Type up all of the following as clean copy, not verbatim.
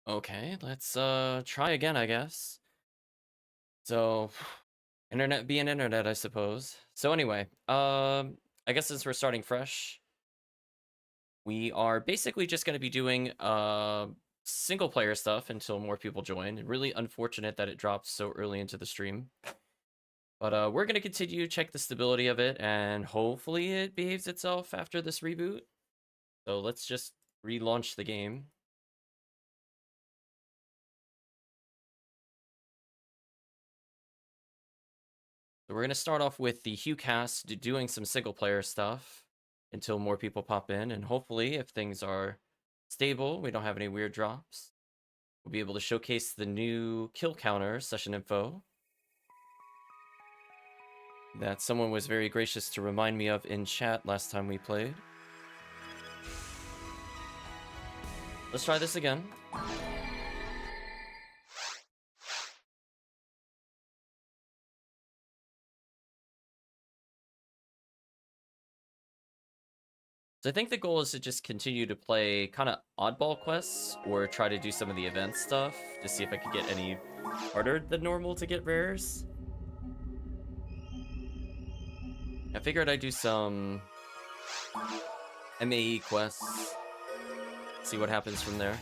Okay, let's try again, I guess. So, internet being internet, I suppose. So anyway, I guess since we're starting fresh, we are basically just going to be doing single player stuff until more people join. Really unfortunate that it dropped so early into the stream. But we're going to continue, check the stability of it, and hopefully it behaves itself after this reboot. So let's just relaunch the game. So we're going to start off with the HughCast doing some single player stuff until more people pop in, and hopefully if things are stable, we don't have any weird drops, we'll be able to showcase the new kill counter session info that someone was very gracious to remind me of in chat last time we played. Let's try this again. So I think the goal is to just continue to play kind of oddball quests or try to do some of the event stuff to see if I could get any harder than normal to get rares. I figured I'd do some MAE quests, see what happens from there.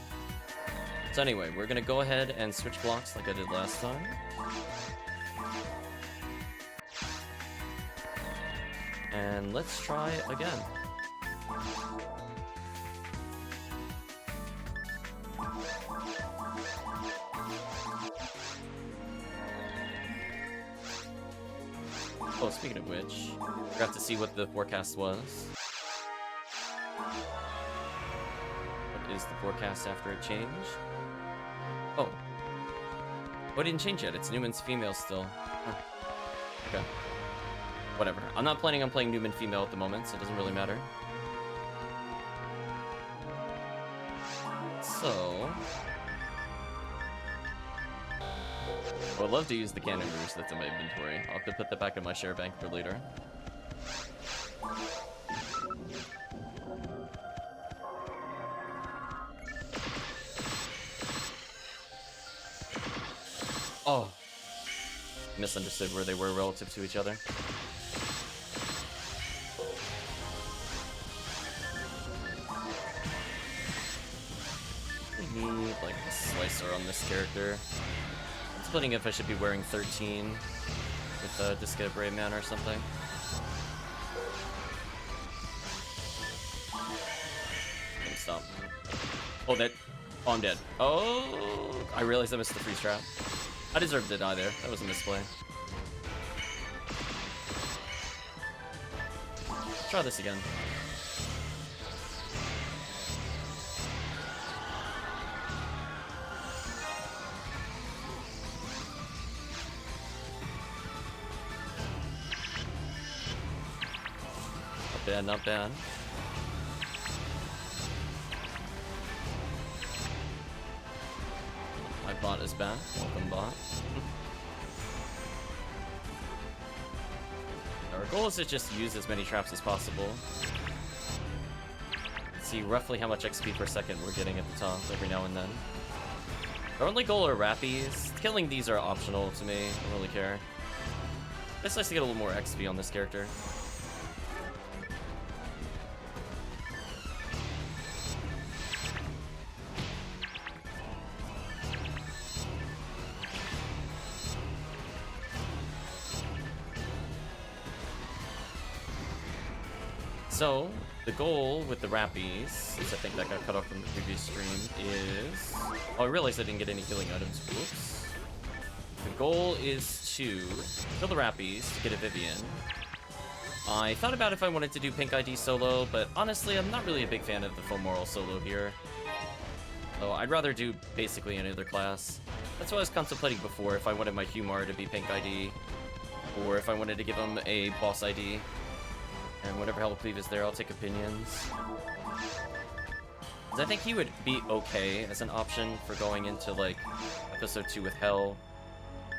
So anyway, we're gonna go ahead and switch blocks like I did last time. And let's try again. Oh, speaking of which, forgot to see what the forecast was. What is the forecast after it changed? Oh. Oh, it didn't change yet. It's Newman's female still. Huh. Okay. Whatever. I'm not planning on playing Newman female at the moment, so it doesn't really matter. So... I would love to use the Cannon Rouge that's in my inventory. I'll have to put that back in my share bank for later. Oh. Misunderstood where they were relative to each other. I need, like, a slicer on this character. I'm splitting if I should be wearing 13 with just get a Brave Man or something. Stop. Oh, that. Oh, I'm dead. Oh, I realized I missed the freeze trap. I deserved to die there. That was a misplay. Let's try this again. Not bad, not bad. My bot is back. Welcome, bot. Our goal is to just use as many traps as possible. See roughly how much XP per second we're getting at the top every now and then. Our only goal are Rappies. Killing these are optional to me. I don't really care. It's nice to get a little more XP on this character. So, the goal with the Rappies, since I think that got cut off from the previous stream, is... Oh, I realized I didn't get any healing items. Whoops. The goal is to kill the Rappies to get a Vivian. I thought about if I wanted to do Pink ID solo, but honestly, I'm not really a big fan of the Fomoral solo here. So I'd rather do basically any other class. That's what I was contemplating before, if I wanted my Humar to be Pink ID, or if I wanted to give him a Boss ID. And whatever Hell Cleave is there, I'll take opinions. Because I think he would be okay as an option for going into, like, episode 2 with Hell.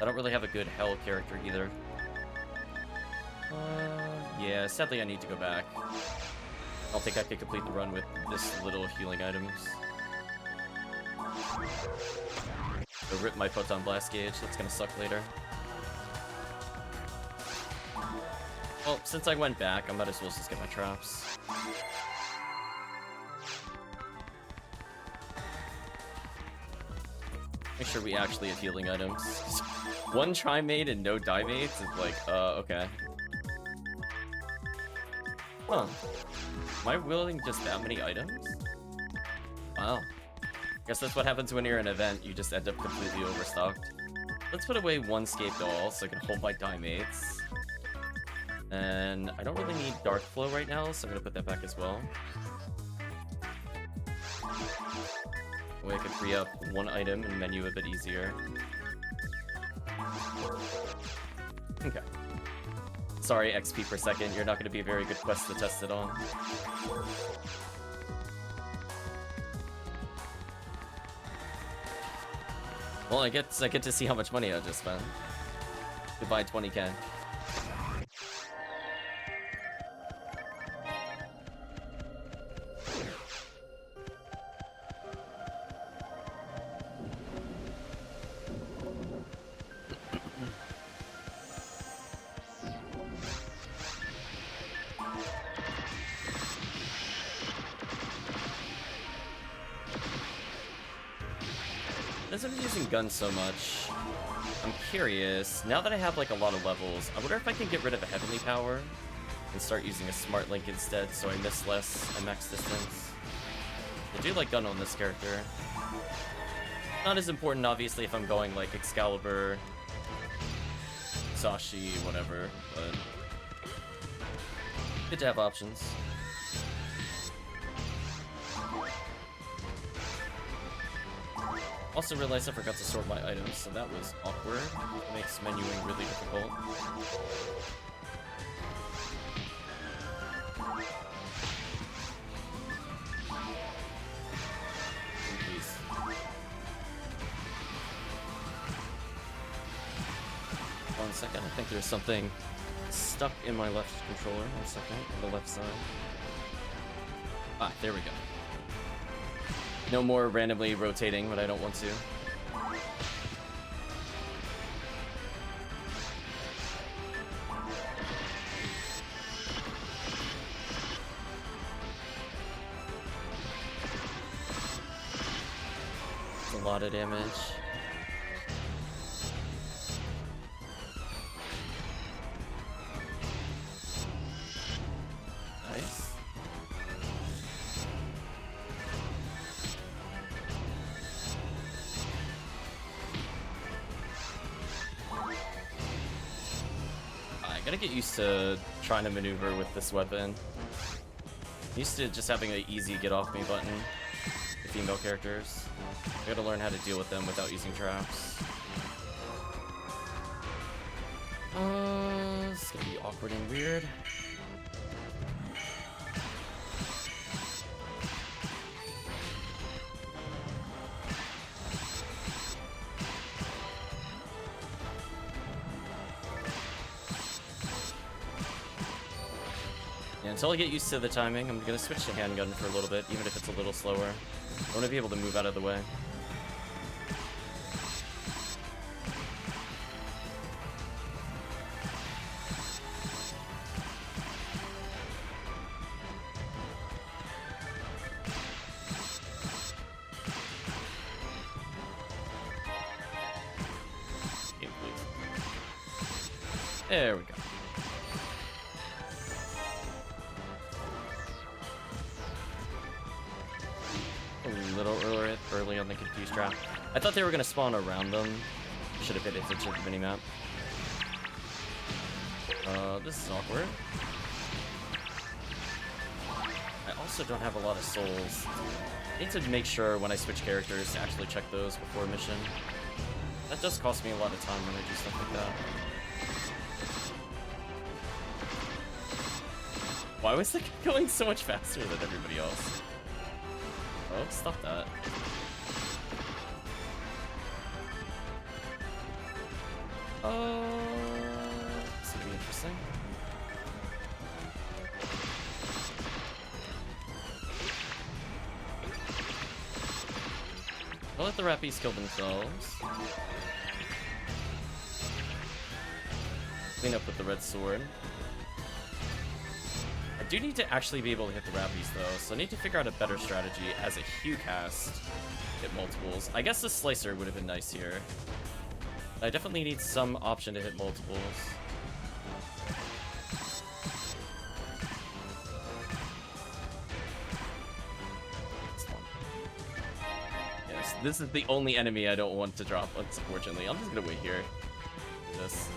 I don't really have a good Hell character either. Yeah, sadly I need to go back. I don't think I could complete the run with this little healing items. So rip my Photon Blast gauge, that's gonna suck later. Well, since I went back, I might as well just get my traps. Make sure we actually have healing items. One Tri-Mate and no Dimates is like, okay. Huh. Am I wielding just that many items? Wow. Guess that's what happens when you're in an event, you just end up completely overstocked. Let's put away one Scape Doll so I can hold my Dimates. And I don't really need Dark Flow right now, so I'm gonna put that back as well. That way I can free up one item and menu a bit easier. Okay. Sorry, XP per second, you're not gonna be a very good quest to test it on. Well, I get to see how much money I just spent. Goodbye, 20k. As I'm using guns so much, I'm curious, now that I have like a lot of levels, I wonder if I can get rid of a heavenly power and start using a smart link instead so I miss less at max distance. I do like gun on this character. Not as important obviously if I'm going like Excalibur, Sashi, whatever, but good to have options. Also realized I forgot to sort my items, so that was awkward. It makes menuing really difficult. Please. One second, I think there's something stuck in my left controller. 1 second, on the left side. Ah, there we go. No more randomly rotating when I don't want to. It's a lot of damage. Nice. I gotta get used to trying to maneuver with this weapon. I'm used to just having an easy get off me button with female characters. I gotta learn how to deal with them without using traps. It's gonna be awkward and weird. Until I get used to the timing, I'm gonna switch to handgun for a little bit, even if it's a little slower. I want to be able to move out of the way. Game, please. There we go. Early on the confused trap. I thought they were gonna spawn around them. Should have paid attention to the minimap. This is awkward. I also don't have a lot of souls. I need to make sure when I switch characters to actually check those before a mission. That does cost me a lot of time when I do stuff like that. Why was it going so much faster than everybody else? Oh, stop that. This is gonna be interesting. I'll let the Rappies kill themselves. Clean up with the red sword. I do need to actually be able to hit the Rappies though, so I need to figure out a better strategy as a Hue cast. Hit multiples. I guess the Slicer would have been nice here. I definitely need some option to hit multiples. Yes, this is the only enemy I don't want to drop, unfortunately. I'm just gonna wait here. This.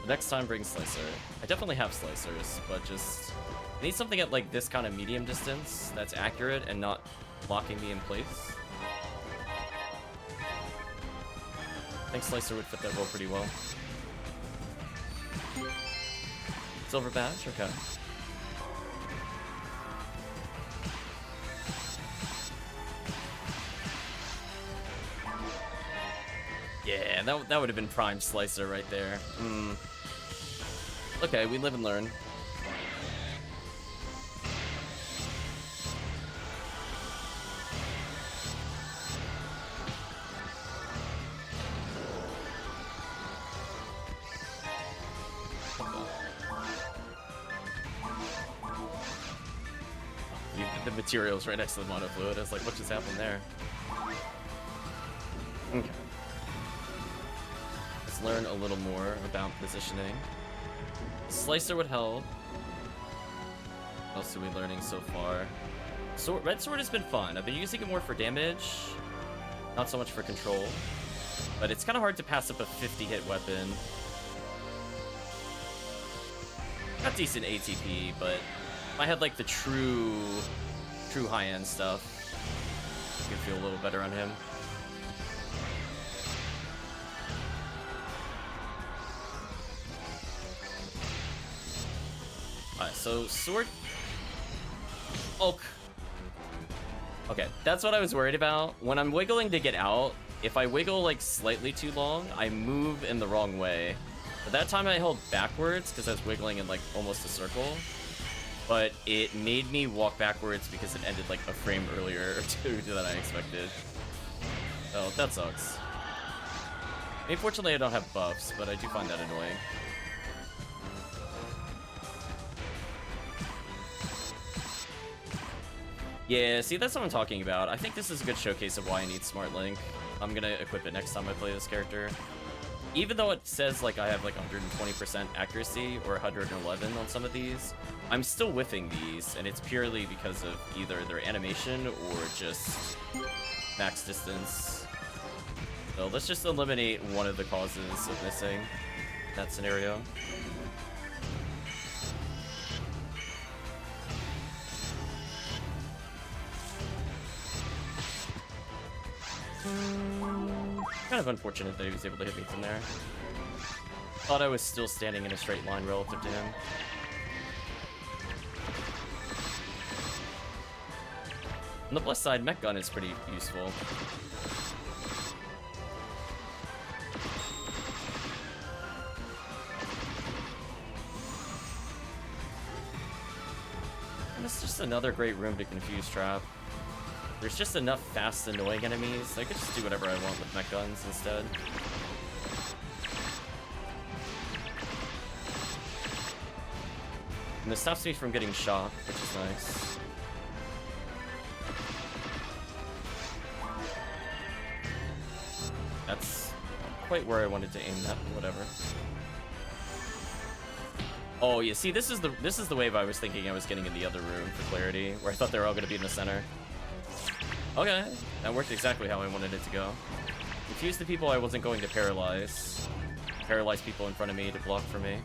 Next time, bring Slicer. I definitely have Slicers, but just I need something at like this kind of medium distance that's accurate and not locking me in place. I think Slicer would fit that role pretty well. Silver badge? Okay. Yeah, that would have been prime Slicer right there. Okay, we live and learn. You put the materials right next to the monofluid. I was like, what just happened there? Okay. Let's learn a little more about positioning. Slicer would help. What else are we learning so far? Red Sword has been fun. I've been using it more for damage, not so much for control. But it's kind of hard to pass up a 50-hit weapon. Got decent ATP, but if I had like the true high-end stuff, I could feel a little better on him. Alright, so sword. Okay, that's what I was worried about. When I'm wiggling to get out, if I wiggle like slightly too long, I move in the wrong way. But that time I held backwards because I was wiggling in like almost a circle. But it made me walk backwards because it ended like a frame earlier or two than I expected. Oh, that sucks. I mean, fortunately I don't have buffs, but I do find that annoying. Yeah, see, that's what I'm talking about. I think this is a good showcase of why I need Smart Link. I'm gonna equip it next time I play this character. Even though it says like I have like 120% accuracy or 111 on some of these, I'm still whiffing these, and it's purely because of either their animation or just max distance. So let's just eliminate one of the causes of missing that scenario. Kind of unfortunate that he was able to hit me from there. Thought I was still standing in a straight line relative to him. On the plus side, Mech Gun is pretty useful. And it's just another great room to confuse trap. There's just enough fast, annoying enemies. I could just do whatever I want with mech guns instead. And this stops me from getting shocked, which is nice. That's quite where I wanted to aim that, whatever. Oh yeah, see, this is the wave I was thinking I was getting in the other room for clarity, where I thought they were all gonna be in the center. Okay, that worked exactly how I wanted it to go. Confuse the people I wasn't going to paralyze. Paralyze people in front of me to block for me.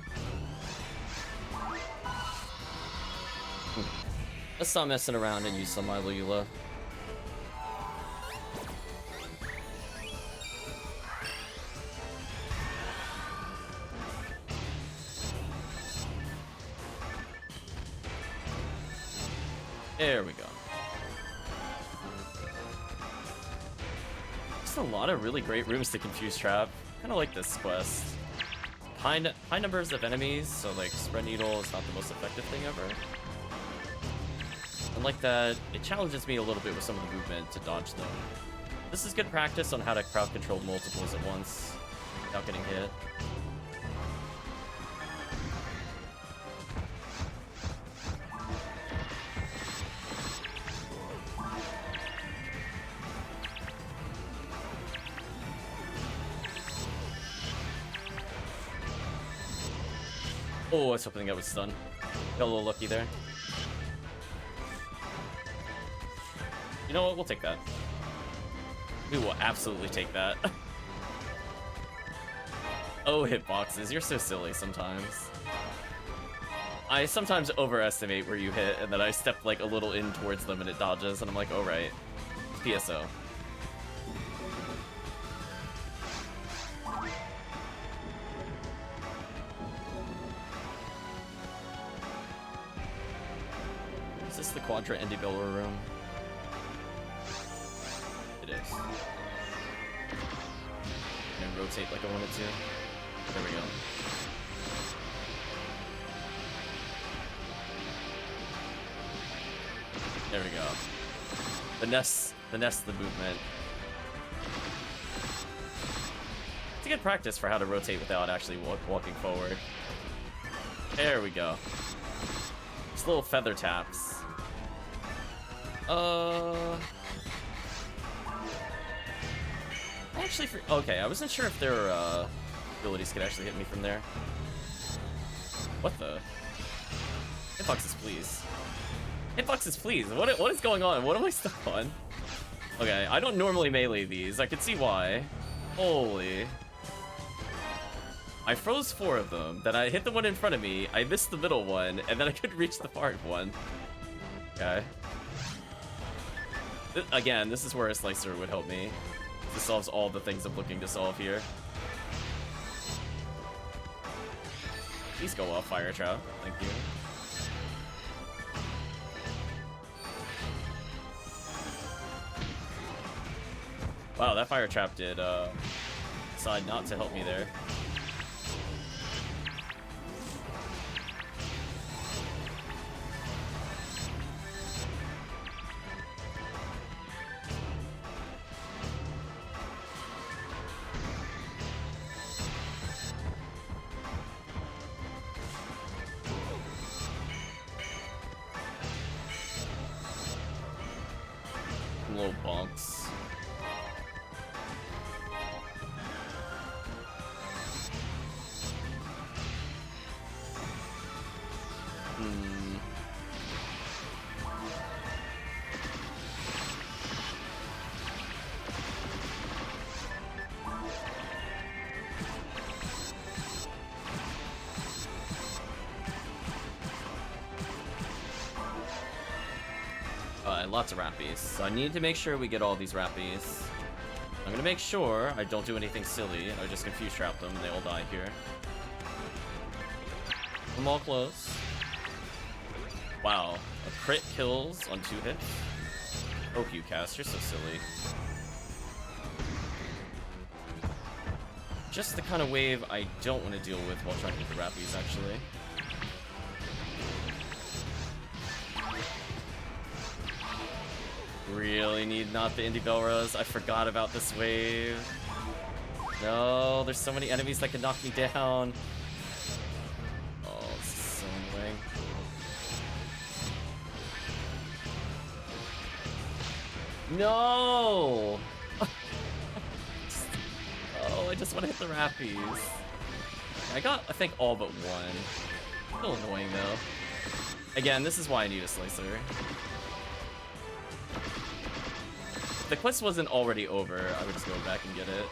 Let's stop messing around and use some Ilula. There we go. Just a lot of really great rooms to confuse trap. Kind of like this quest. High numbers of enemies, so like spread needle is not the most effective thing ever. And like that, it challenges me a little bit with some of the movement to dodge them. This is good practice on how to crowd control multiples at once without getting hit. Oh, I was hoping that was stun. Got a little lucky there. You know what? We'll take that. We will absolutely take that. Oh, hitboxes. You're so silly sometimes. I sometimes overestimate where you hit, and then I step like a little in towards them and it dodges, and I'm like, oh right. PSO. Is this the Quadra Indie Builder room? It is. And rotate like I wanted to. There we go. There we go. The movement. It's a good practice for how to rotate without actually walking forward. There we go. Just little feather taps. Actually, okay, I wasn't sure if their abilities could actually hit me from there. What the? Hitboxes, please. Hitboxes, please. What is going on? What am I stuck on? Okay, I don't normally melee these. I can see why. Holy. I froze 4 of them, then I hit the one in front of me, I missed the middle one, and then I couldn't reach the far one. Okay. Again, this is where a slicer would help me. This solves all the things I'm looking to solve here. Please go off, Fire Trap. Thank you. Wow, that Fire Trap did decide not to help me there. Little bonks. Lots of rappies. So I need to make sure we get all these rappies. I'm gonna make sure I don't do anything silly. I just confuse trap them and they all die here. I'm all close. Wow. A crit kills on 2 hits. Oh, Qcast, you're so silly. Just the kind of wave I don't want to deal with while trying to get the rappies, actually. Really need not the Indie Belras. I forgot about this wave. No, there's so many enemies that can knock me down. Oh, this is so annoying. No! Oh, I just want to hit the rappies. I got, I think, all but one. Still annoying, though. Again, this is why I need a slicer. If the quest wasn't already over, I would just go back and get it.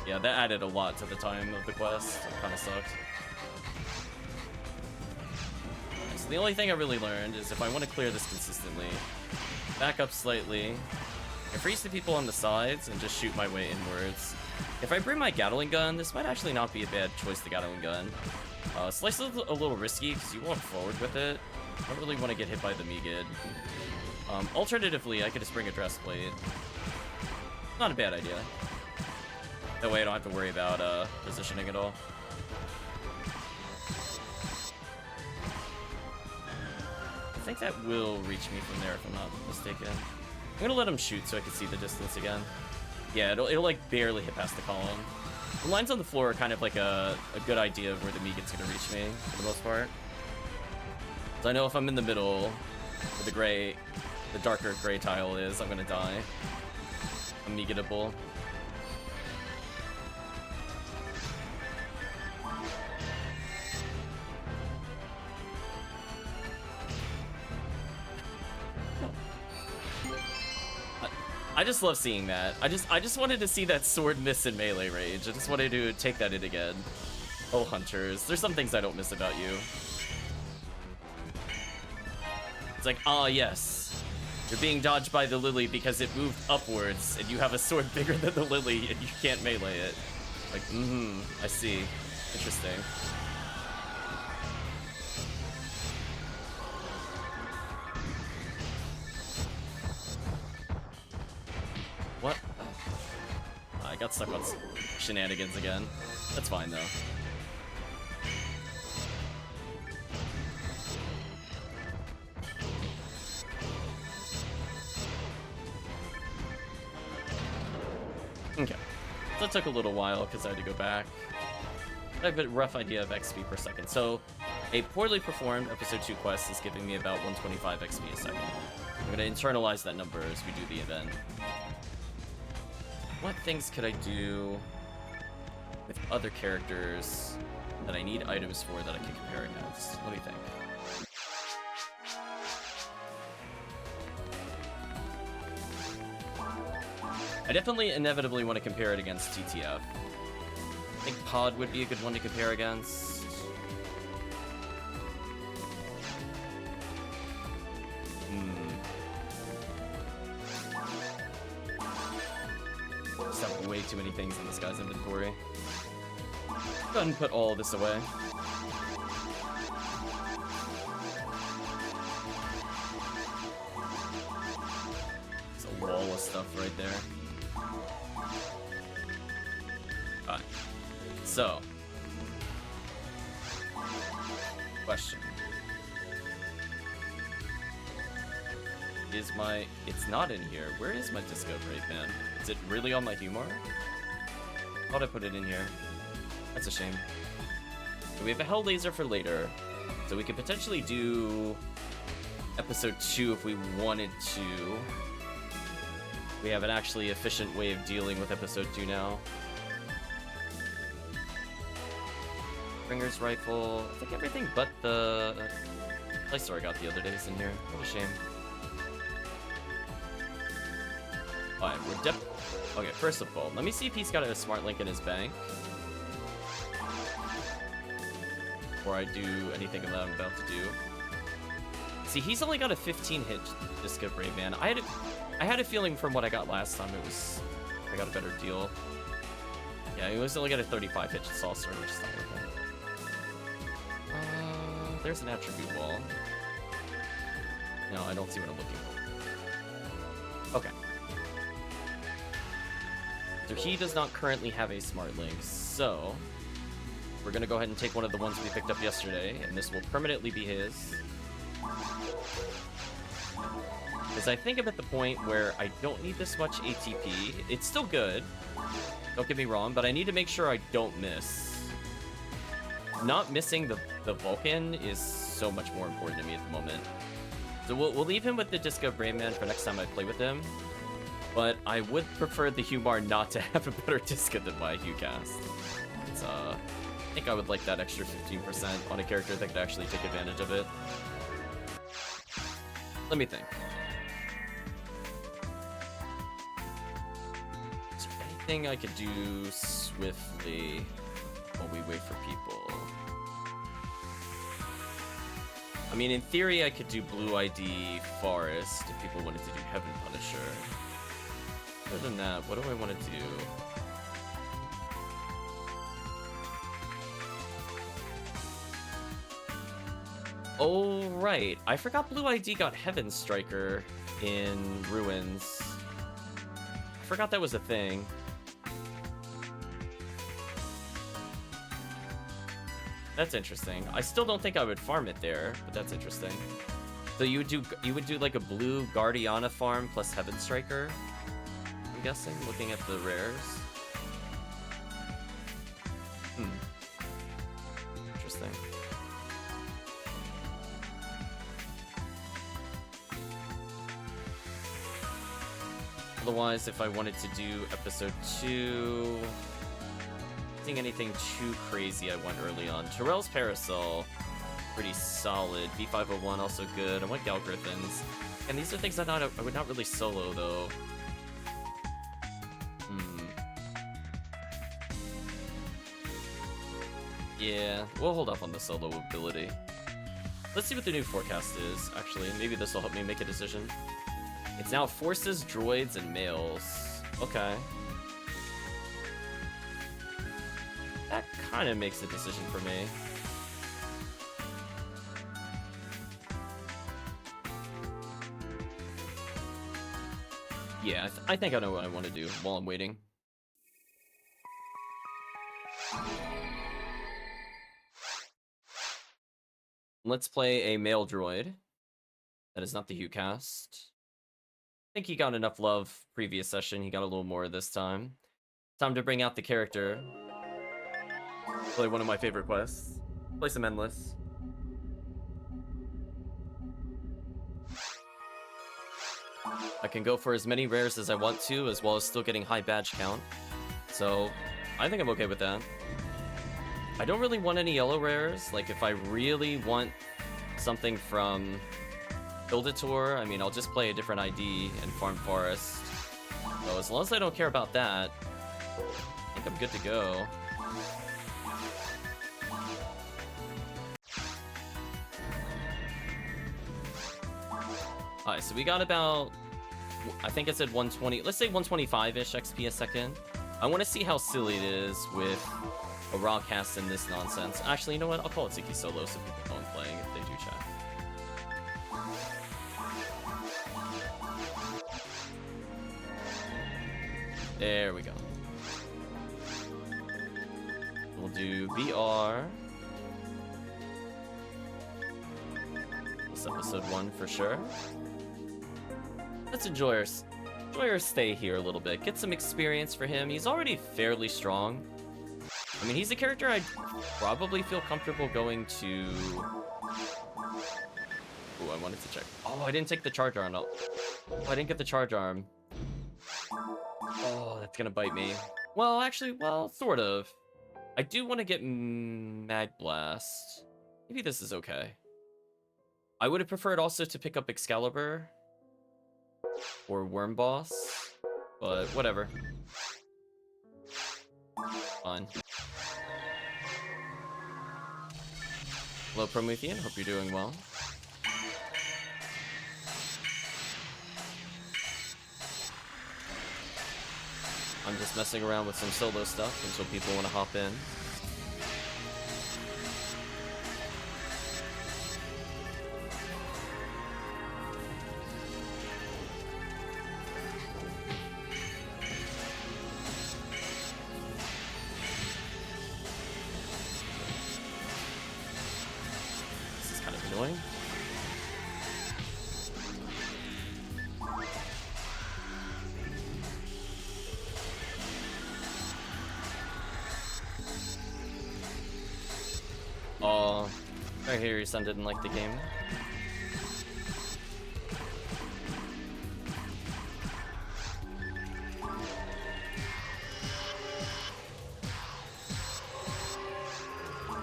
Yeah, that added a lot to the time of the quest. It kind of sucked. So the only thing I really learned is if I want to clear this consistently, back up slightly, and freeze the people on the sides and just shoot my way inwards. If I bring my Gatling gun, this might actually not be a bad choice, the Gatling gun. Slice is a little risky because you walk forward with it. I don't really want to get hit by the Megid. Alternatively, I could just bring a dress plate. Not a bad idea. That way I don't have to worry about positioning at all. I think that will reach me from there if I'm not mistaken. I'm gonna let him shoot so I can see the distance again. Yeah, it'll like barely hit past the column. The lines on the floor are kind of like a good idea of where the Megan's gonna reach me, for the most part. So I know if I'm in the middle, where the darker gray tile is, I'm gonna die. I'm Meganable. I just love seeing that. I just wanted to see that sword miss in melee range. I just wanted to take that in again. Oh, hunters. There's some things I don't miss about you. It's like, ah, yes. You're being dodged by the lily because it moved upwards, and you have a sword bigger than the lily, and you can't melee it. Like, I see. Interesting. What? I got stuck on shenanigans again. That's fine, though. Okay. So that took a little while because I had to go back. I have a rough idea of XP per second. So, a poorly performed episode 2 quest is giving me about 125 XP a second. I'm going to internalize that number as we do the event. What things could I do with other characters that I need items for that I can compare against? Let me think. I definitely inevitably want to compare it against TTF. I think Pod would be a good one to compare against. Just have way too many things in this guy's inventory. Go ahead and put all of this away. There's a wall of stuff right there. Alright. So. Question. Is my... It's not in here. Where is my Disco Brave Man? Is it really on my Humor? How'd I put it in here? That's a shame. So we have a Hell Laser for later. So we could potentially do episode 2 if we wanted to. We have an actually efficient way of dealing with episode 2 now. Ringer's Rifle. I think everything but the Playstore I got the other day is in here. What a shame. Alright, we're okay, first of all, let me see if he's got a Smart Link in his bank. Before I do anything that I'm about to do. See, he's only got a 15-hit Disco Brave Man. I had a feeling from what I got last time I got a better deal. Yeah, he was only got a 35-hit Saucer, which is not working. There's an attribute wall. No, I don't see what I'm looking for. Okay. So he does not currently have a Smart Link, so we're gonna go ahead and take one of the ones we picked up yesterday, and this will permanently be his. Because I think I'm at the point where I don't need this much ATP. It's still good, don't get me wrong, but I need to make sure I don't miss. Not missing the Vulcan is so much more important to me at the moment. So we'll leave him with the Disco Brave Man for next time I play with him. But I would prefer the Humar not to have a better Disco than my HuCast. It's, I think I would like that extra 15% on a character that could actually take advantage of it. Let me think. Is there anything I could do swiftly while we wait for people? I mean, in theory, I could do Blue ID Forest if people wanted to do Heaven Punisher. Other than that, what do I want to do? Oh, right. I forgot Blue ID got Heaven Striker in Ruins. I forgot that was a thing. That's interesting. I still don't think I would farm it there, but that's interesting. So you would do like a blue Guardiana farm plus Heaven Striker? I'm guessing, looking at the rares. Interesting. Otherwise, if I wanted to do episode 2, I think anything too crazy I went early on. Terrell's Parasol, pretty solid. B501 also good. I went Gal Griffins. And these are things I would not really solo though. Yeah, we'll hold off on the solo ability. Let's see what the new forecast is, actually. Maybe this will help me make a decision. It's now forces, droids, and males. Okay. That kind of makes a decision for me. Yeah, I think I know what I want to do while I'm waiting. Let's play a male droid. That is not the HuCast. I think he got enough love previous session. He got a little more this time. Time to bring out the character. Play one of my favorite quests. Play some Endless. I can go for as many rares as I want to, as well as still getting high badge count. So, I think I'm okay with that. I don't really want any yellow rares. Like, if I really want something from Build-A-Tour, I mean, I'll just play a different ID and farm Forest. So, as long as I don't care about that, I think I'm good to go. Alright, so we got about, I think I said 120, let's say 125-ish XP a second. I want to see how silly it is with a raw cast in this nonsense. Actually, you know what? I'll call it Ziki Solo so people know I'm playing if they do chat. There we go. We'll do BR. This episode 1 for sure. Let's enjoy our stay here a little bit. Get some experience for him. He's already fairly strong. I mean, he's a character I'd probably feel comfortable going to... Oh, I wanted to check. Oh, I didn't take the charge arm. Oh, I didn't get the charge arm. Oh, that's gonna bite me. Well, actually, well, sort of. I do want to get Mag Blast. Maybe this is okay. I would have preferred also to pick up Excalibur or Worm Boss, but whatever. Fine. Hello, Promethean. Hope you're doing well. I'm just messing around with some solo stuff until people want to hop in. This is kind of annoying. Oh, I hear your son didn't like the game.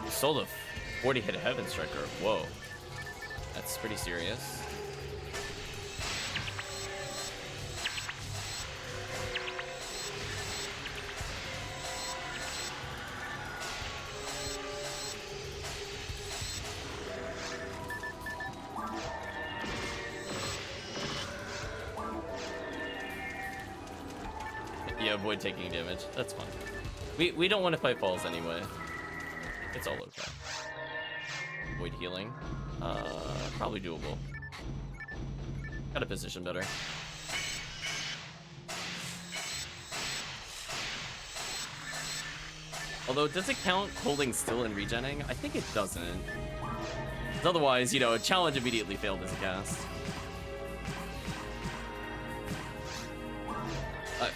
Sold a 40 hit Heaven Striker. Whoa. That's pretty serious. Yeah, avoid taking damage. That's fine. We don't want to fight falls anyway. It's all okay. Avoid healing. Probably doable. Gotta position better. Although, does it count holding still and regenning? I think it doesn't. 'Cause otherwise, you know, a challenge immediately failed as a cast.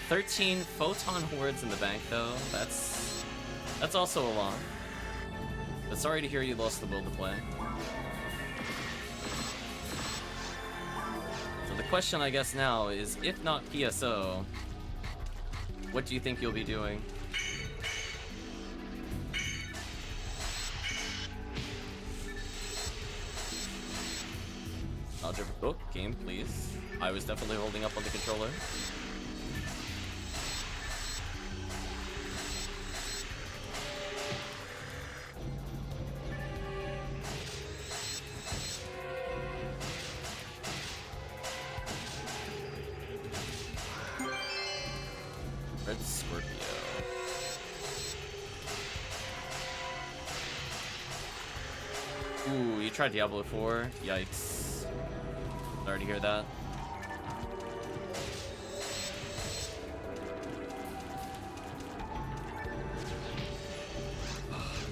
13 photon hordes in the bank, though. That's also a lot. But sorry to hear you lost the will to play. So the question, I guess, now is, if not PSO, what do you think you'll be doing? Algebra book game, please. I was definitely holding up on the controller. Red Scorpio. Ooh, you tried Diablo 4? Yikes. Sorry to hear that.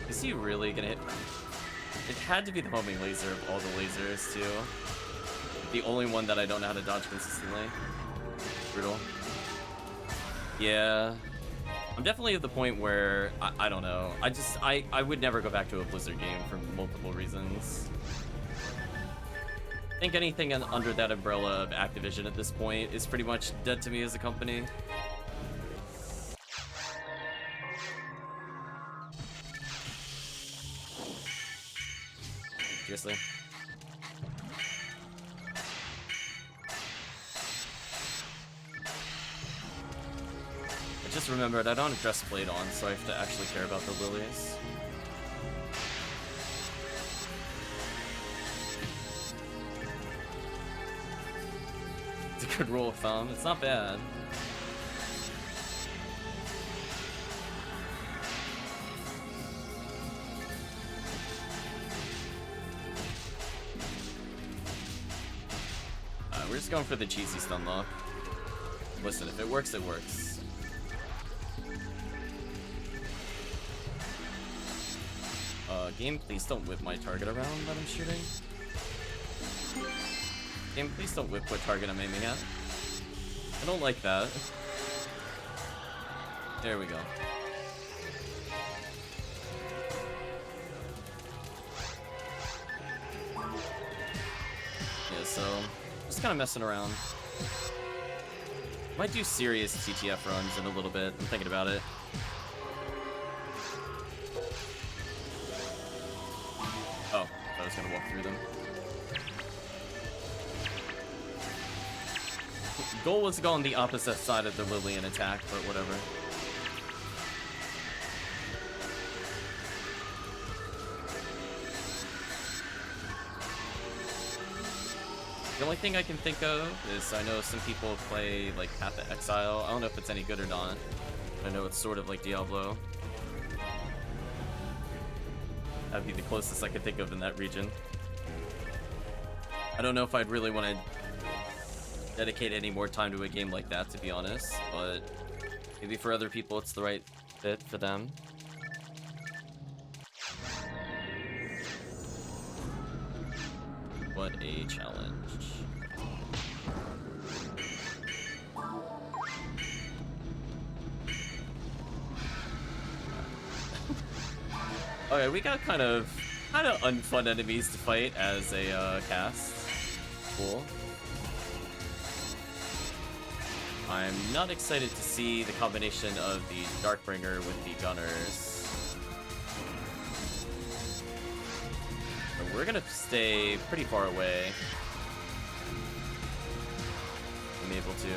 Is he really gonna hit? It had to be the homing laser of all the lasers, too. The only one that I don't know how to dodge consistently. Brutal. Yeah. I'm definitely at the point where, I don't know. I would never go back to a Blizzard game for multiple reasons. I think anything under that umbrella of Activision at this point is pretty much dead to me as a company. Seriously. I just remembered I don't have dress plate on, so I have to actually care about the lilies. It's a good rule of thumb. It's not bad. We're just going for the cheesy stun lock. Listen, if it works, it works. Game, please don't whip my target around that I'm shooting. Game, please don't whip what target I'm aiming at. I don't like that. There we go. Yeah, so just kind of messing around. Might do serious TTF runs in a little bit. I'm thinking about it. Oh, I was gonna walk through them. Goal was to go on the opposite side of the Lillian attack, but whatever. The only thing I can think of is I know some people play like Path of Exile. I don't know if it's any good or not. I know it's sort of like Diablo. That'd be the closest I could think of in that region. I don't know if I'd really want to dedicate any more time to a game like that, to be honest, but maybe for other people it's the right fit for them. What a challenge. Okay, we got kind of unfun enemies to fight as a cast. Cool. I'm not excited to see the combination of the Darkbringer with the Gunners. But we're gonna stay pretty far away. I'm able to.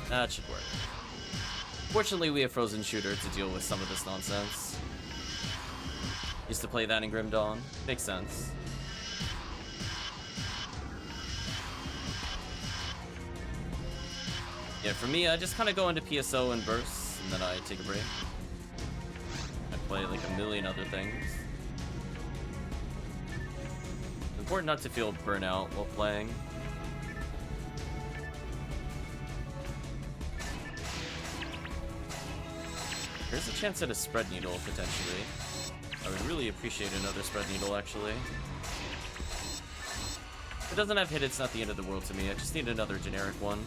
That should work. Fortunately, we have Frozen Shooter to deal with some of this nonsense. Used to play that in Grim Dawn. Makes sense. Yeah, for me, I just kind of go into PSO and bursts, and then I take a break. I play like a million other things. It's important not to feel burnout while playing. There's a chance at a spread needle, potentially. I would really appreciate another spread needle, actually. doesn't have hit, it's not the end of the world to me. I just need another generic one.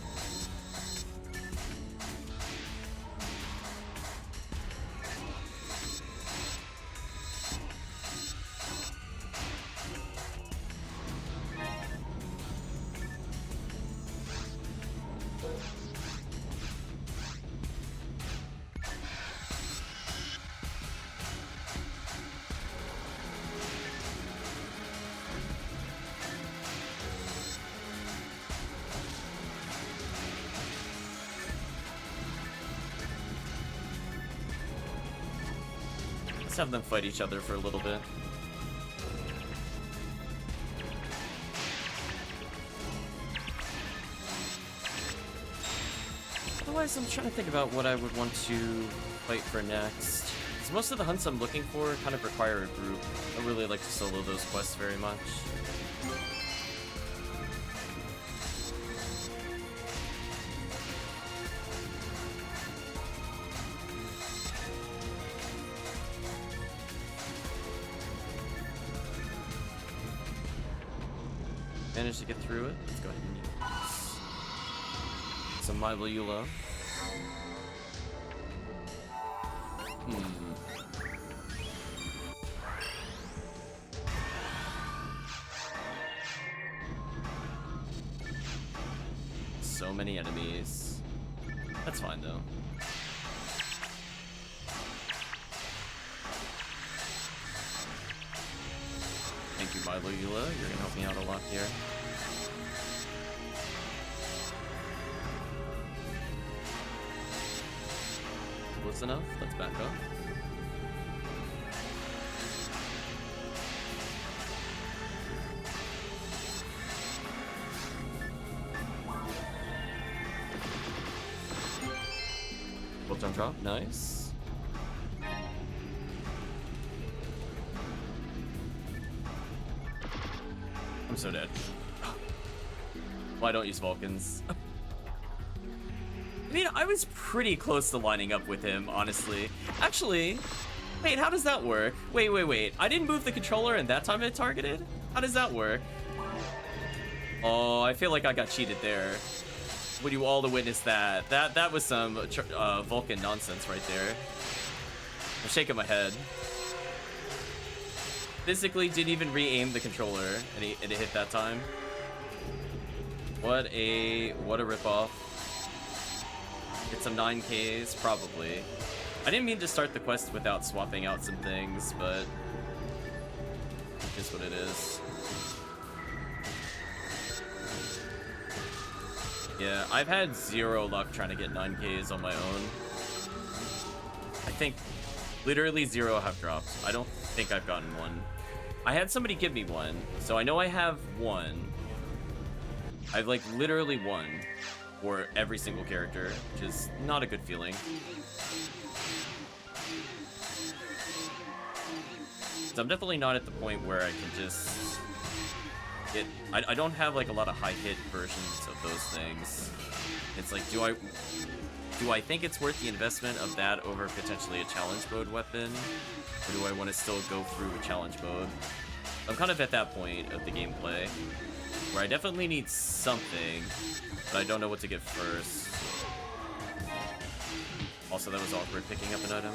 Let's have them fight each other for a little bit. Otherwise, I'm trying to think about what I would want to fight for next. Because most of the hunts I'm looking for kind of require a group. I really like to solo those quests very much. Managed to get through it. Let's go ahead and use some Mylula. So many enemies. That's fine though. Thank you, Mylula. You're gonna help me out a lot here. Close enough. Let's back up. Bolt on drop. Nice. I'm so dead. Well, I don't use Vulcans. I mean, I was pretty close to lining up with him, honestly. Actually, wait, how does that work? Wait. I didn't move the controller and that time it targeted? How does that work? Oh, I feel like I got cheated there. Would you all to witness that? That was some Vulcan nonsense right there. I'm shaking my head. Physically didn't even re-aim the controller and it hit that time. What a ripoff. Get some 9Ks, probably. I didn't mean to start the quest without swapping out some things, but it's what it is. Yeah, I've had zero luck trying to get 9Ks on my own. I think literally zero have dropped. I don't think I've gotten one. I had somebody give me one, so I know I have one. I've like literally one for every single character, which is not a good feeling. So I'm definitely not at the point where I can just get... I don't have like a lot of high hit versions of those things. It's like, do I think it's worth the investment of that over potentially a challenge mode weapon? Or do I want to still go through a challenge mode? I'm kind of at that point of the gameplay where I definitely need something, but I don't know what to get first. Also, that was awkward picking up an item.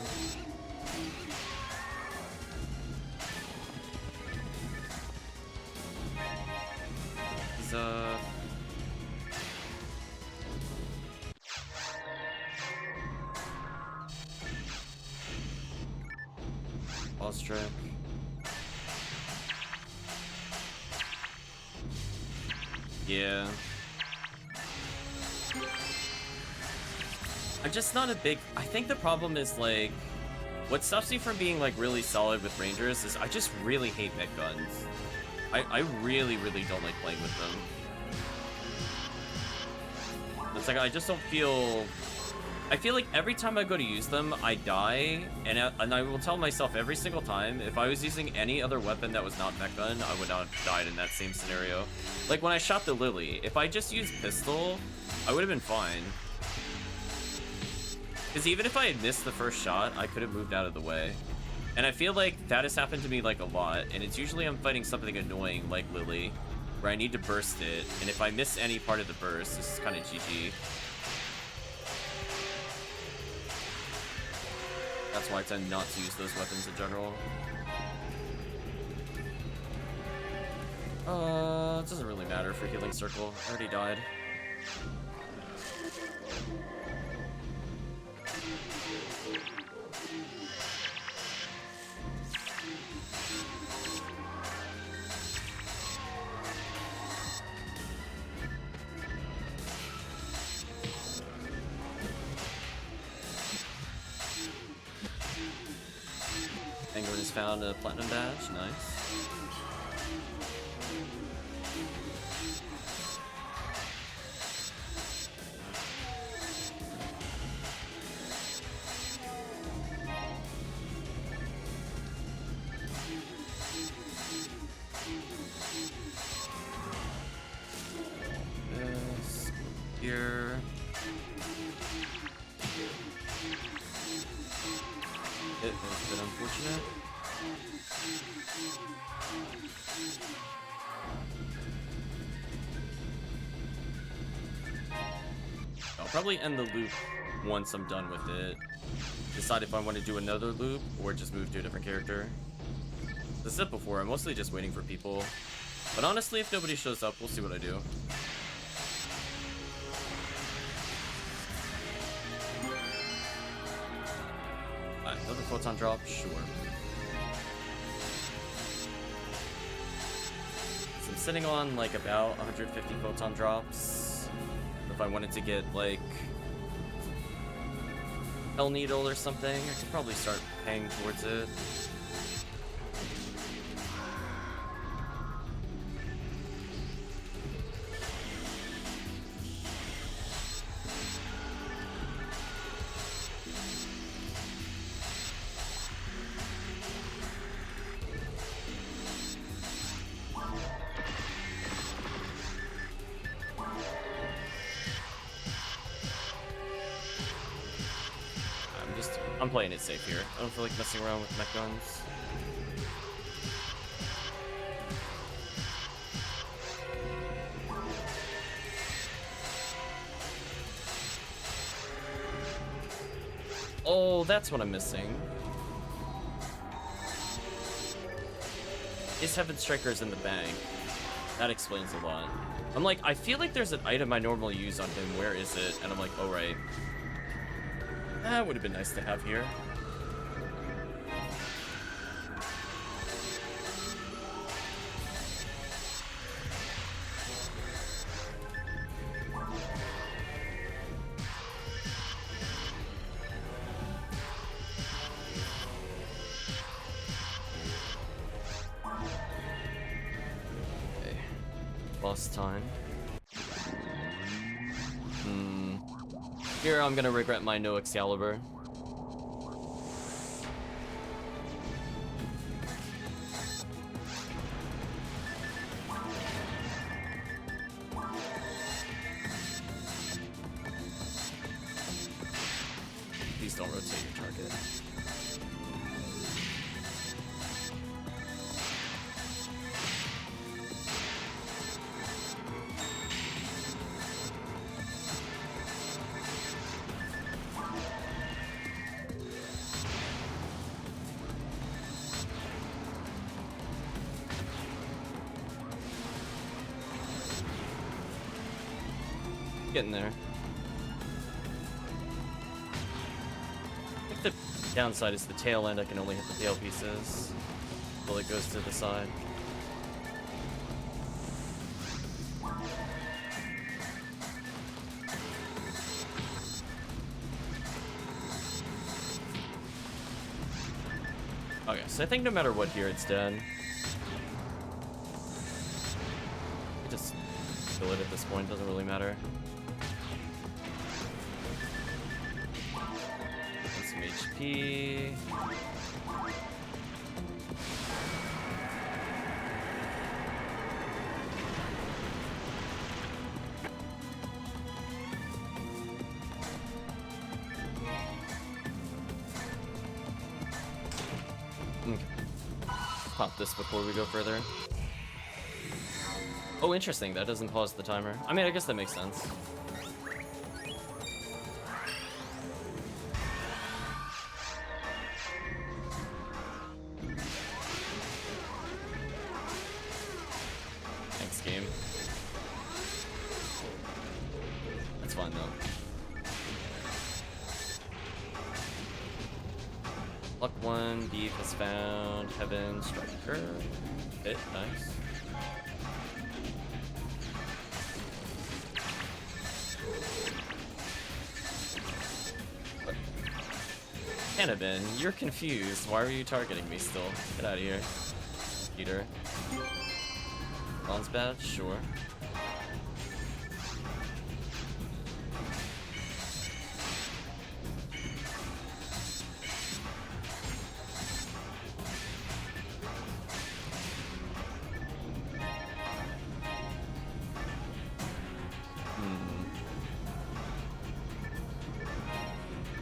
Boss track. Yeah. I'm just not a big... I think the problem is, like... What stops me from being, like, really solid with Rangers is I just really hate mech guns. I really, really don't like playing with them. It's like, I just don't feel... I feel like every time I go to use them, I die, and I will tell myself every single time, if I was using any other weapon that was not mech gun, I would not have died in that same scenario. Like, when I shot the Lily, if I just used pistol, I would have been fine. Because even if I had missed the first shot, I could have moved out of the way. And I feel like that has happened to me, like, a lot, and it's usually I'm fighting something annoying, like Lily. where I need to burst it, and if I miss any part of the burst, this is kind of GG. That's why I tend not to use those weapons in general. It doesn't really matter for Healing Circle. I already died. Penguin has found a platinum badge. Nice. This here. It was a bit unfortunate. I'll probably end the loop once I'm done with it. Decide if I want to do another loop or just move to a different character. As I said before, I'm mostly just waiting for people. But honestly, if nobody shows up, we'll see what I do. Another photon drop? Sure. So I'm sitting on like about 150 photon drops. If I wanted to get like Hell Needle or something, I could probably start paying towards it. I'm playing it safe here. I don't feel like messing around with mech guns. Oh, that's what I'm missing. Is Heaven Striker's in the bank? That explains a lot. I'm like, I feel like there's an item I normally use on him. Where is it? And I'm like, oh, right. That would have been nice to have here. Okay. Boss time. Here, I'm gonna regret my no Excalibur. Please don't rotate your target. Getting there. I think the downside is the tail end. I can only hit the tail pieces while it goes to the side. Okay, so I think no matter what here, it's dead. I just kill it at this point, doesn't really matter. Some HP. Okay. Pop this before we go further. Oh, interesting. That doesn't pause the timer. I mean, I guess that makes sense. Thanks, game. That's fine, though. Luck 1, Beef has found Heaven Striker. Hit, nice. Cannabin, you're confused. Why are you targeting me still? Get out of here, Peter. Bronze badge, sure.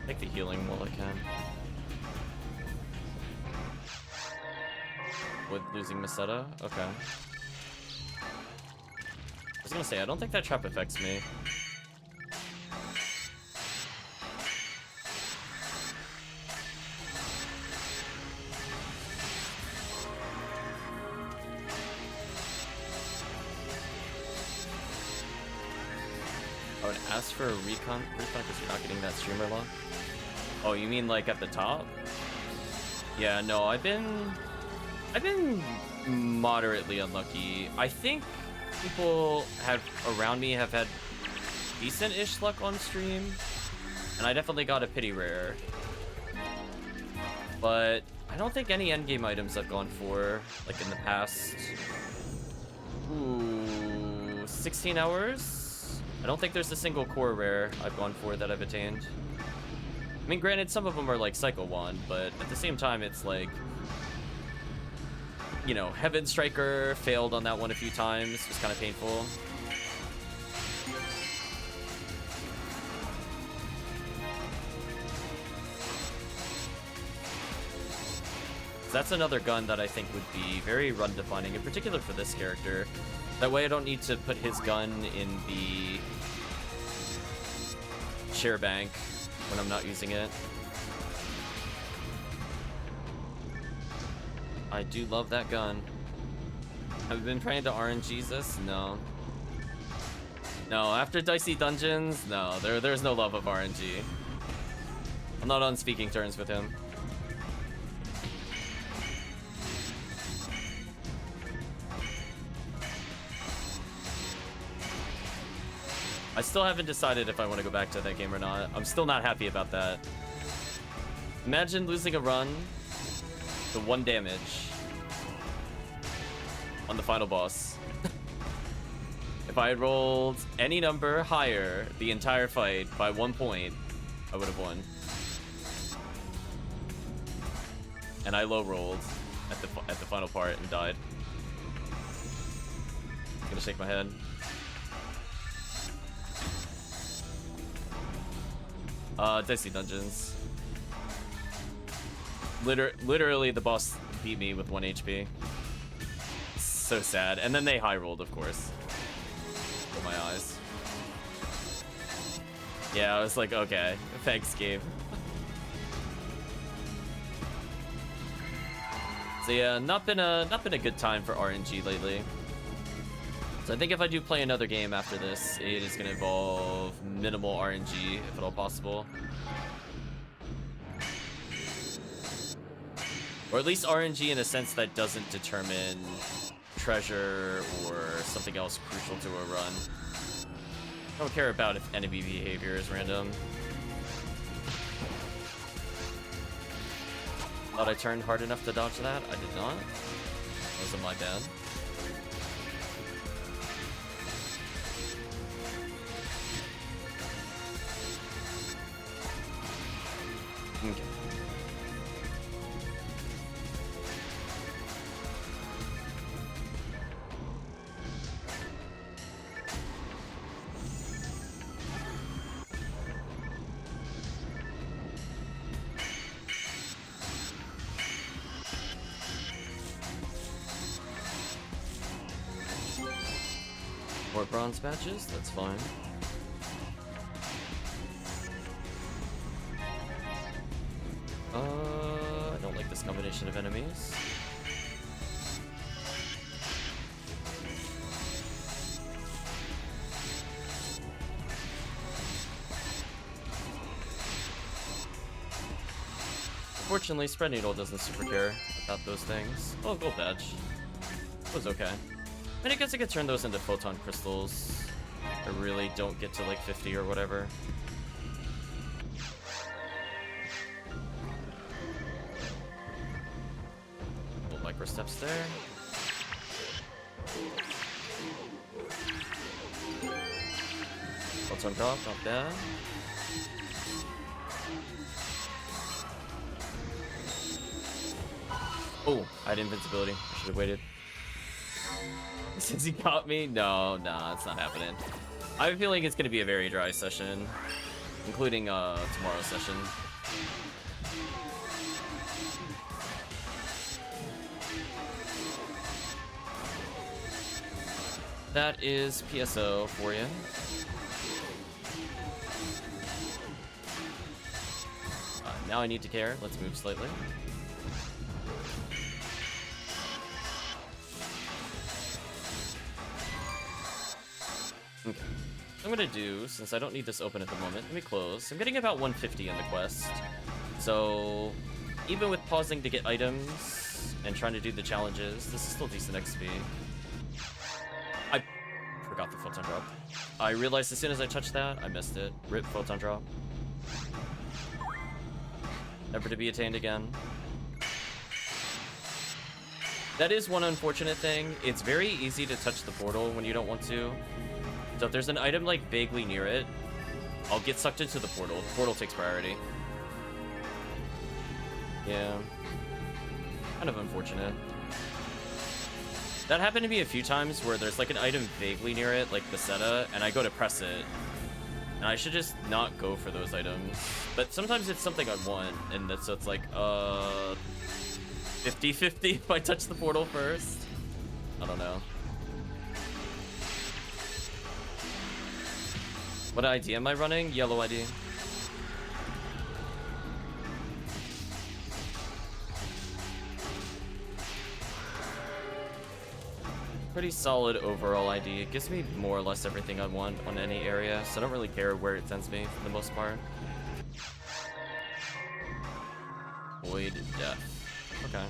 Take the healing while I can. With losing Meseta? Okay. I was gonna say, I don't think that trap affects me. I would ask for a refund because you're not getting that streamer lock. Oh, you mean like at the top? Yeah, no, I've been moderately unlucky. I think people around me have had decent-ish luck on stream, and I definitely got a pity rare. But I don't think any endgame items I've gone for, like in the past, 16 hours? I don't think there's a single core rare I've gone for that I've attained. I mean, granted, some of them are like Cycle Wand, but at the same time, it's like, you know, Heaven Striker failed on that one a few times. It was kind of painful. That's another gun that I think would be very run-defining, in particular for this character. That way I don't need to put his gun in the share bank when I'm not using it. I do love that gun. Have you been trying to RNG this? No. No, after Dicey Dungeons, no, there's no love of RNG. I'm not on speaking terms with him. I still haven't decided if I want to go back to that game or not. I'm still not happy about that. Imagine losing a run to 1 damage on the final boss. If I had rolled any number higher the entire fight by 1 point, I would have won. And I low rolled at the final part and died. I'm gonna shake my head. Dicey Dungeons. Literally the boss beat me with 1 HP. So sad. And then they high rolled, of course. Oh my eyes. Yeah, I was like, okay, thanks, game. So yeah, not been a good time for RNG lately. So I think if I do play another game after this, it is going to involve minimal RNG, if at all possible. Or at least RNG in a sense that doesn't determine treasure or something else crucial to a run. I don't care about if enemy behavior is random. Thought I turned hard enough to dodge that? I did not. That wasn't my bad. Okay. more bronze badges, that's fine. I don't like this combination of enemies. Unfortunately, Spread Needle doesn't super care about those things. Oh, gold badge. It was okay. I mean, I guess I could turn those into photon crystals. I really don't get to like 50 or whatever. Little micro steps there. Photon drop, not bad. Oh, I had invincibility. I should have waited. Since he caught me? No, nah, it's not happening. I have a feeling it's going to be a very dry session, including tomorrow's session. That is PSO for you. Now I need to care. Let's move slightly. Okay. I'm gonna do, since I don't need this open at the moment, let me close. I'm getting about 150 in the quest. So, even with pausing to get items and trying to do the challenges, this is still decent XP. I forgot the photon drop. I realized as soon as I touched that, I missed it. Rip photon drop. Never to be attained again. That is one unfortunate thing. It's very easy to touch the portal when you don't want to. So if there's an item like vaguely near it, I'll get sucked into the portal. The portal takes priority. Yeah. Kind of unfortunate. That happened to me a few times where there's like an item vaguely near it, like the Seta, and I go to press it. And I should just not go for those items. But sometimes it's something I want, and so it's like, 50-50 if I touch the portal first. I don't know. What ID am I running? Yellow ID. Pretty solid overall ID. It gives me more or less everything I want on any area, so I don't really care where it sends me for the most part. Void Death. Okay.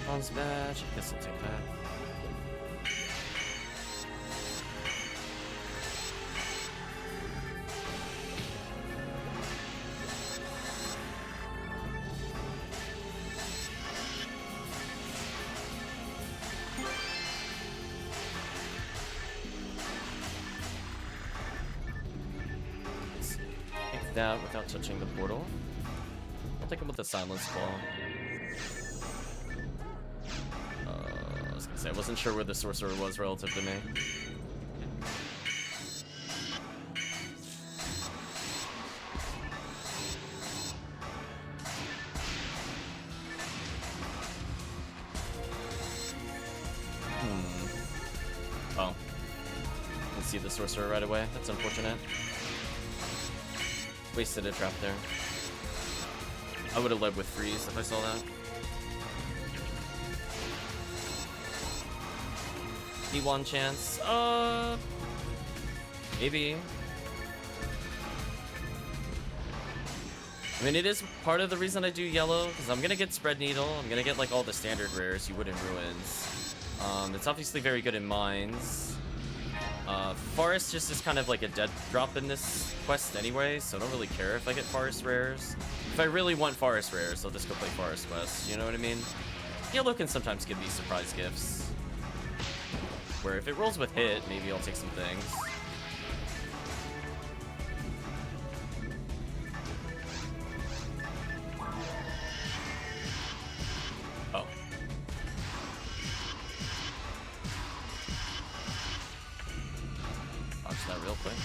Bronze badge. I guess I'll take that. Let's take that without touching the portal. I'll take him with the Silence Claw. I wasn't sure where the sorcerer was relative to me. Oh. Didn't see the sorcerer right away. That's unfortunate. Wasted a trap there. I would have led with freeze if I saw that. One chance. Maybe. I mean, it is part of the reason I do yellow, because I'm gonna get Spread Needle. I'm gonna get like all the standard rares you would in Ruins. It's obviously very good in Mines. Forest just is kind of like a dead drop in this quest anyway, so I don't really care if I get Forest rares. If I really want Forest rares, I'll just go play Forest Quest. You know what I mean? Yellow can sometimes give me surprise gifts. Where if it rolls with hit, maybe I'll take some things. Oh. Watch that real quick.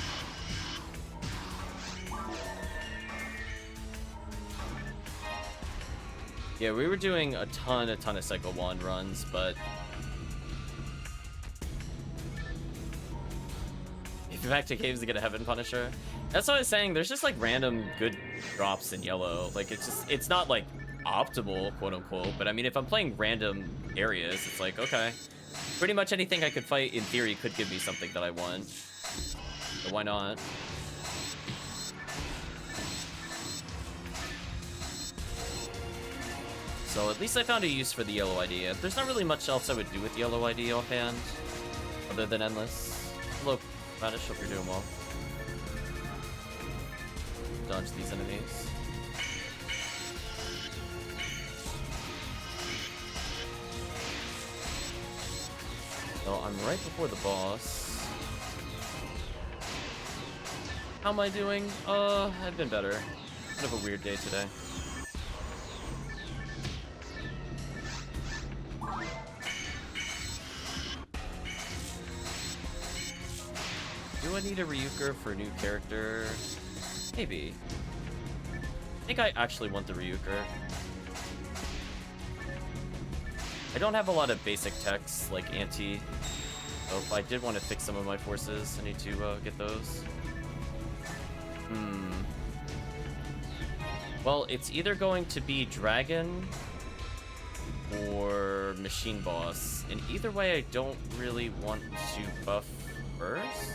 Yeah, we were doing a ton of Cycle 1 runs, but if you're back to caves to get a Heaven Punisher, that's what I was saying. There's just like random good drops in yellow. Like it's not like optimal, quote unquote, but I mean, if I'm playing random areas, it's like, okay, pretty much anything I could fight in theory could give me something that I want. So why not? So at least I found a use for the yellow ID. There's not really much else I would do with the yellow ID offhand, other than Endless. Hello, Radish, hope you're doing well. Dodge these enemies. So I'm right before the boss. How am I doing? I've been better. Kind of a weird day today. Do I need a Ryuker for a new character? Maybe. I think I actually want the Ryuker. I don't have a lot of basic techs like anti. So if I did want to fix some of my forces, I need to get those. Well, it's either going to be Dragon or Machine Boss. And either way, I don't really want to buff first.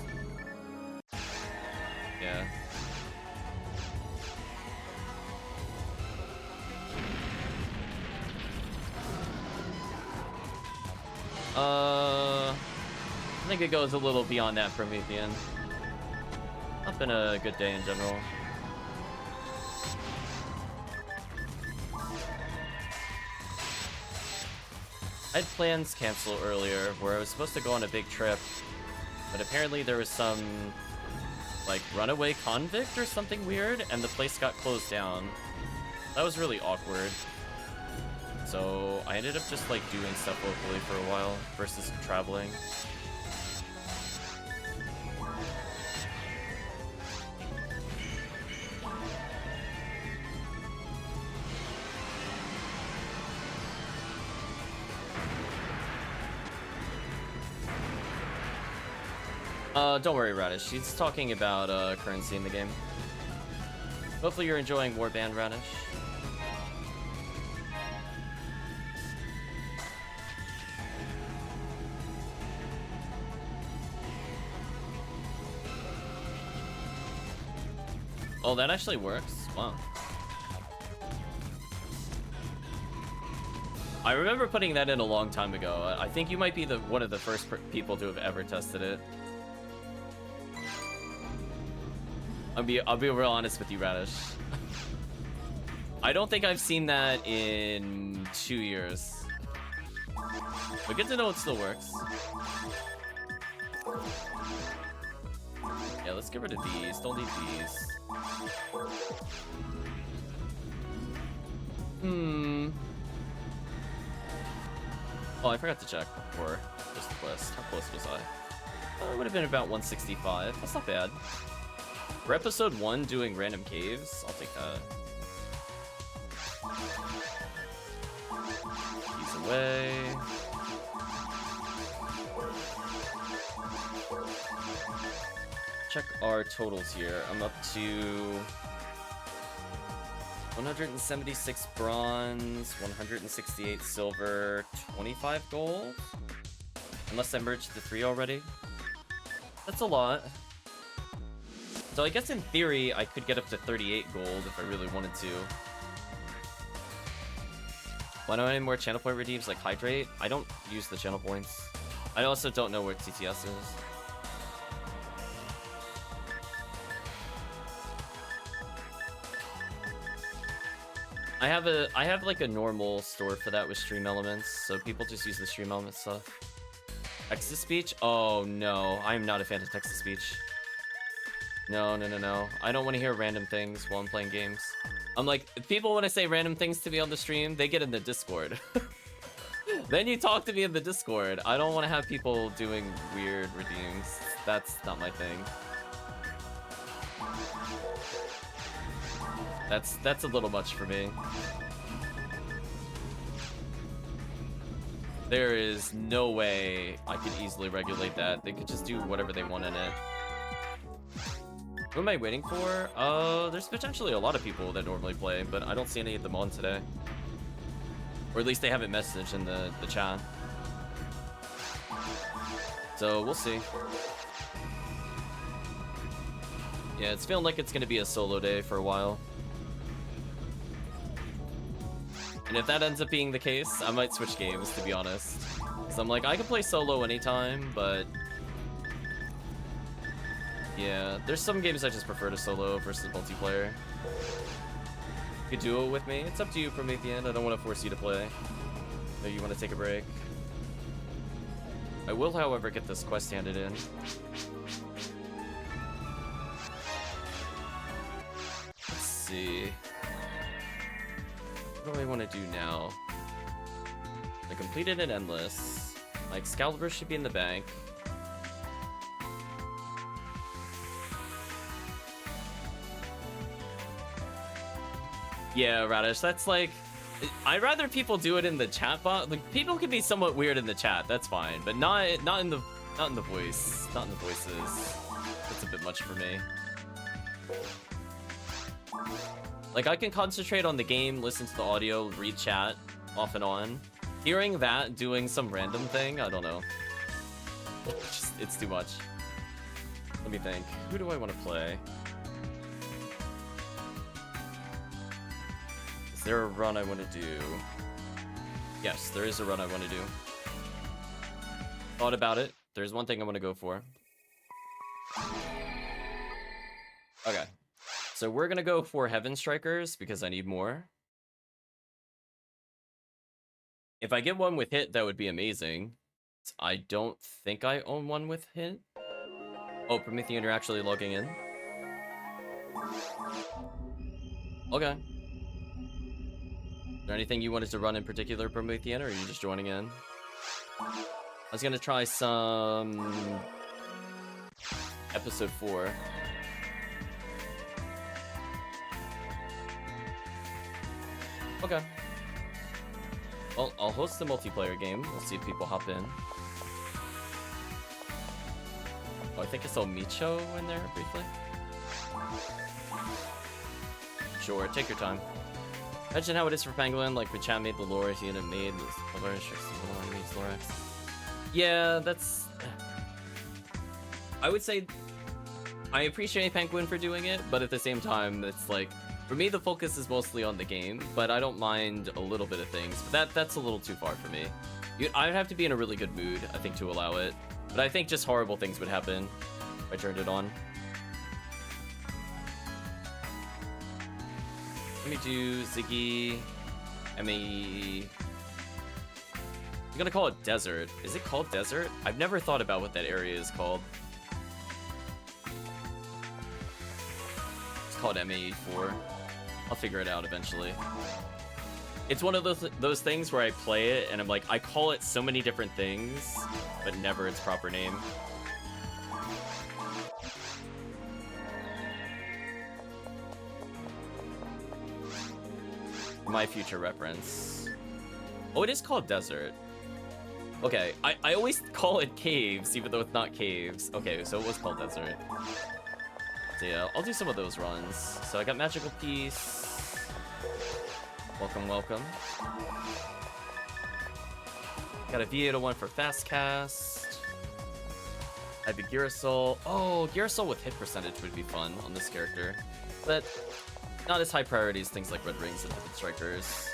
Yeah. I think it goes a little beyond that, Promethean. Not been a good day in general. I had plans cancel earlier where I was supposed to go on a big trip, but apparently there was some like runaway convict or something weird, and the place got closed down. That was really awkward. So I ended up just like doing stuff locally for a while versus traveling. Don't worry, Radish. She's talking about currency in the game. Hopefully you're enjoying Warband, Radish. Oh, that actually works? Wow. I remember putting that in a long time ago. I think you might be one of the first people to have ever tested it. I'll be real honest with you, Radish. I don't think I've seen that in 2 years. But good to know it still works. Yeah, let's get rid of these. Don't need these. Oh, I forgot to check before just the quest. How close was I? It would have been about 165. That's not bad. For episode 1 doing random caves, I'll take that. These away. Check our totals here. I'm up to 176 bronze, 168 silver, 25 gold. Unless I merged the 3 already. That's a lot. So I guess in theory, I could get up to 38 gold if I really wanted to. Why don't I need more channel point redeems like Hydrate? I don't use the channel points. I also don't know where TTS is. I have like a normal store for that with Stream Elements, so people just use the Stream Elements stuff. Text-to-speech? Oh no, I'm not a fan of text-to-speech. No. I don't want to hear random things while I'm playing games. I'm like, if people want to say random things to me on the stream, they get in the Discord. Then you talk to me in the Discord. I don't want to have people doing weird redeems. That's not my thing. That's a little much for me. There is no way I could easily regulate that. They could just do whatever they want in it. Who am I waiting for? There's potentially a lot of people that normally play, but I don't see any of them on today. Or at least they haven't messaged in the chat. So we'll see. Yeah, it's feeling like it's gonna be a solo day for a while. And if that ends up being the case, I might switch games, to be honest. So I'm like, I can play solo anytime, but yeah, there's some games I just prefer to solo versus multiplayer. You could duo with me. It's up to you, Promethean. I don't want to force you to play. Or you want to take a break. I will, however, get this quest handed in. Let's see. What do I want to do now? I completed an endless. My Excalibur should be in the bank. Yeah, Radish, that's like... I'd rather people do it in the chat box. Like, people can be somewhat weird in the chat, that's fine. But not in the voice. Not in the voices. That's a bit much for me. Like, I can concentrate on the game, listen to the audio, read chat, off and on. Hearing that, doing some random thing, I don't know. It's too much. Let me think. Who do I want to play? Is there a run I want to do? Yes, there is a run I want to do. Thought about it. There's one thing I want to go for. Okay. So we're going to go for Heaven Strikers because I need more. If I get one with hit, that would be amazing. I don't think I own one with hit. Oh, Promethean, you're actually logging in. Okay. Is there anything you wanted to run in particular, Promethean, or are you just joining in? I was gonna try some... Episode 4. Okay. Well, I'll host the multiplayer game. We'll see if people hop in. Oh, I think I saw Micho in there briefly. Sure, take your time. Imagine how it is for Pangolin, like Machat made the lore, he had made the lore restricts the Lorax. Yeah, that's... I would say I appreciate Penguin for doing it, but at the same time, it's like, for me, the focus is mostly on the game, but I don't mind a little bit of things. But that's a little too far for me. I'd have to be in a really good mood, I think, to allow it. But I think just horrible things would happen if I turned it on. Let me do Ziggy, MAE. I'm gonna call it Desert. Is it called Desert? I've never thought about what that area is called. It's called MAE4. I'll figure it out eventually. It's one of those things where I play it and I'm like, I call it so many different things, but never its proper name. My future reference. Oh, it is called Desert. Okay, I always call it Caves, even though it's not caves. Okay, so it was called Desert. So yeah, I'll do some of those runs. So I got Magical Piece. Welcome, welcome. Got a V801 for Fast Cast. I have a Girasol. Oh, Girasol with hit percentage would be fun on this character. But not as high priority as things like Red Rings and Heaven Strikers.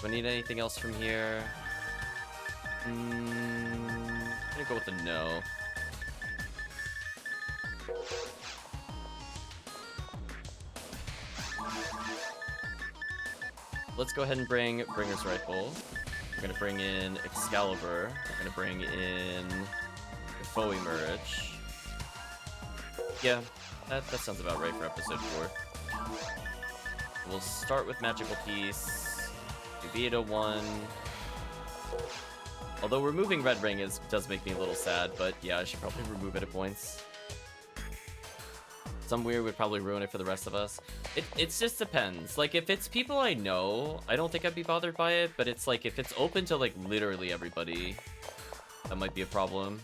Do I need anything else from here? I'm gonna go with a no. Let's go ahead and bring Bringer's Rifle. We're gonna bring in Excalibur. We're gonna bring in the Foe Emerge. Yeah, that sounds about right for episode 4. We'll start with Magical Piece. V801. Although removing Red Ring does make me a little sad, but yeah, I should probably remove it at points. Some weird would probably ruin it for the rest of us. It just depends. Like, if it's people I know, I don't think I'd be bothered by it, but it's like, if it's open to, like, literally everybody, that might be a problem.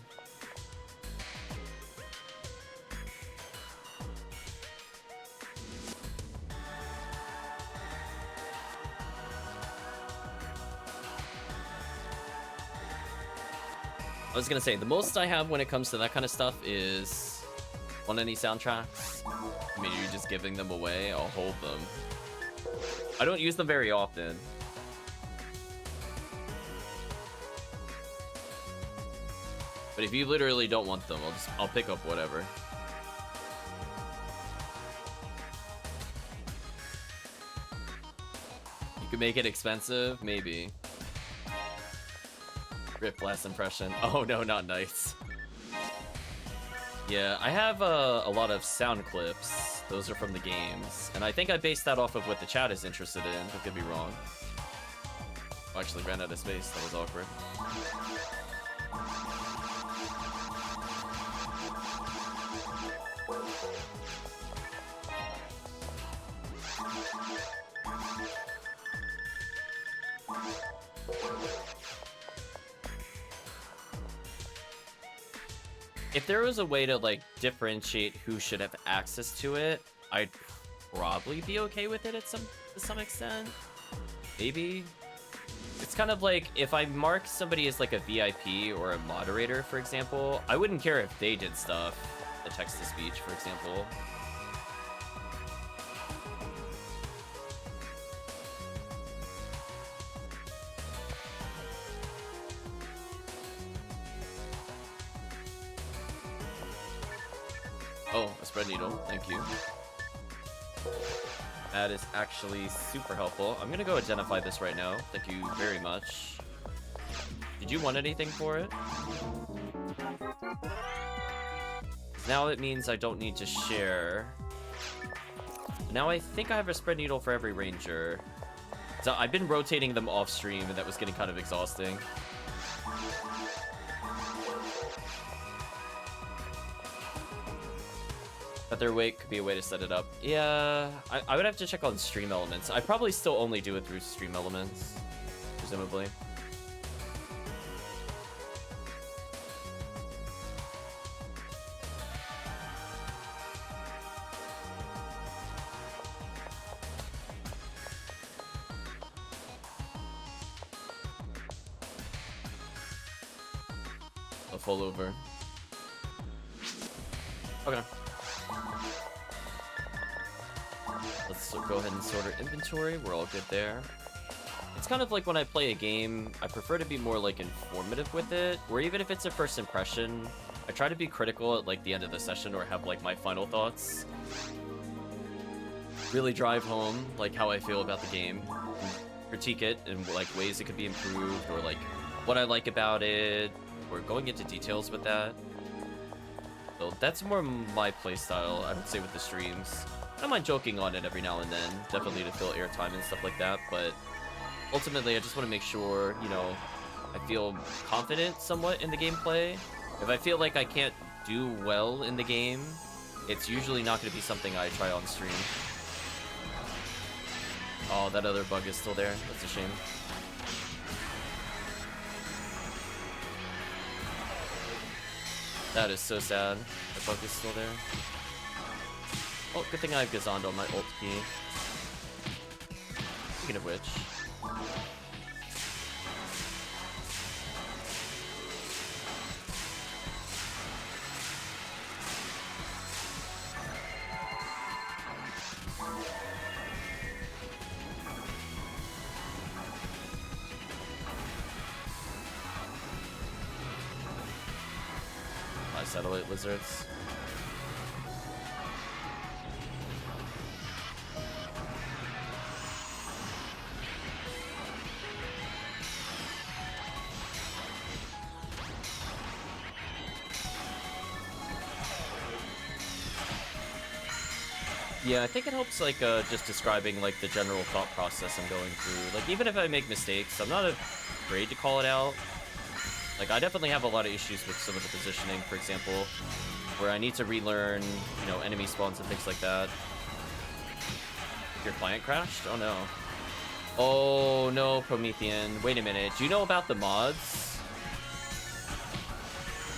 I was gonna say, the most I have when it comes to that kind of stuff is on any soundtracks. I mean, you're just giving them away, I'll hold them. I don't use them very often. But if you literally don't want them, I'll pick up whatever. You could make it expensive, maybe. Rip last impression. Oh no, not nice. Yeah, I have a lot of sound clips. Those are from the games. And I think I based that off of what the chat is interested in. I could be wrong. I actually ran out of space. That was awkward. If there was a way to, like, differentiate who should have access to it, I'd probably be okay with it to some extent. Maybe. It's kind of like, if I mark somebody as, like, a VIP or a moderator, for example, I wouldn't care if they did stuff, the text-to-speech, for example. Oh, a spread needle, thank you. That is actually super helpful. I'm gonna go identify this right now. Thank you very much. Did you want anything for it? Now it means I don't need to share. Now I think I have a spread needle for every ranger. So I've been rotating them off stream and that was getting kind of exhausting. But their weight could be a way to set it up. Yeah, I would have to check on stream elements. I probably still only do it through stream elements, presumably. A full over. Okay. Let's go ahead and sort our inventory. We're all good there. It's kind of like when I play a game, I prefer to be more like informative with it, where even if it's a first impression, I try to be critical at like the end of the session or have like my final thoughts. Really drive home like how I feel about the game, critique it in like ways it could be improved or like what I like about it, or going into details with that. So that's more my playstyle, I would say, with the streams. I don't mind joking on it every now and then, definitely to fill airtime and stuff like that, but ultimately I just want to make sure, you know, I feel confident somewhat in the gameplay. If I feel like I can't do well in the game, it's usually not going to be something I try on stream. Oh, that other bug is still there. That's a shame. That is so sad. The bug is still there. Oh, good thing I have Gazond on my ult key. Speaking of which. My satellite lizards. Yeah, I think it helps, like, just describing, like, the general thought process I'm going through. Like, even if I make mistakes, I'm not afraid to call it out. Like, I definitely have a lot of issues with some of the positioning, for example. where I need to relearn, you know, enemy spawns and things like that. Your client crashed? Oh no. Oh no, Promethean. Wait a minute. Do you know about the mods?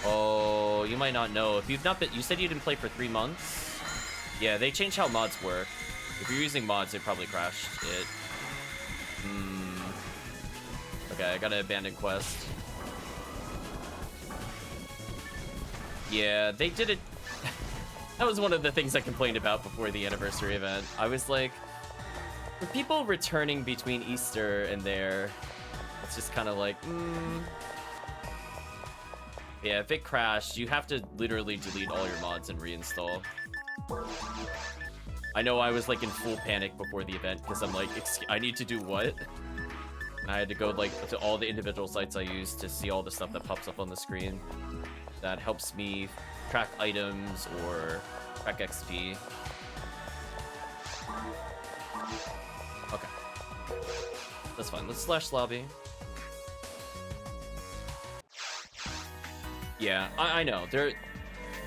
Oh, you might not know. If you've not been, you said you didn't play for 3 months? Yeah, they changed how mods work. If you're using mods, they probably crashed it. Okay, I gotta abandon quest. Yeah, they did it. That was one of the things I complained about before the anniversary event. I was like, for people returning between Easter and there, it's just kind of like, yeah, if it crashed, you have to literally delete all your mods and reinstall. I know I was like in full panic before the event because I'm like, I need to do what? And I had to go like to all the individual sites I use to see all the stuff that pops up on the screen that helps me track items or track XP. Okay, that's fine. Let's slash lobby. Yeah, I know.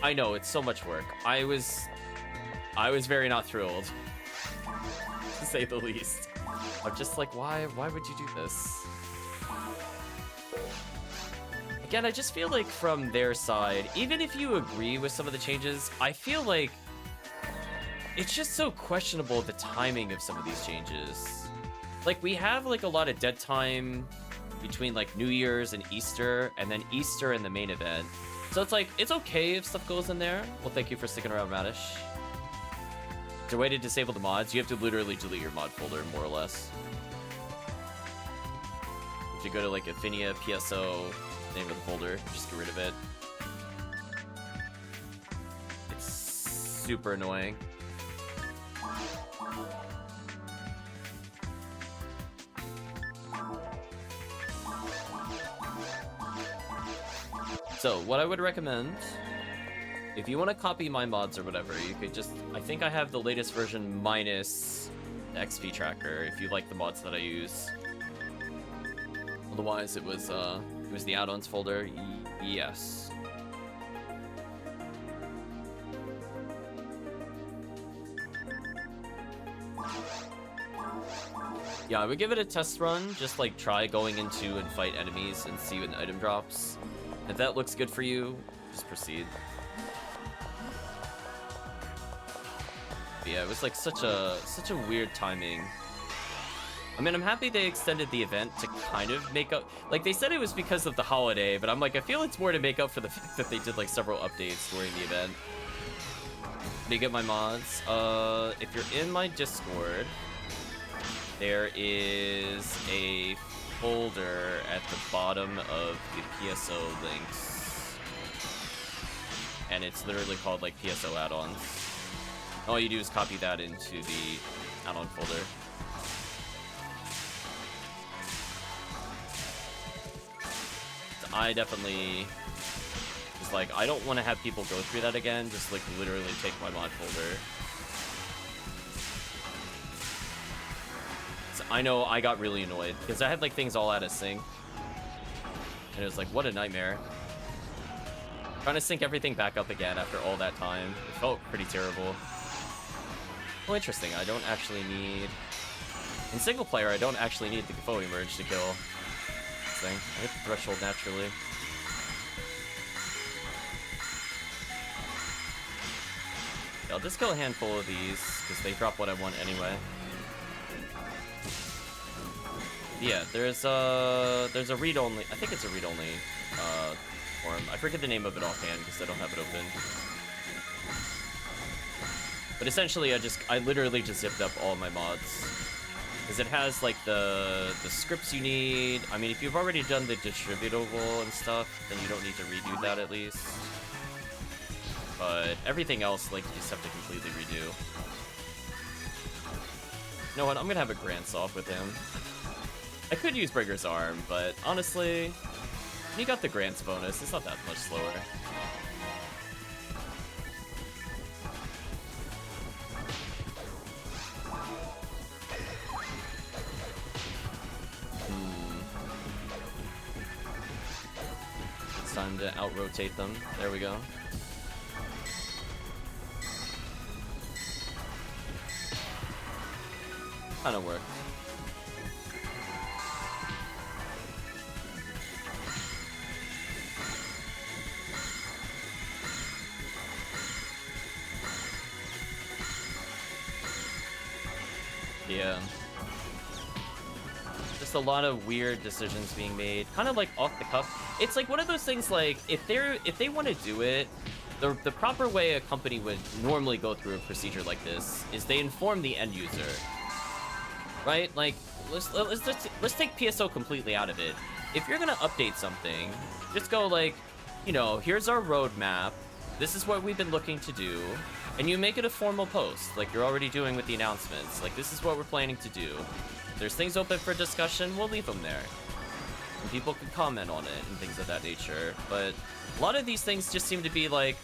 I know it's so much work. I was very not thrilled, to say the least. I'm just like, why would you do this? Again, I just feel like from their side, even if you agree with some of the changes, I feel like it's just so questionable the timing of some of these changes. Like, we have like a lot of dead time between like New Year's and Easter, and then Easter and the main event. So it's like, it's okay if stuff goes in there. Well, thank you for sticking around, Madish. Is there a way to disable the mods? You have to literally delete your mod folder, more or less. If you go to like Ephinea, PSO, name of the folder, just get rid of it. It's super annoying. So, what I would recommend, if you want to copy my mods or whatever, you could just, I think I have the latest version minus the XP tracker, if you like the mods that I use. Otherwise, it was the add-ons folder. Yes. Yeah, I would give it a test run. Just like try going into and fight enemies and see when the item drops. If that looks good for you, just proceed. But yeah, it was like such a weird timing. I mean, I'm happy they extended the event to kind of make up. Like, they said it was because of the holiday, but I'm like, I feel it's more to make up for the fact that they did like several updates during the event. Did you get my mods? If you're in my Discord, there is a folder at the bottom of the PSO links. And it's literally called like PSO add-ons. All you do is copy that into the add-on folder. I definitely was like, I don't want to have people go through that again. Just like literally take my mod folder. So I know I got really annoyed because I had like things all out of sync. And it was like, what a nightmare. Trying to sync everything back up again after all that time. It felt pretty terrible. Oh, interesting. I don't actually need... In single player, I don't actually need the foe emerge to kill this thing. I hit the threshold naturally. Yeah, I'll just kill a handful of these, because they drop what I want anyway. Yeah, there's a read-only... I think it's a read-only form. I forget the name of it offhand, because I don't have it open. But essentially, I literally just zipped up all my mods. Because it has, like, the scripts you need. I mean, if you've already done the distributable and stuff, then you don't need to redo that, at least. But everything else, like, you just have to completely redo. You know what? I'm gonna have a Grants off with him. I could use Breaker's Arm, but honestly, when you got the Grants bonus, it's not that much slower. It's time to out-rotate them. There we go. kind of worked. Yeah. Just a lot of weird decisions being made, kind of like off the cuff. It's like one of those things, like if they want to do it, the proper way a company would normally go through a procedure like this is they inform the end user, right? Like let's take PSO completely out of it. If you're gonna update something, just go like, you know, here's our roadmap. This is what we've been looking to do. And you make it a formal post, like you're already doing with the announcements. Like, this is what we're planning to do. If there's things open for discussion, we'll leave them there. And people can comment on it and things of that nature. But a lot of these things just seem to be like,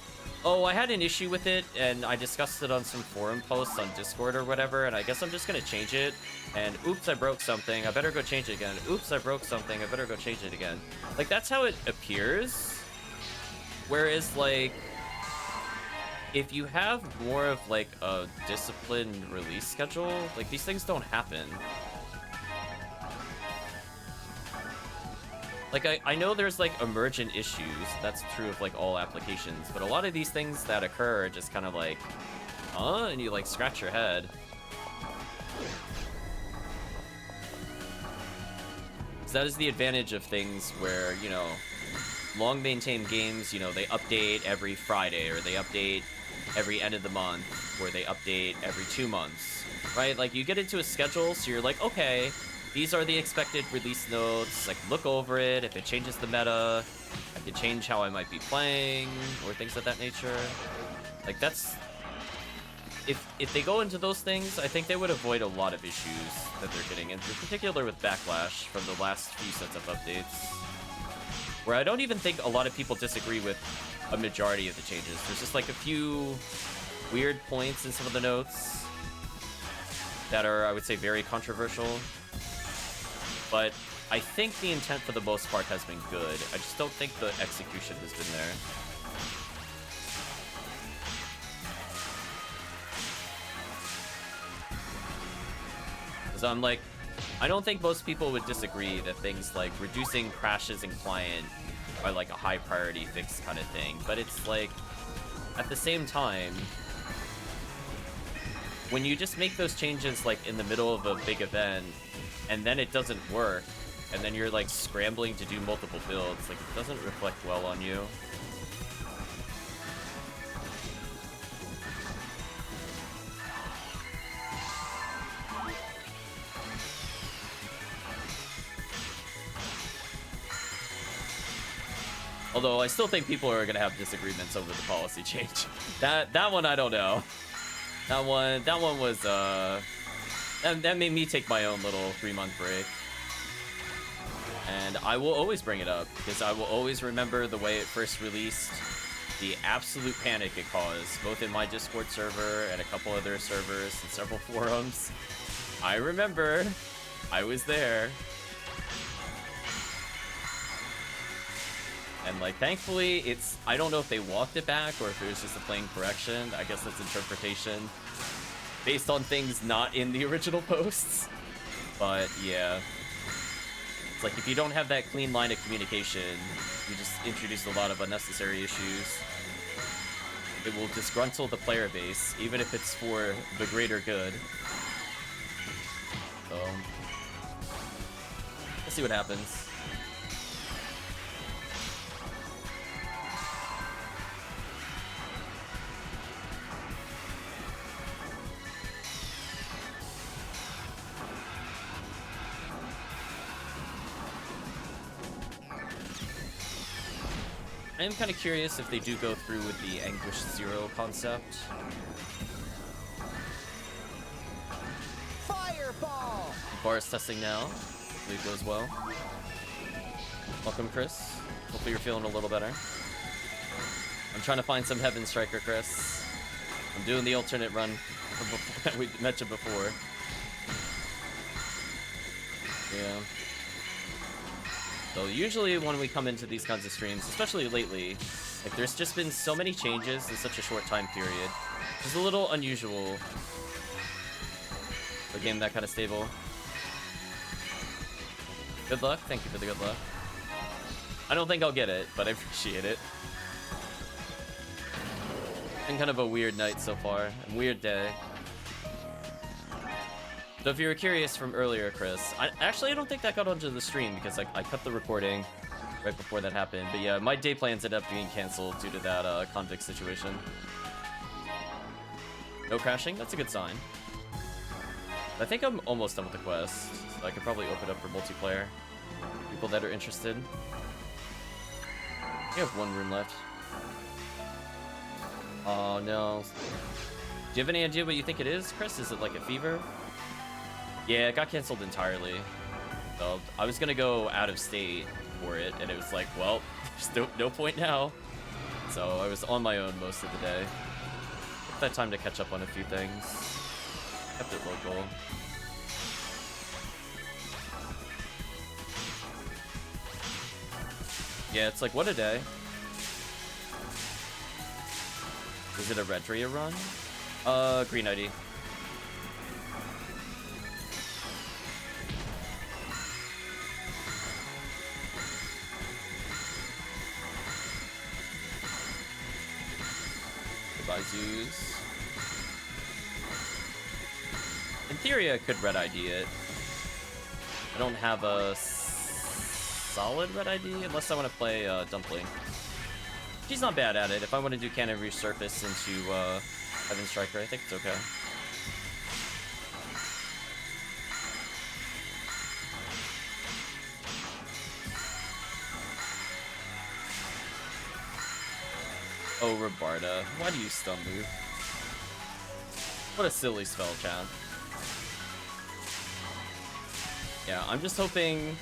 oh, I had an issue with it, and I discussed it on some forum posts on Discord or whatever, and I guess I'm just gonna change it. And oops, I broke something, I better go change it again. Oops, I broke something, I better go change it again. Like, that's how it appears. Whereas, like, if you have more of like a disciplined release schedule, like these things don't happen. Like I know there's like emergent issues, that's true of like all applications, but a lot of these things that occur are just kind of like, huh? And you like scratch your head. So that is the advantage of things where, you know, long maintained games, you know, they update every Friday, or they update every end of the month, or they update every 2 months, right? Like, you get into a schedule, so you're like, okay, these are the expected release notes. I can look over it. If it changes the meta, I can change how I might be playing, or things of that nature. Like, that's... If they go into those things, I think they would avoid a lot of issues that they're getting into, in particular with Backlash from the last few sets of updates, where I don't even think a lot of people disagree with a majority of the changes. There's just like a few weird points in some of the notes that are, I would say, very controversial. But I think the intent for the most part has been good. I just don't think the execution has been there. Because I'm like, I don't think most people would disagree that things like reducing crashes in client are like a high priority fix kind of thing, but it's like, at the same time, when you just make those changes like in the middle of a big event, and then it doesn't work, and then you're like scrambling to do multiple builds, like it doesn't reflect well on you. Although I still think people are gonna have disagreements over the policy change. That one I don't know. That one was that made me take my own little 3-month break. And I will always bring it up because I will always remember the way it first released, the absolute panic it caused, both in my Discord server and a couple other servers and several forums. I remember. I was there. And like, thankfully, it's, I don't know if they walked it back or if it was just a plain correction. I guess that's interpretation based on things not in the original posts. But yeah, it's like if you don't have that clean line of communication, you just introduce a lot of unnecessary issues. It will disgruntle the player base, even if it's for the greater good. So, let's see what happens. I am kind of curious if they do go through with the Anguish Zero concept. Fireball! Bar is testing now. Hopefully it goes well. Welcome, Chris. Hopefully you're feeling a little better. I'm trying to find some Heaven Striker, Chris. I'm doing the alternate run that we mentioned before. Yeah. So usually when we come into these kinds of streams, especially lately, like there's just been so many changes in such a short time period. It's a little unusual. A game that kind of stable. Good luck. Thank you for the good luck. I don't think I'll get it, but I appreciate it. Been kind of a weird night so far. A weird day. So if you were curious from earlier, Chris, I don't think that got onto the stream because I cut the recording right before that happened. But yeah, my day plans ended up being canceled due to that convict situation. No crashing? That's a good sign. I think I'm almost done with the quest. So I could probably open up for multiplayer. People that are interested. We have one room left. Oh no. Do you have any idea what you think it is, Chris? Is it like a fever? Yeah, it got canceled entirely. So I was gonna go out of state for it, and it was like, well, there's no point now. So I was on my own most of the day. Took that time to catch up on a few things. Kept it local. Yeah, it's like, what a day. Is it a Redria run? Green ID. Goodbye, Zeus. In theory, I could red ID it. I don't have a solid red ID unless I want to play Dumpling. She's not bad at it. If I want to do Cannon Resurface into Heaven Striker, I think it's okay. Oh, Rabarda. Why do you stun move? What a silly spell, chat. Yeah, I'm just hoping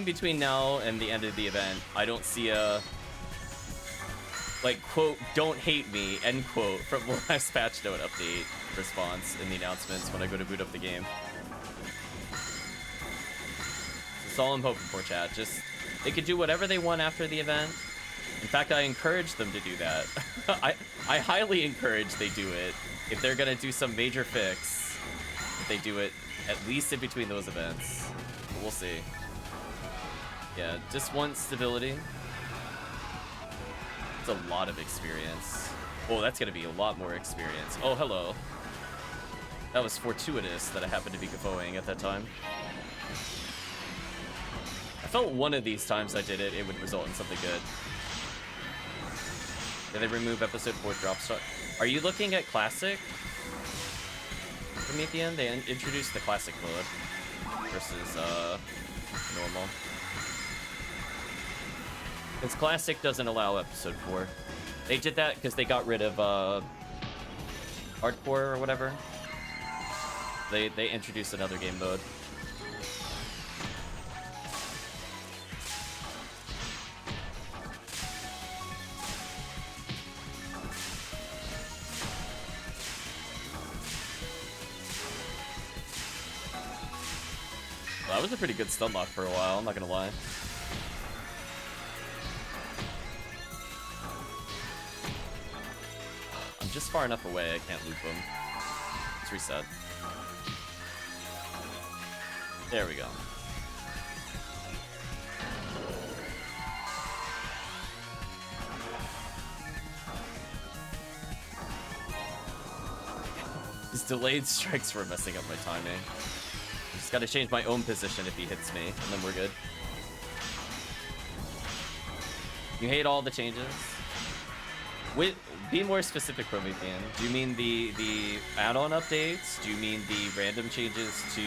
between now and the end of the event, I don't see a, like, quote, don't hate me, end quote, from the last patch note update response in the announcements when I go to boot up the game. That's all I'm hoping for, chat. Just, they could do whatever they want after the event. In fact, I encourage them to do that. I highly encourage they do it. If they're gonna do some major fix, if they do it at least in between those events. But we'll see. Yeah, just want stability. It's a lot of experience. Oh, that's gonna be a lot more experience. Oh, hello. That was fortuitous that I happened to be Gafoing at that time. I felt one of these times I did it, it would result in something good. Did they remove episode 4 drop start? Are you looking at classic? Promethean? They introduced the classic mode versus normal. Because classic doesn't allow episode 4. They did that because they got rid of hardcore or whatever. They introduced another game mode. Well, that was a pretty good stun lock for a while, I'm not gonna lie. I'm just far enough away, I can't loop him. Let's reset. There we go. These delayed strikes were messing up my timing. Just gotta change my own position if he hits me, and then we're good. You hate all the changes? Wait, be more specific, Promethean. Do you mean the add-on updates? Do you mean the random changes to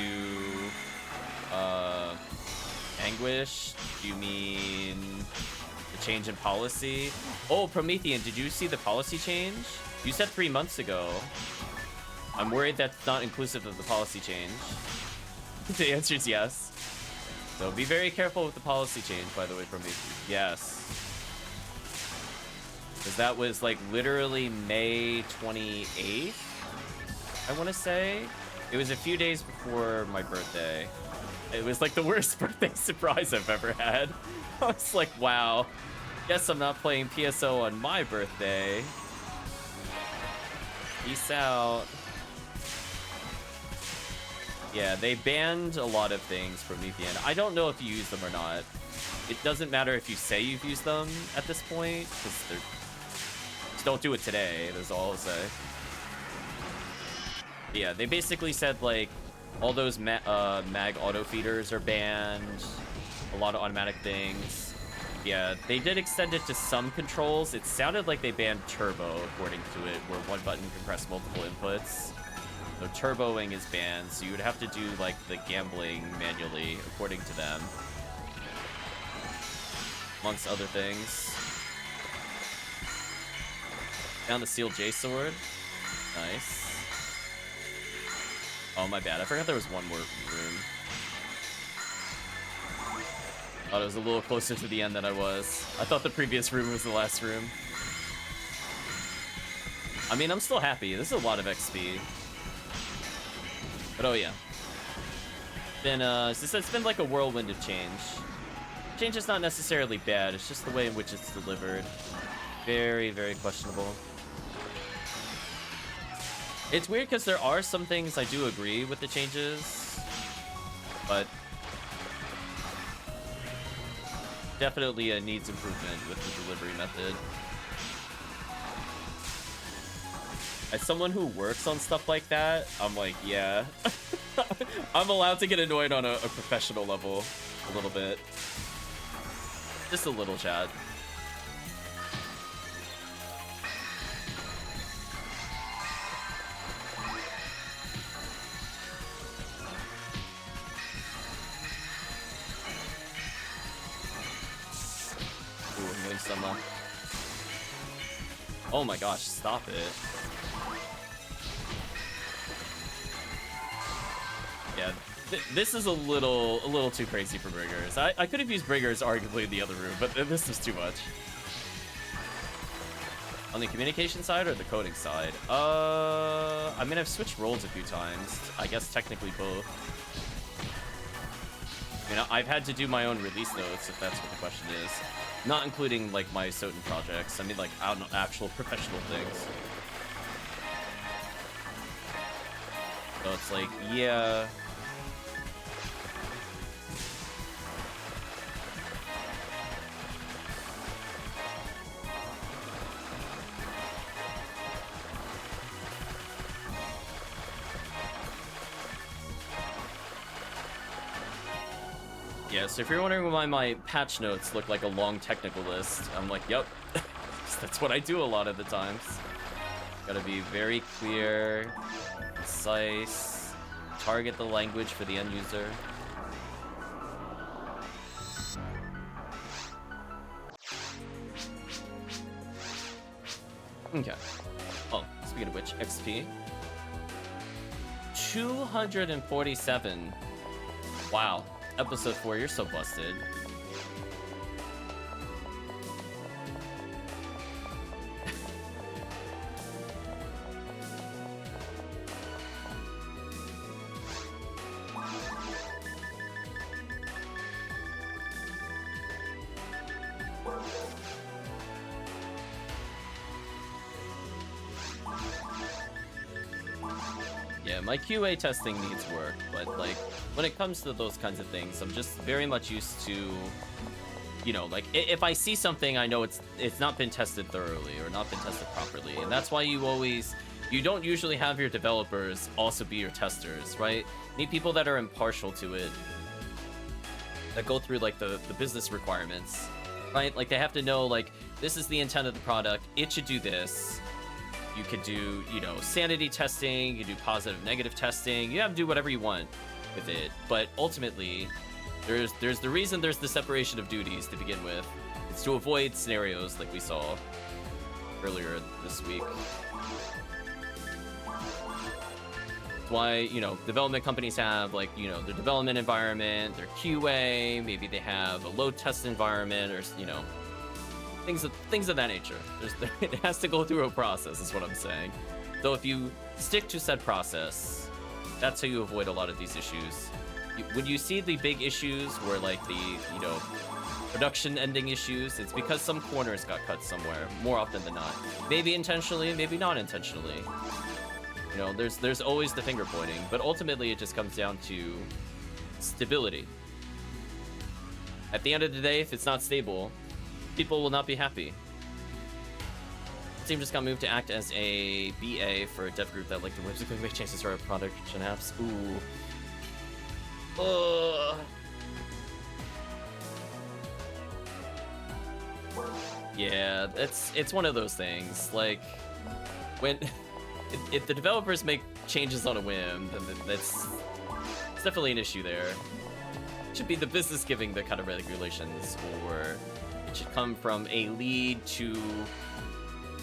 Anguish? Do you mean the change in policy? Oh, Promethean, did you see the policy change? You said 3 months ago. I'm worried that's not inclusive of the policy change. The answer is yes. So be very careful with the policy change, by the way, Promethean. Yes. Because that was like literally May 28th, I want to say. It was a few days before my birthday. It was like the worst birthday surprise I've ever had. I was like, wow, guess I'm not playing PSO on my birthday. Peace out. Yeah, they banned a lot of things, Promethean. I don't know if you use them or not. It doesn't matter if you say you've used them at this point, because they're... Just don't do it today, that's all I'll say. Yeah, they basically said, like, all those mag auto feeders are banned, a lot of automatic things. Yeah, they did extend it to some controls. It sounded like they banned turbo, according to it, where one button can press multiple inputs. So turboing is banned, so you would have to do, like, the gambling manually, according to them. Amongst other things. Found the Seal J sword. Nice. Oh, my bad. I forgot there was one more room. Thought it was a little closer to the end than I was. I thought the previous room was the last room. I mean, I'm still happy. This is a lot of XP. But oh yeah. It's been like a whirlwind of change. Change is not necessarily bad, it's just the way in which it's delivered. Very, very questionable. It's weird because there are some things I do agree with the changes, but definitely needs improvement with the delivery method. As someone who works on stuff like that, I'm like, yeah. I'm allowed to get annoyed on a professional level a little bit. Just a little, chat. Ooh, I'm getting some Oh my gosh, stop it. Yeah, this is a little too crazy for Briggers. I could have used Briggers arguably in the other room, but this is too much. On the communication side or the coding side? I mean, I've switched roles a few times. I guess technically both. You know, I've had to do my own release notes, if that's what the question is. Not including, like, my Soten projects. I mean, like, actual professional things. So it's like, yeah... Yeah, so if you're wondering why my patch notes look like a long technical list, I'm like, yep. That's what I do a lot of the times. Gotta be very clear, concise, target the language for the end user. Okay. Oh, speaking of which, XP. 247. Wow. Episode 4, you're so busted. Yeah, my QA testing needs work, but like, when it comes to those kinds of things, I'm just very much used to, you know, like, if I see something, I know it's not been tested thoroughly or not been tested properly, and that's why you don't usually have your developers also be your testers, right? You need people that are impartial to it, that go through, like, the business requirements, right? Like, they have to know, like, this is the intent of the product, it should do this. You could do, you know, sanity testing, you do positive, negative testing, you have to do whatever you want with it, but ultimately, there's the reason there's the separation of duties to begin with. It's to avoid scenarios like we saw earlier this week. That's why, you know, development companies have, like, you know, their development environment, their QA, maybe they have a load test environment, or, you know, things of that nature. It has to go through a process, is what I'm saying. So if you stick to said process, that's how you avoid a lot of these issues. When you see the big issues where, like, the, you know, production ending issues, it's because some corners got cut somewhere, more often than not. Maybe intentionally, maybe not intentionally. You know, there's always the finger pointing, but ultimately it just comes down to stability. At the end of the day, if it's not stable, people will not be happy. The team just got moved to act as a BA for a dev group that like to whimsically make changes to our production apps. Ooh. Yeah, it's one of those things. Like, when if the developers make changes on a whim, then it's definitely an issue there. It should be the business giving the kind of regulations, or it should come from a lead to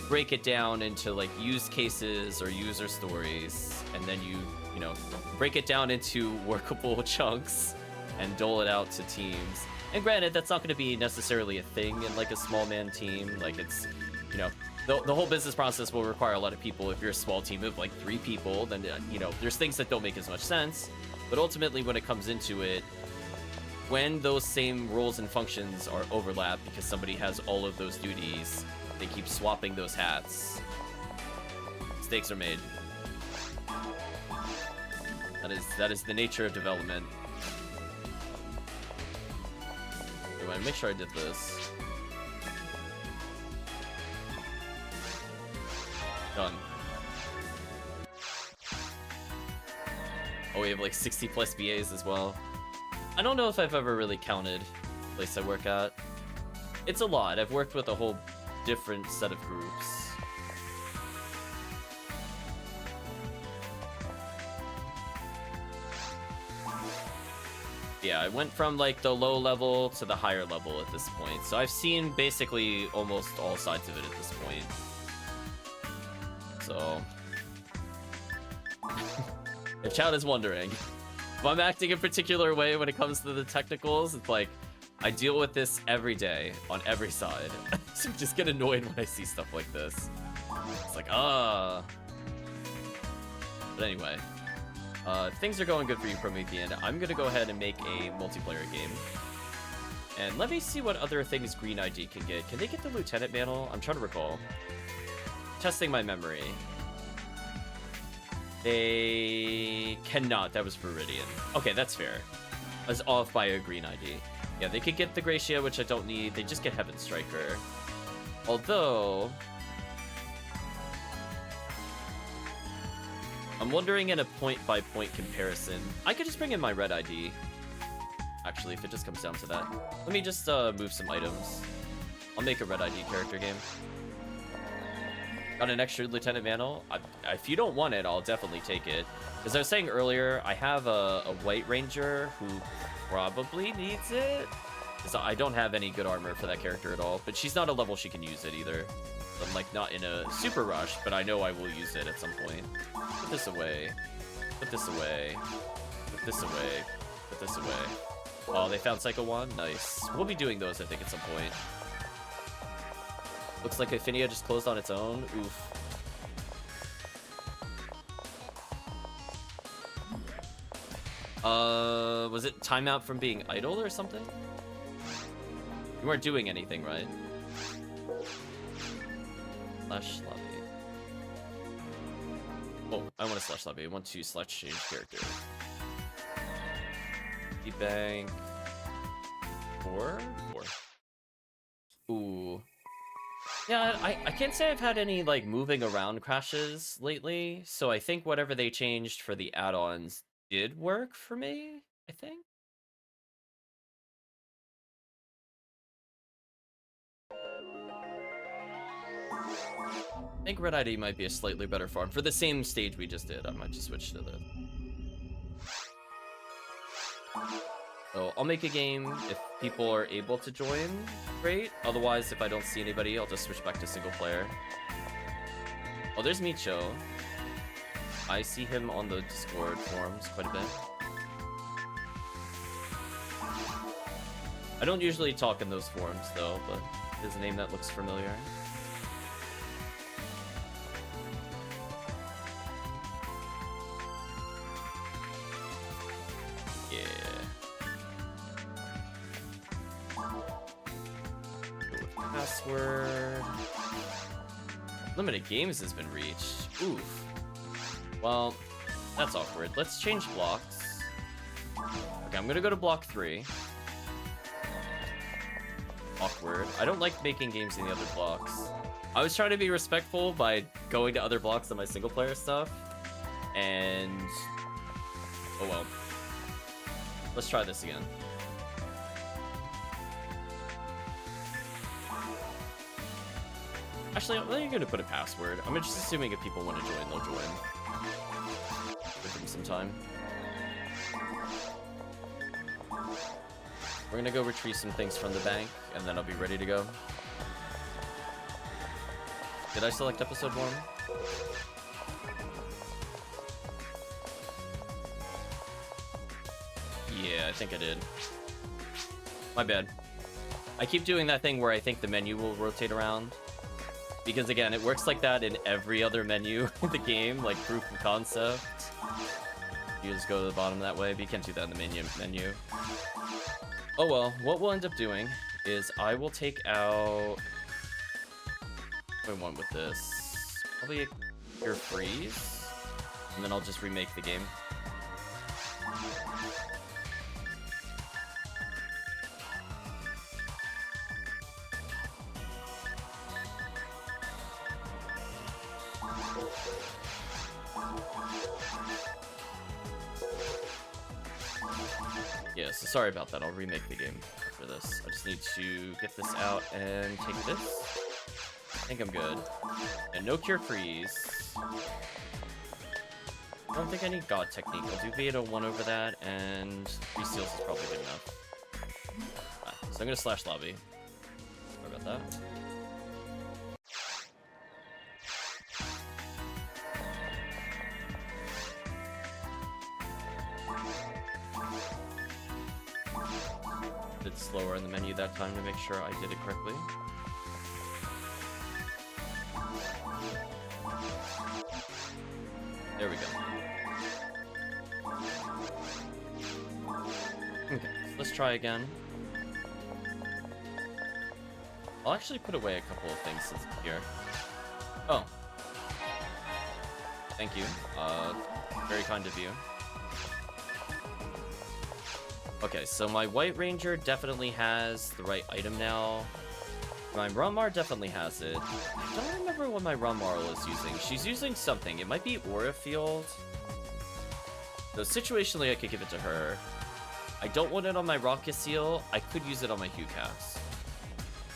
break it down into like use cases or user stories, and then you know, break it down into workable chunks and dole it out to teams. And granted, that's not going to be necessarily a thing in like a small man team. Like, it's, you know, the whole business process will require a lot of people. If you're a small team of like 3 people, then you know, there's things that don't make as much sense. But ultimately, when it comes into it, when those same roles and functions are overlapped because somebody has all of those duties, they keep swapping those hats, mistakes are made. That is the nature of development. Anyway, make sure I did this. Done. Oh, we have like 60 plus BAs as well. I don't know if I've ever really counted the place I work at. It's a lot. I've worked with a whole different set of groups. Yeah, I went from like the low level to the higher level at this point. So I've seen basically almost all sides of it at this point. So if chat is wondering, if I'm acting a particular way when it comes to the technicals, it's like I deal with this every day on every side. So I just get annoyed when I see stuff like this. It's like, But anyway. Things are going good for you, Promethean. I'm gonna go ahead and make a multiplayer game. And let me see what other things Green ID can get. Can they get the Lieutenant Mantle? I'm trying to recall. Testing my memory. They cannot. That was Viridian. Okay, that's fair. I was off by a Green ID. Yeah, they could get the Gracia, which I don't need. They just get Heaven Striker. Although I'm wondering, in a point-by-point comparison, I could just bring in my red ID. Actually, if it just comes down to that. Let me just move some items. I'll make a red ID character game. Got an extra Lieutenant Mantle. If you don't want it, I'll definitely take it. As I was saying earlier, I have a White Ranger who probably needs it. Because I don't have any good armor for that character at all. But she's not a level she can use it either. I'm like not in a super rush, but I know I will use it at some point. Put this away. Put this away. Put this away. Put this away. Oh, they found Psycho Wand? Nice. We'll be doing those, I think, at some point. Looks like Ephinea just closed on its own. Oof. Was it timeout from being idle or something? You weren't doing anything, right? Slash lobby. Oh, I want a slash lobby. I want to slash change character. Bank 4? Ooh. Yeah, I can't say I've had any like moving around crashes lately, so I think whatever they changed for the add-ons did work for me, I think. I think Red ID might be a slightly better farm. For the same stage we just did, I might just switch to the... So I'll make a game if people are able to join, great. Otherwise, if I don't see anybody, I'll just switch back to single player. Oh, there's Micho. I see him on the Discord forums quite a bit. I don't usually talk in those forums though, but there's a name that looks familiar. Password. Limited games has been reached. Oof. Well, that's awkward. Let's change blocks. Okay, I'm gonna go to block 3. Awkward. I don't like making games in the other blocks. I was trying to be respectful by going to other blocks on my single player stuff. And... oh well. Let's try this again. Actually, I'm not gonna put a password. I'm just assuming if people want to join, they'll join. Give them some time. We're gonna go retrieve some things from the bank, and then I'll be ready to go. Did I select episode 1? Yeah, I think I did. My bad. I keep doing that thing where I think the menu will rotate around. Because again, it works like that in every other menu in the game, like proof of concept. You just go to the bottom that way, but you can't do that in the menu. Oh well, what we'll end up doing is I will take out... what do I want with this? Probably a pure freeze, and then I'll just remake the game. Yeah, so sorry about that. I'll remake the game after this. I just need to get this out and take this. I think I'm good. And no cure freeze. I don't think I need God Technique. I'll do V801 over that, and 3 seals is probably good enough. So I'm gonna slash lobby. Sorry about that. Did slower in the menu that time to make sure I did it correctly. There we go. Okay, so let's try again. I'll actually put away a couple of things since it's here. Oh. Thank you. Very kind of you. Okay, so my White Ranger definitely has the right item now. My Runmar definitely has it. I don't remember what my Runmar is using. She's using something. It might be Aura Field. So situationally, I could give it to her. I don't want it on my Rocket Seal. I could use it on my Hucast.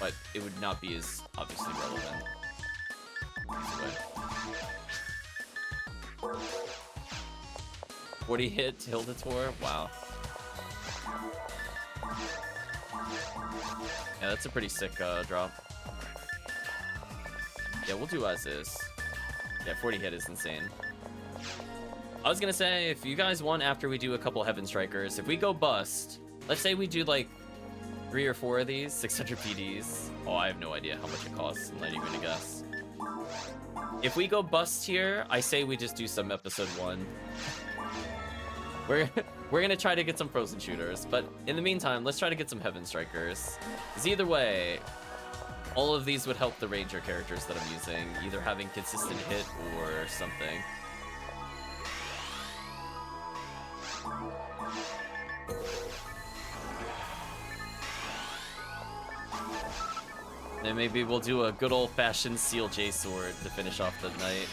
But it would not be as obviously relevant. Anyway. 40 hit Hilda Tour? Wow. Yeah, that's a pretty sick drop. Yeah, we'll do as is. Yeah, 40 hit is insane. I was gonna say, if you guys want, after we do a couple Heaven Strikers, if we go bust, let's say we do like 3 or 4 of these, 600 PDs. Oh, I have no idea how much it costs. I'm not even gonna guess. If we go bust here, I say we just do some episode 1. We're gonna try to get some Frozen Shooters, but in the meantime, let's try to get some Heaven Strikers. Because either way, all of these would help the Ranger characters that I'm using, either having consistent hit or something. Then maybe we'll do a good old-fashioned Seal J Sword to finish off the night.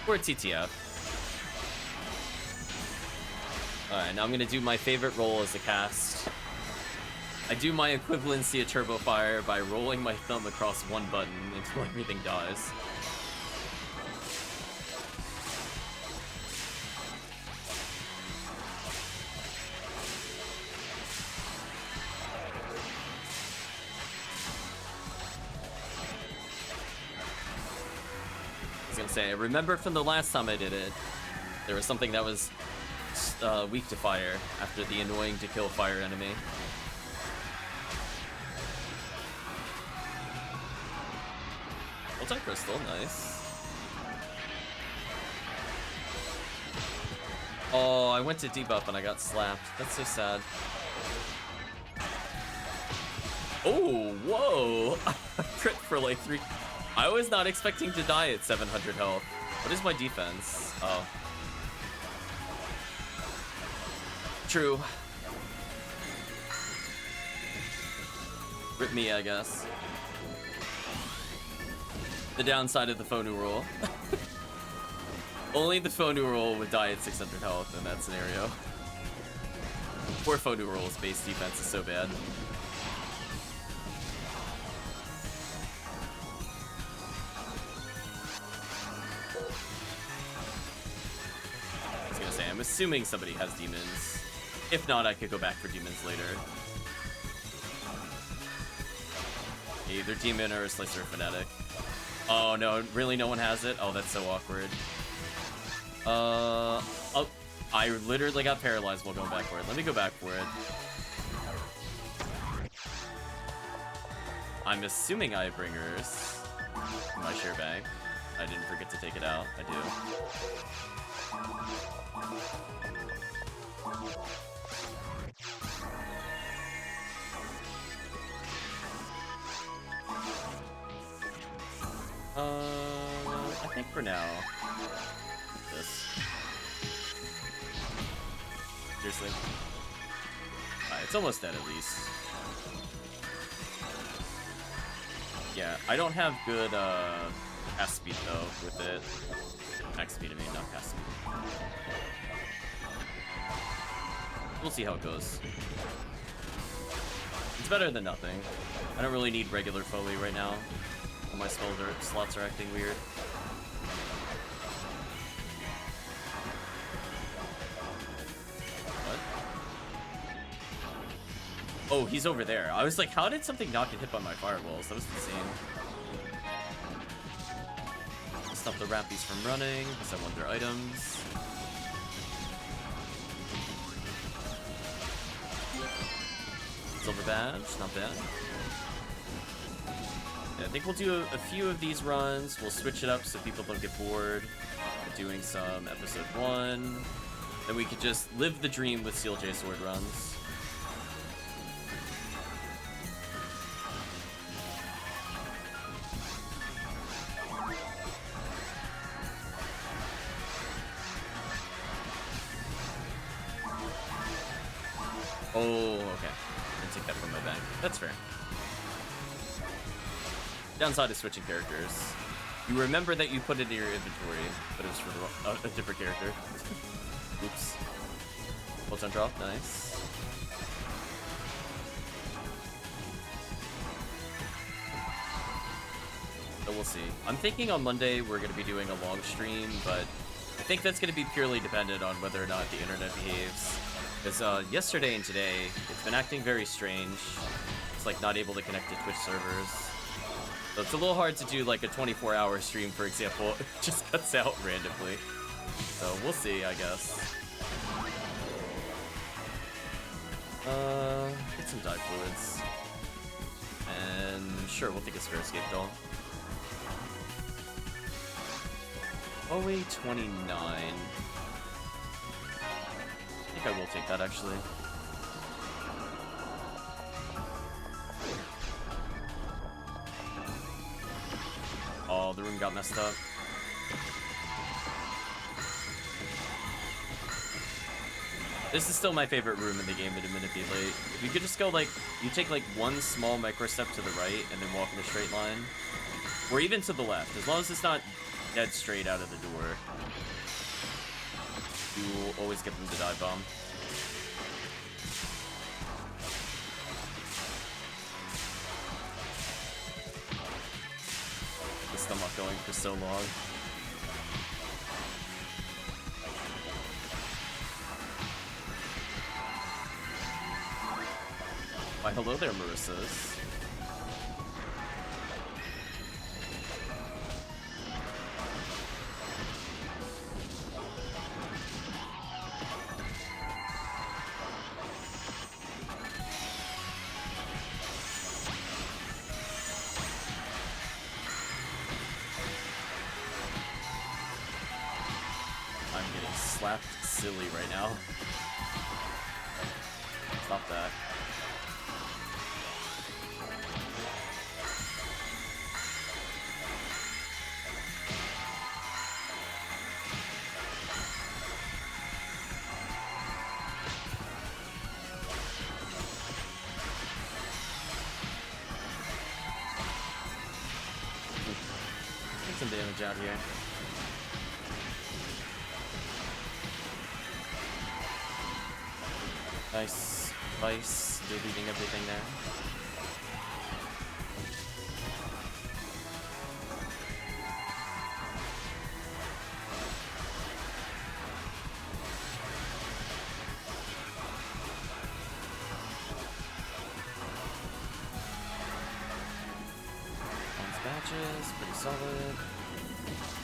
Or a TTF. Alright, now I'm gonna do my favorite roll as a cast. I do my equivalency of Turbo Fire by rolling my thumb across one button until everything dies. I was gonna say, I remember from the last time I did it, there was something that was weak to fire after the annoying to kill fire enemy. Multi-crystal, nice. Oh, I went to debuff and I got slapped. That's so sad. Oh, whoa! Crit for like 3. I was not expecting to die at 700 health. What is my defense? Oh. True. Rip me, I guess. The downside of the Phonu roll. Only the Phonu roll would die at 600 health in that scenario. Poor Phonu roll's base defense is so bad. I was gonna say, I'm assuming somebody has demons. If not, I could go back for demons later. Either demon or a slicer fanatic. Oh no, really no one has it? Oh, that's so awkward. Oh, I literally got paralyzed while going back for it. Let me go back for it. I'm assuming I have bringers in my share bag. I didn't forget to take it out. I do. I think for now, this. Seriously. It's almost dead at least. Yeah, I don't have good cast speed though with it. Max speed, I mean, not cast speed. We'll see how it goes. It's better than nothing. I don't really need regular Foley right now. All my slots are acting weird. What? Oh, he's over there. I was like, how did something not get hit by my fireballs? That was insane. Stop the Rappies from running, because I want their items. Silver badge, not bad. Yeah, I think we'll do a few of these runs. We'll switch it up so people don't get bored. Doing some episode 1. Then we could just live the dream with CLJ sword runs. Oh, okay. I'll take that from my bag. That's fair. Downside is switching characters. You remember that you put it in your inventory, but it was for a different character. Oops. Bolts on drop, nice. So we'll see. I'm thinking on Monday we're going to be doing a long stream, but I think that's going to be purely dependent on whether or not the internet behaves. Because yesterday and today, it's been acting very strange. It's like not able to connect to Twitch servers. So it's a little hard to do like a 24-hour stream, for example. It just cuts out randomly. So we'll see, I guess. Get some dye fluids. And sure, we'll take a Spare Escape doll. Oh wait, 29. I think I will take that actually. Oh, the room got messed up. This is still my favorite room in the game to manipulate. If you could just go like, you take like one small micro step to the right and then walk in a straight line. Or even to the left, as long as it's not dead straight out of the door. You will always get them to dive bomb. The stomach going for so long. Why, hello there, Marissas. Slapped silly right now. Stop that. some damage out here. Nice. Vice deleting everything there. Pretty solid.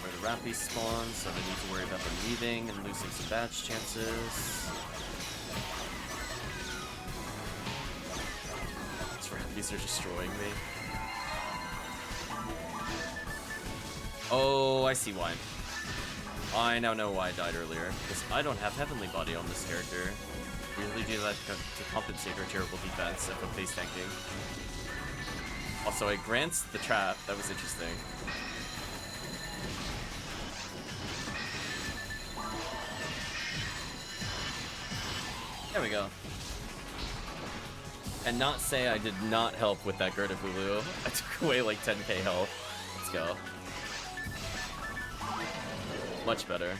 Where the Rappies spawn, so they need to worry about them leaving and losing some badge chances. These Rappies are destroying me. Oh, I see why. I now know why I died earlier. Because I don't have Heavenly Body on this character. We usually do that to compensate for terrible defense if I'm face tanking. Also, I grants the trap. That was interesting. There we go. And not say I did not help with that Gerda Hulu. I took away like 10k health. Let's go. Much better.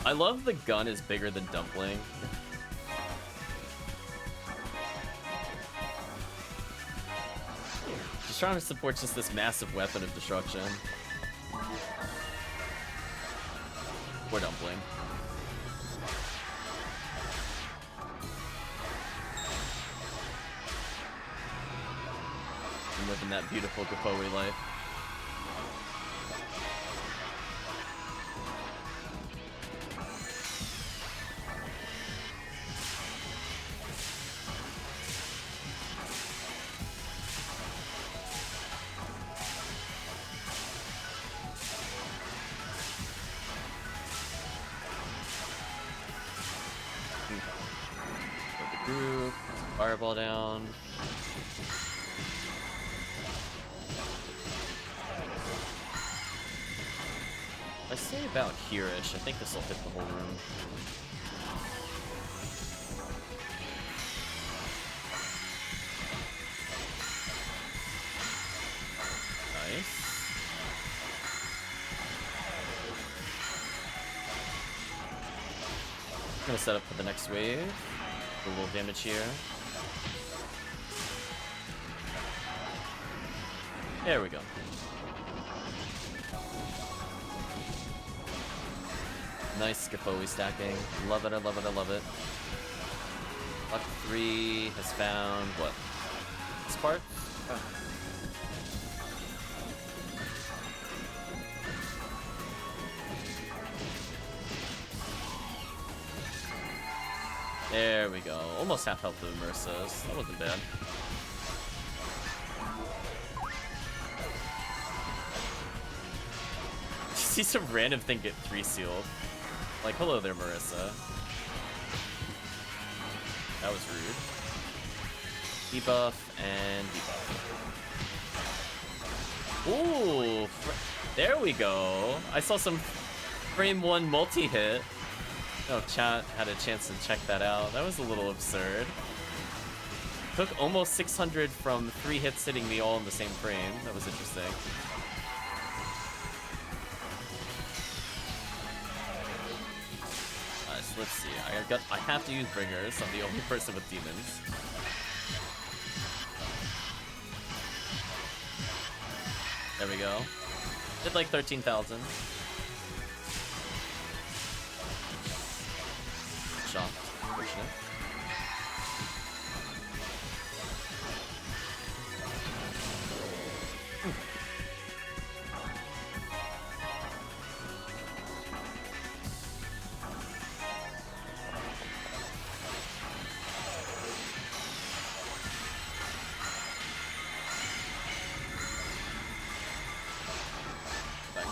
I love the gun is bigger than Dumpling. Just trying to support just this massive weapon of destruction. Poor Dumpling. I'm living that beautiful Kapoe life. Fireball down. I say about here-ish. I think this will hit the whole room. Nice. I'm gonna set up for the next wave. A little damage here. There we go. Nice Kapoe stacking. Love it, I love it, I love it. Luck 3 has found what? This part? Oh. There we go. Almost half health to the Mercas. That wasn't bad. See some random thing get 3 sealed. Like, hello there, Marissa. That was rude. Debuff and debuff. Ooh, there we go. I saw some frame 1 multi-hit. Oh, chat had a chance to check that out. That was a little absurd. Took almost 600 from 3 hits hitting me all in the same frame. That was interesting. So let's see. I have to use Bringers. I'm the only person with demons. There we go. Did like 13,000. Shocked. Fortunate.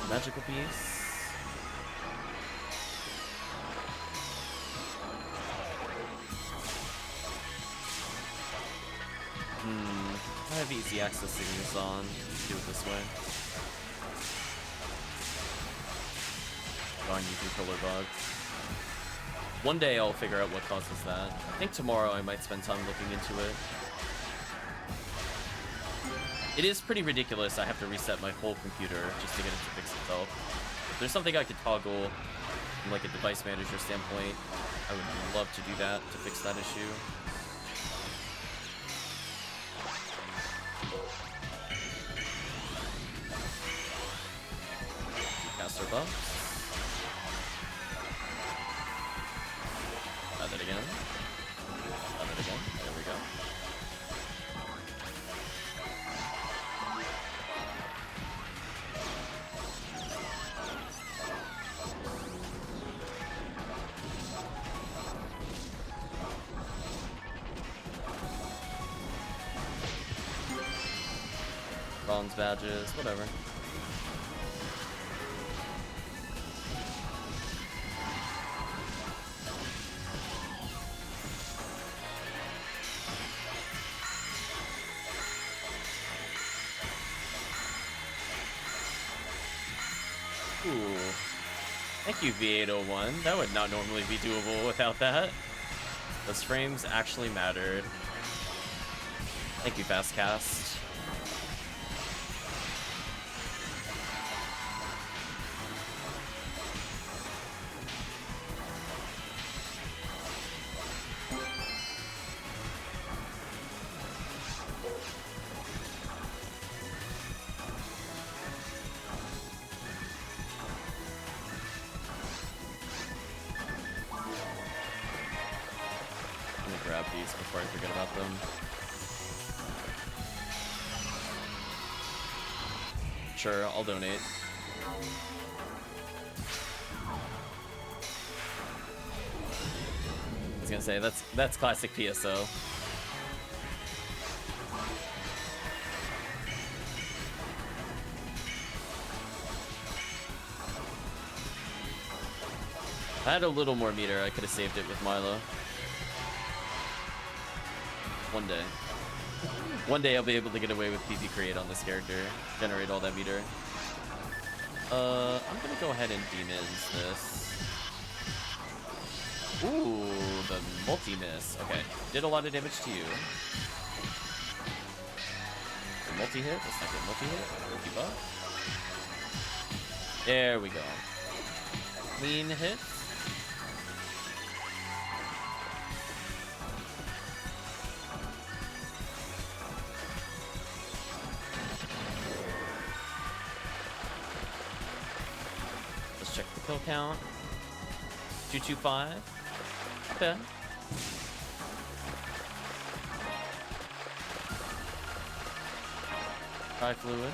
Magical piece. I have easy access to this on. Let's do it this way. Darn you controller bug. One day I'll figure out what causes that. I think tomorrow I might spend time looking into it. It is pretty ridiculous. I have to reset my whole computer just to get it to fix itself. If there's something I could toggle from like a device manager standpoint, I would love to do that to fix that issue. Caster buffs. Try that again. Try that again. There we go. Bronze badges, whatever. Ooh. Thank you, V801. That would not normally be doable without that. Those frames actually mattered. Thank you, Fastcast. Grab these before I forget about them. Sure, I'll donate. I was gonna say that's classic PSO. If I had a little more meter, I could have saved it with Milo. One day. One day I'll be able to get away with PV create on this character. Generate all that meter. I'm gonna go ahead and demons this. Ooh, the multi-miss. Okay, did a lot of damage to you. The multi-hit? Let's not get multi-hit. Multi-buff. There we go. Clean hit. Kill count 225. Okay. Try fluid.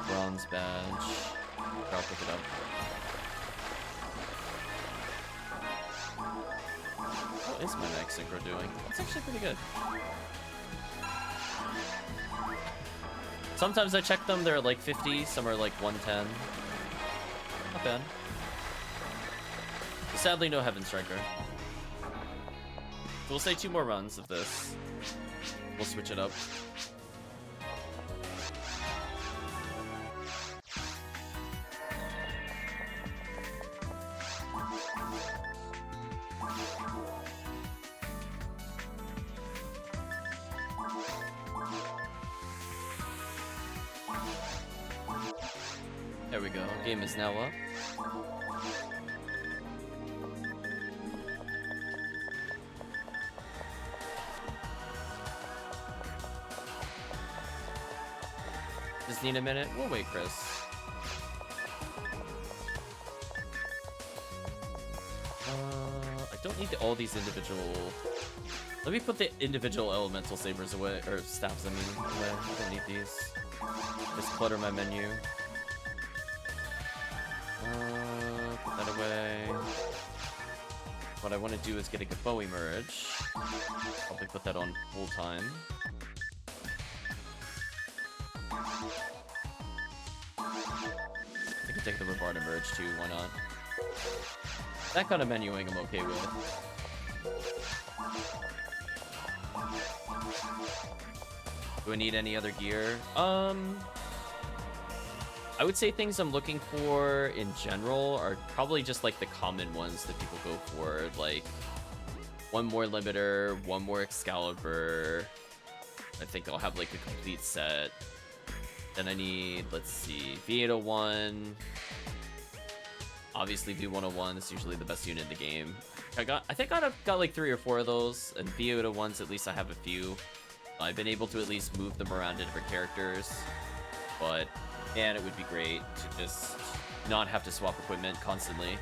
Bronze badge. I'll pick it up. What is my max synchro doing? That's actually pretty good. Sometimes I check them, they're like 50, some are like 110. Not bad. Sadly, no Heaven Striker. So we'll say 2 more runs of this. We'll switch it up. There we go. Game is now up. Just need a minute. We'll wait, Chris. I don't need all these individual... Let me put the individual elemental sabers away, or staffs, I mean, away. I don't need these. Just clutter my menu. Put that away. What I want to do is get a Bowie merge. Probably put that on full time. I can take the Ravarda merge too, why not? That kind of menuing I'm okay with. Do I need any other gear? I would say things I'm looking for in general are probably just like the common ones that people go for, like one more limiter, one more Excalibur. I think I'll have like a complete set. Then I need, let's see, V801. Obviously V101 is usually the best unit in the game. I think I've got like 3 or 4 of those, and V801s at least I have a few. I've been able to at least move them around to different characters, but man, it would be great to just not have to swap equipment constantly.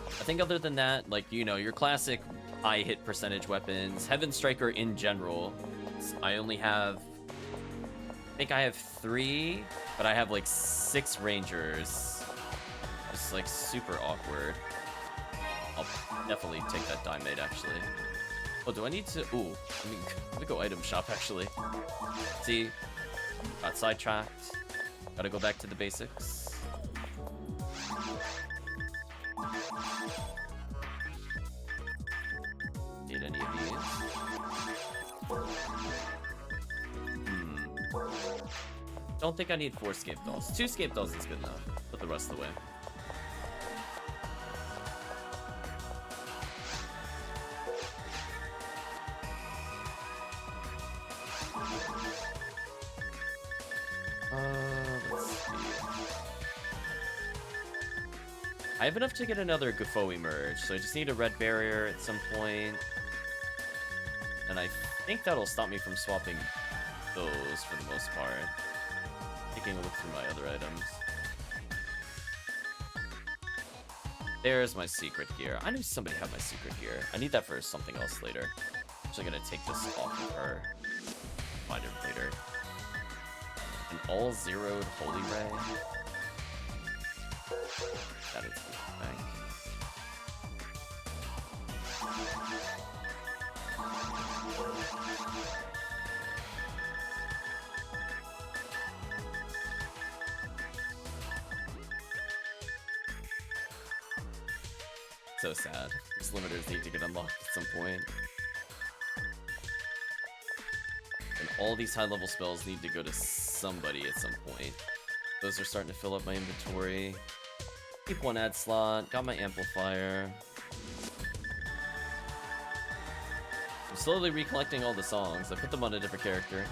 I think other than that, like, you know, your classic high hit percentage weapons, Heaven Striker in general, I only have, I think I have 3, but I have like 6 Rangers. It's like super awkward. I'll definitely take that Diamond actually. Oh, do I need to? Ooh, let me go item shop actually. See, got sidetracked. Gotta go back to the basics. Need any of these? Don't think I need 4 Scape Dolls. 2 Scape Dolls is good enough. Put the rest away. Let's see. I have enough to get another Gufo merge, so I just need a red barrier at some point. And I think that'll stop me from swapping those for the most part. Taking a look through my other items. There's my secret gear. I knew somebody had my secret gear. I need that for something else later. I'm actually gonna take this off of her. Find it later. An all zeroed Holy Ray. That is the bank. So sad. These limiters need to get unlocked at some point. And all these high-level spells need to go to somebody at some point. Those are starting to fill up my inventory. Keep 1 ad slot. Got my amplifier. I'm slowly recollecting all the songs. I put them on a different character.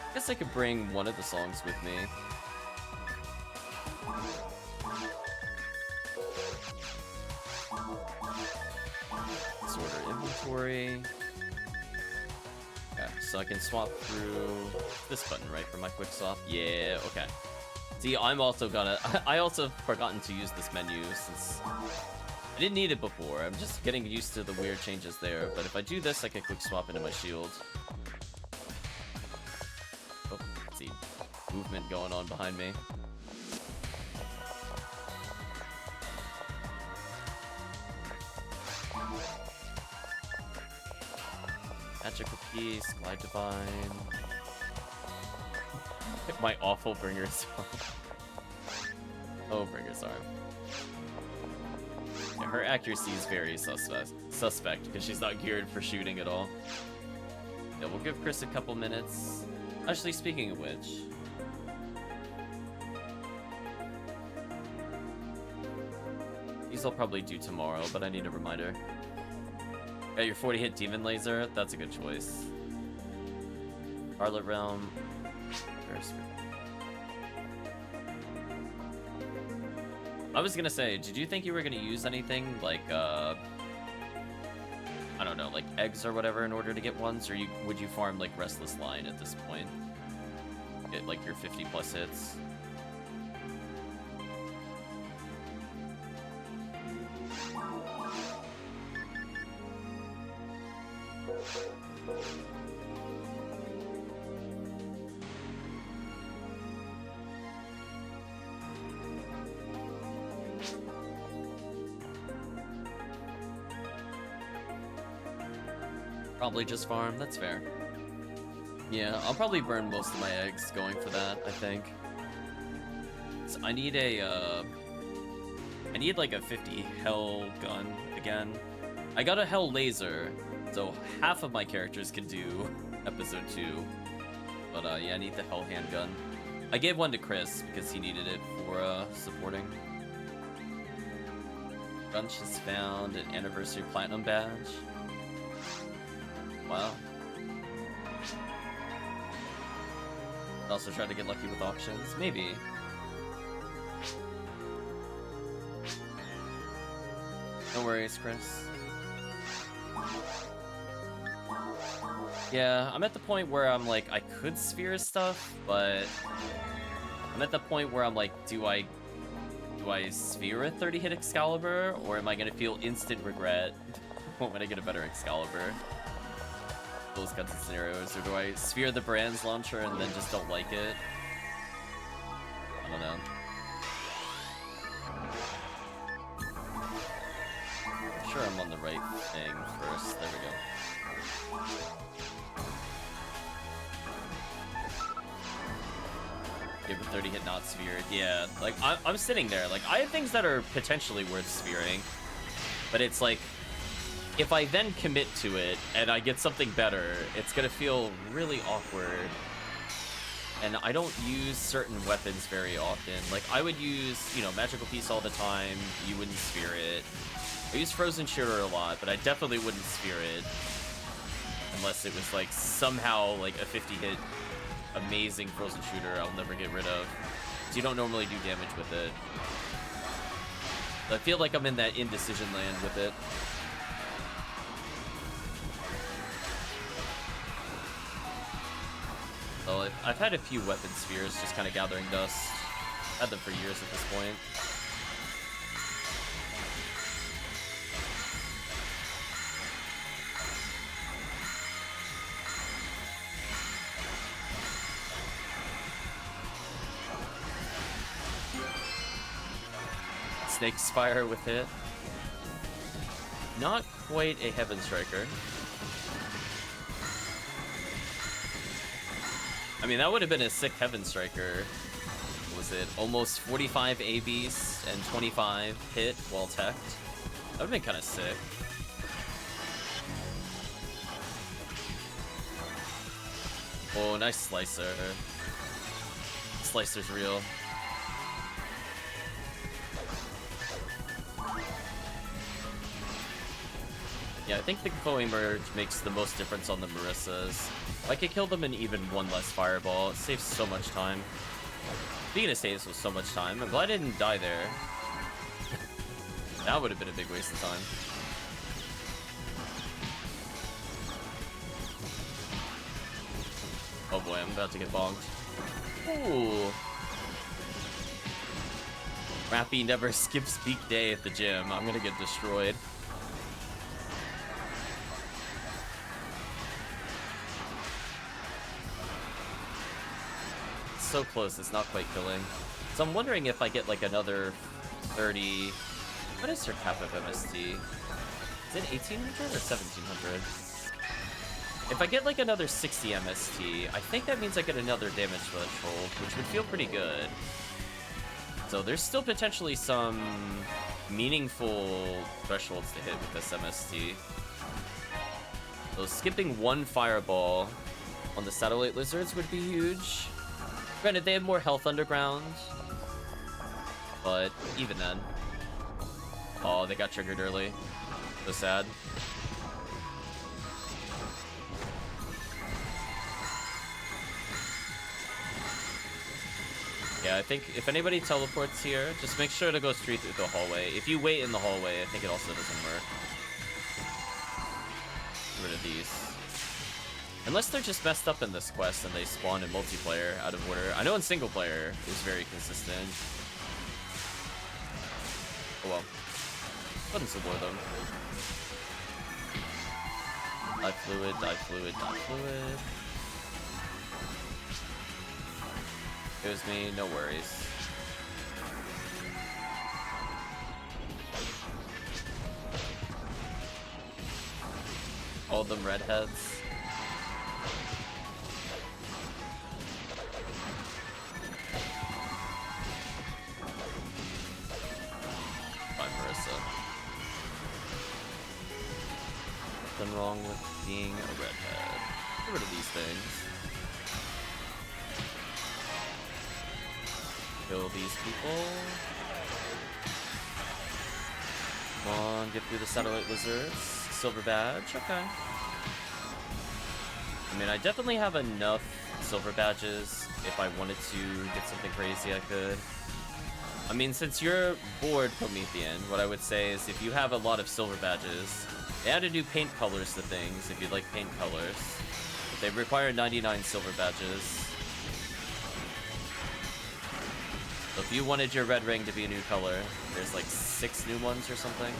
I guess I could bring one of the songs with me. Disorder inventory. Okay, so I can swap through this button, right, for my quick swap? Yeah, okay. See, I also forgotten to use this menu since I didn't need it before. I'm just getting used to the weird changes there, but if I do this, I can quick swap into my shield. Oh, let's see. Movement going on behind me. Magical Piece, Glide Divine. My awful Bringer's Arm. Oh, Bringer's Arm. Yeah, her accuracy is very suspect because she's not geared for shooting at all. Yeah, we'll give Chris a couple minutes. Actually, speaking of which, these I'll probably do tomorrow, but I need a reminder. Got your 40 hit Demon Laser. That's a good choice. Scarlet Realm. I was gonna say, did you think you were gonna use anything like I don't know, like eggs or whatever in order to get ones, or would you farm like Restless Line at this point? Get like your 50+ hits. Probably just farm, that's fair. Yeah, I'll probably burn most of my eggs going for that, I think. So I need like a 50 Hell gun again. I got a Hell Laser, so half of my characters can do episode 2. But yeah, I need the Hell Handgun. I gave one to Chris because he needed it for supporting. Brunch has found an anniversary platinum badge. Wow. Also tried to get lucky with auctions. Maybe. No worries, Chris. Yeah, I'm at the point where I'm like, I could sphere stuff, but I'm at the point where I'm like, do I sphere a 30-hit Excalibur, or am I gonna feel instant regret when I get a better Excalibur? Those kinds of scenarios, or do I sphere the Brand's launcher and then just don't like it? I don't know. I'm sure I'm on the right thing first. There we go. Give a 30 hit not sphered. Yeah, like I'm sitting there. Like I have things that are potentially worth sphering, but it's like if I then commit to it and I get something better, it's gonna feel really awkward. And I don't use certain weapons very often. Like I would use, you know, Magical Piece all the time. You wouldn't sphere it. I use Frozen Shooter a lot, but I definitely wouldn't sphere it unless it was like somehow like a 50 hit amazing Frozen Shooter I'll never get rid of. So you don't normally do damage with it. I feel like I'm in that indecision land with it. So I've had a few weapon spheres just kind of gathering dust. Had them for years at this point. Snake's Fire with it. Not quite a Heaven Striker. I mean, that would have been a sick Heaven Striker. What was it? Almost 45 ABs and 25 hit while teched. That would have been kind of sick. Oh, nice Slicer. Slicer's real. Yeah, I think the Chloe merge makes the most difference on the Marissas. I could kill them in even one less fireball. It saves so much time. Speaking of saves with so much time, I'm glad I didn't die there. That would have been a big waste of time. Oh boy, I'm about to get bonked. Ooh. Rappy never skips peak day at the gym. I'm gonna get destroyed. So close, it's not quite killing. So I'm wondering if I get like another 30... What is her cap of MST? Is it 1800 or 1700? If I get like another 60 MST, I think that means I get another damage threshold, which would feel pretty good. So there's still potentially some meaningful thresholds to hit with this MST. So skipping one fireball on the Satellite Lizards would be huge. Granted, they have more health underground, but even then. Oh, they got triggered early. So sad. Yeah, I think if anybody teleports here, just make sure to go straight through the hallway. If you wait in the hallway, I think it also doesn't work. Get rid of these. Unless they're just messed up in this quest and they spawn in multiplayer out of order. I know in single player it was very consistent. Oh well. Couldn't support them. Die fluid, die fluid, die fluid. Excuse me, no worries. All them redheads. Nothing wrong with being a redhead. Get rid of these things. Kill these people. Come on, get through the satellite lizards. Silver badge, okay. I mean, I definitely have enough silver badges. If I wanted to get something crazy, I could. I mean, since you're bored, Promethean, what I would say is if you have a lot of silver badges, they add to do paint colors to things if you like paint colors. They require 99 silver badges. So if you wanted your red ring to be a new color, there's like 6 new ones or something.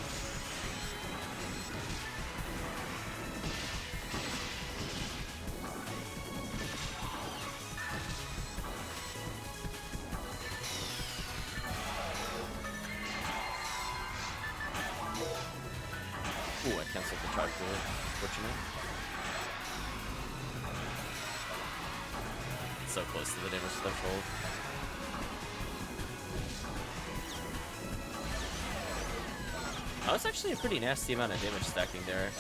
Ooh, I canceled the charge for it. Fortunate. So close to the damage threshold. That was actually a pretty nasty amount of damage stacking there.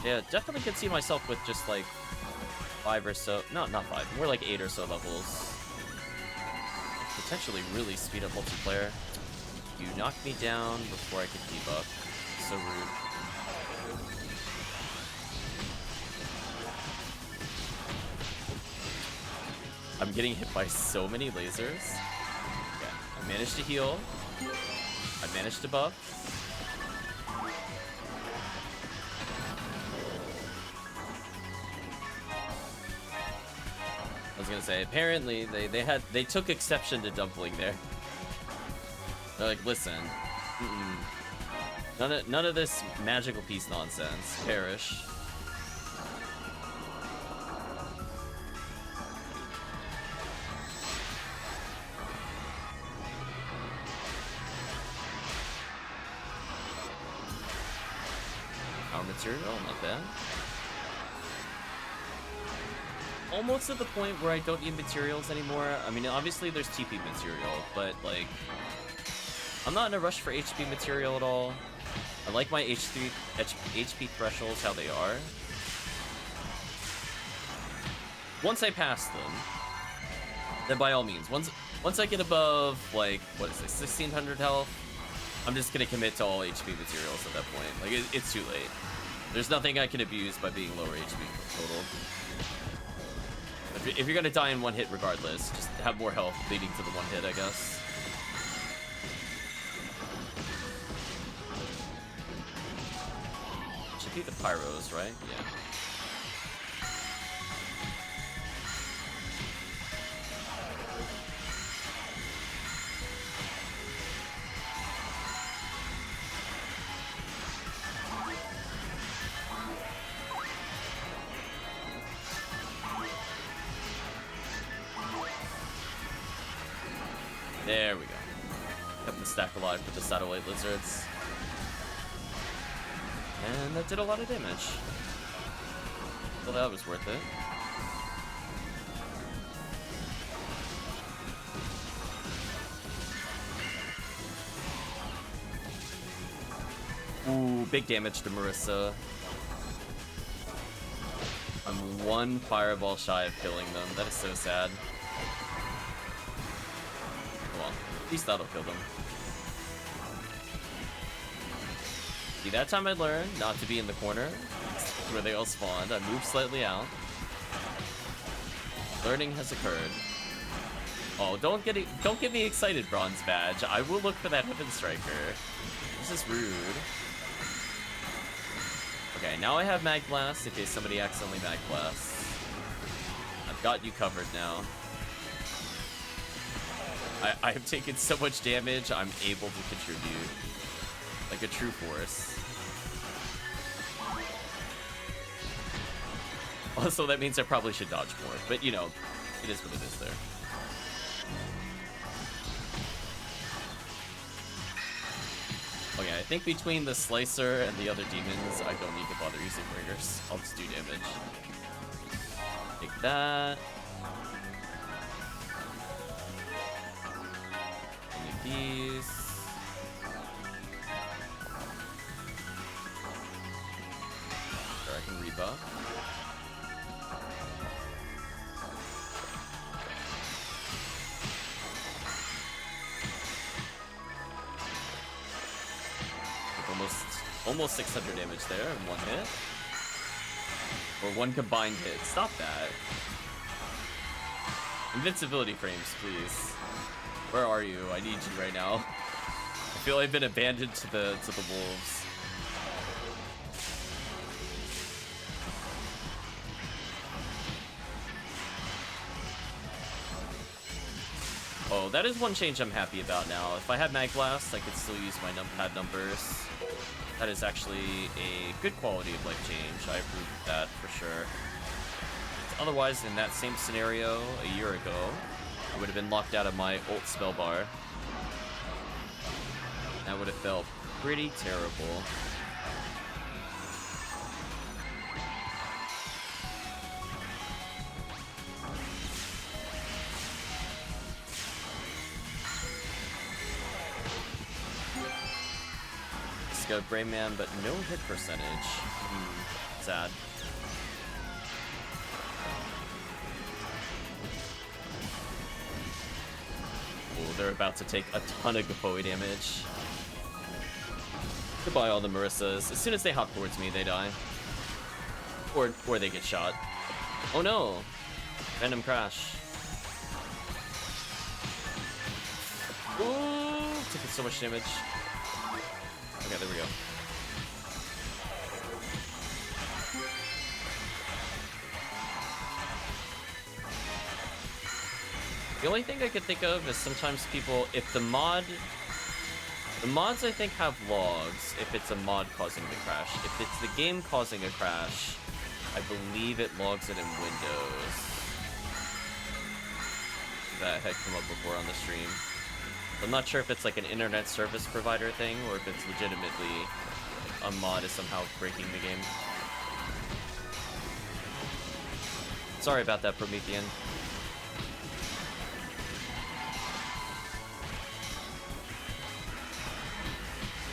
Yeah, definitely could see myself with just like 5 or so. No, not 5. More like 8 or so levels. Potentially really speed up multiplayer. You knocked me down before I could keep up. So rude. I'm getting hit by so many lasers. Okay, I managed to heal. I managed to buff. I was gonna say, apparently they took exception to Dumpling there. They're like, listen, none of this magical piece nonsense. Perish. Our material, not bad. Almost at the point where I don't need materials anymore. I mean, obviously there's TP material, but like, I'm not in a rush for HP material at all. I like my HP thresholds how they are. Once I pass them, then by all means, once I get above, like, what is it, 1600 health, I'm just gonna commit to all HP materials at that point. Like, it's too late. There's nothing I can abuse by being lower HP total. If you're gonna die in one hit regardless, just have more health leading to the one hit, I guess. Should be the pyros, right? Yeah. There we go. Kept the stack alive with the satellite lizards. And that did a lot of damage. So that was worth it. Ooh, big damage to Marissa. I'm one fireball shy of killing them. That is so sad. Well, at least that'll kill them. See, that time I learned not to be in the corner where they all spawned. I moved slightly out. Learning has occurred. Oh, don't get me excited, Bronze Badge. I will look for that Heaven Striker. This is rude. Okay, now I have Mag Blast in case somebody accidentally Mag Blasts. I've got you covered now. I have taken so much damage, I'm able to contribute. Like a true force. Also, that means I probably should dodge more, but you know, it is what it is there. Okay, I think between the Slicer and the other demons, I don't need to bother using Ringers. I'll just do damage. Take that. I need these. Sure, I can rebuff. Almost 600 damage there in one hit. Or one combined hit. Stop that. Invincibility frames, please. Where are you? I need you right now. I feel I've been abandoned to the wolves. Oh, that is one change I'm happy about now. If I had Mag Blast, I could still use my numpad numbers. That is actually a good quality of life change. I approve of that for sure. Otherwise, in that same scenario a year ago, I would have been locked out of my ult spell bar. That would have felt pretty terrible. Go Brain Man, but no hit percentage. Sad. Oh, they're about to take a ton of Gapoe damage. Goodbye, all the Marissas. As soon as they hop towards me, they die. Or they get shot. Oh no! Random crash. Ooh! Took so much damage. Okay, there we go. The only thing I could think of is sometimes people, if the mods I think have logs, if it's a mod causing the crash. If it's the game causing a crash, I believe it logs it in Windows. That had come up before on the stream. I'm not sure if it's like an internet service provider thing or if it's legitimately a mod is somehow breaking the game. Sorry about that, Promethean.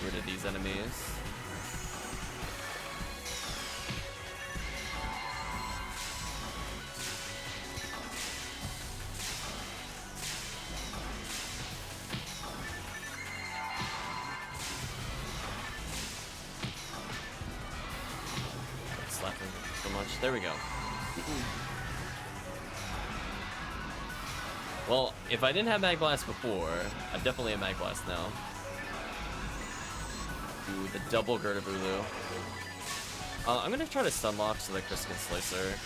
Get rid of these enemies. There we go. Well, if I didn't have Mag Blast before, I definitely have Mag Blast now. Ooh, the double Gerda-Bulu. I'm gonna try to stun lock so that Chris can slice her.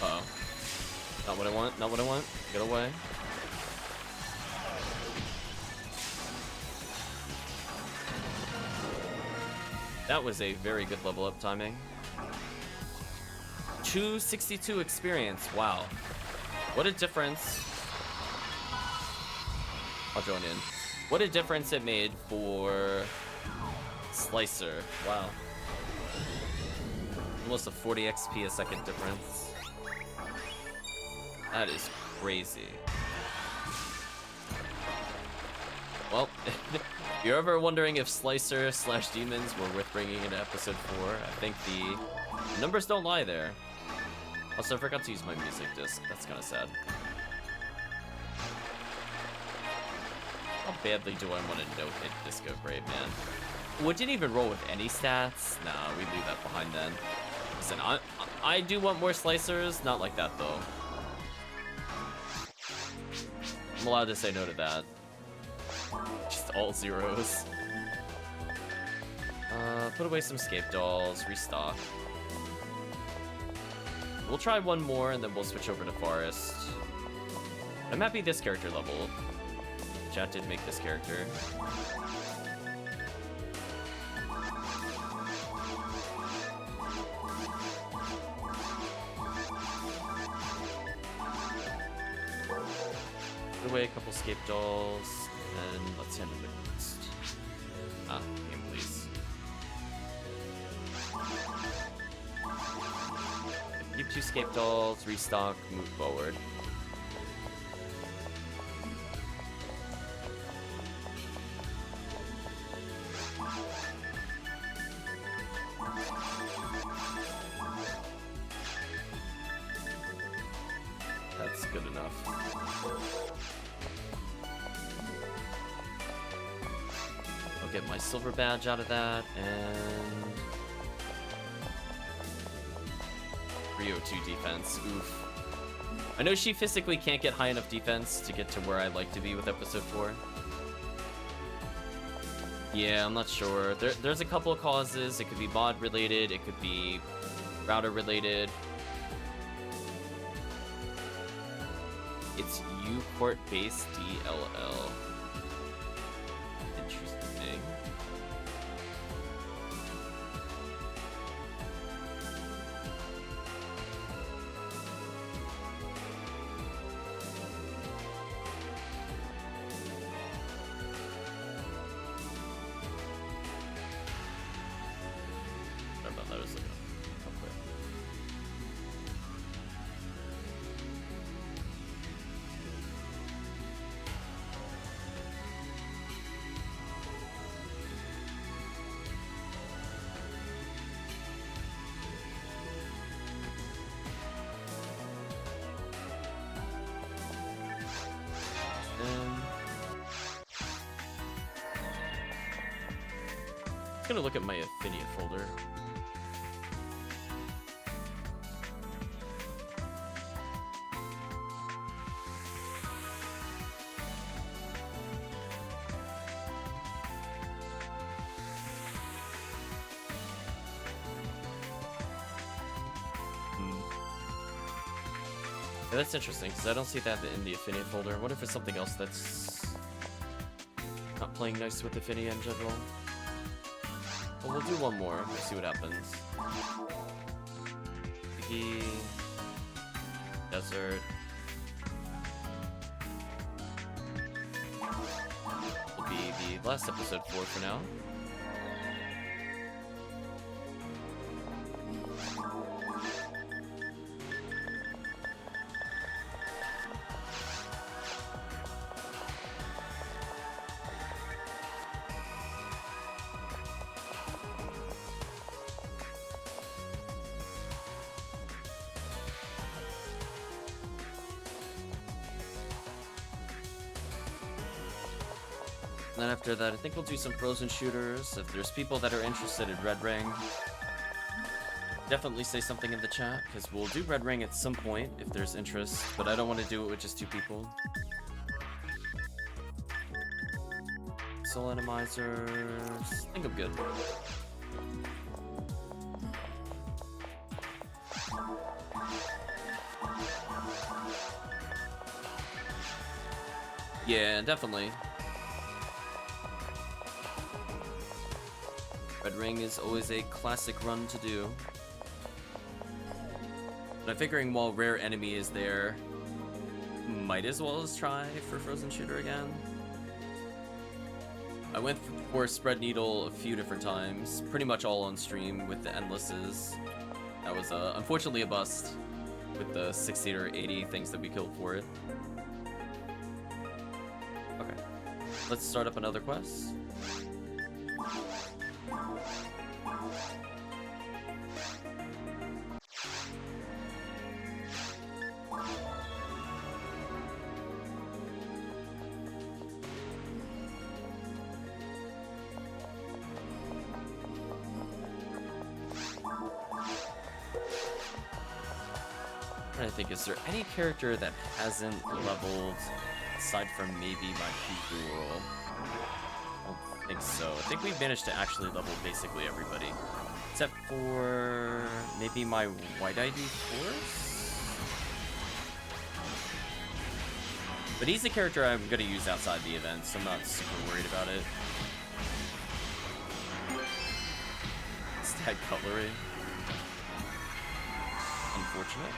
Uh-oh. Not what I want, not what I want. Get away. That was a very good level up timing. 262 experience, wow. What a difference. I'll join in. What a difference it made for Slicer, wow. Almost a 40 XP a second difference. That is crazy. Well, if you're ever wondering if Slicer/Demons were worth bringing into episode 4, I think the numbers don't lie there. Also, I forgot to use my music disc. That's kind of sad. How badly do I want to no-hit Disco Brave, man? Would it even roll with any stats? Nah, we leave that behind then. Listen, I do want more Slicers. Not like that, though. I'm allowed to say no to that. Just all zeros. Put away some Scape Dolls, restock. We'll try one more and then we'll switch over to Forest. I'm happy this character leveled. Chat did make this character. Put away a couple Scape Dolls. And let's handle the quest. Game, please. Keep 2 Scape Dolls, restock, move forward. That's good enough. get my silver badge out of that, and 302 defense. Oof. I know she physically can't get high enough defense to get to where I like to be with episode 4. Yeah, I'm not sure. There's a couple of causes. It could be mod related, it could be router related. It's U-port based DLL. Interesting. Sorry about that. I was looking up quick. I'm gonna look at my Ephinea folder. Yeah, that's interesting, because I don't see that in the Ephinea folder. What if it's something else that's not playing nice with Ephinea in general? Well, we'll do one more. We'll see what happens. Piggy. Desert. Will be the last episode 4 for now. And then after that, I think we'll do some frozen shooters. If there's people that are interested in Red Ring, definitely say something in the chat, because we'll do Red Ring at some point if there's interest, but I don't want to do it with just 2 people. Soul Atomizers. I think I'm good. Yeah, definitely. Red Ring is always a classic run to do. But I'm figuring while Rare Enemy is there, might as well as try for Frozen Shooter again. I went for Spread Needle a few different times, pretty much all on stream with the Endlesses. That was unfortunately a bust with the 60 or 80 things that we killed for it. Okay, let's start up another quest. I think, is there any character that hasn't leveled aside from maybe my P-Ghoul? I don't think so. I think we've managed to actually level basically everybody. Except for maybe my White ID Force? But he's a character I'm going to use outside the event, so I'm not super worried about it. Stag Cutlery. Unfortunate.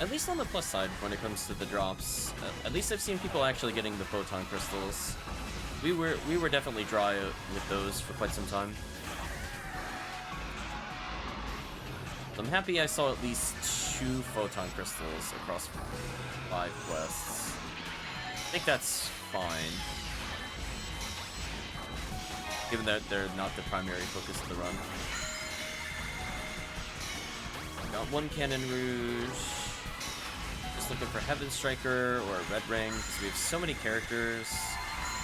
At least on the plus side, when it comes to the drops, at least I've seen people actually getting the photon crystals. We were definitely dry with those for quite some time. So I'm happy I saw at least 2 photon crystals across 5 quests. think that's fine. Given that they're not the primary focus of the run. Got one Cannon Rouge. Just looking for Heaven Striker or a Red Ring, because we have so many characters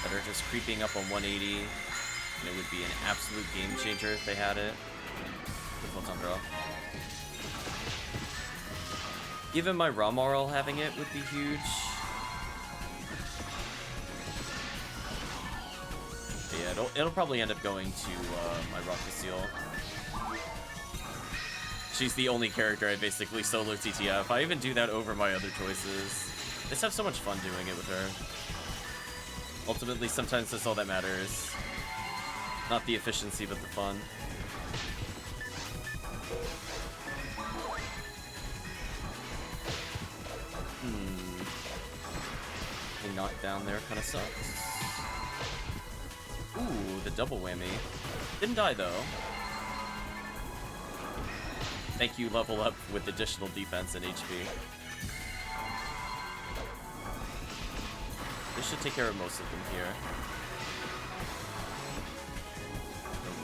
that are just creeping up on 180. And it would be an absolute game changer if they had it. What's on draw? Even my Ramarl having it would be huge. But yeah, it'll probably end up going to my Rocket Seal. She's the only character I basically solo TTF. I even do that over my other choices. I just have so much fun doing it with her. Ultimately, sometimes that's all that matters. Not the efficiency, but the fun. Getting knocked down there kind of sucks. Ooh, the double whammy. Didn't die, though. Thank you, level up with additional defense and HP. This should take care of most of them here.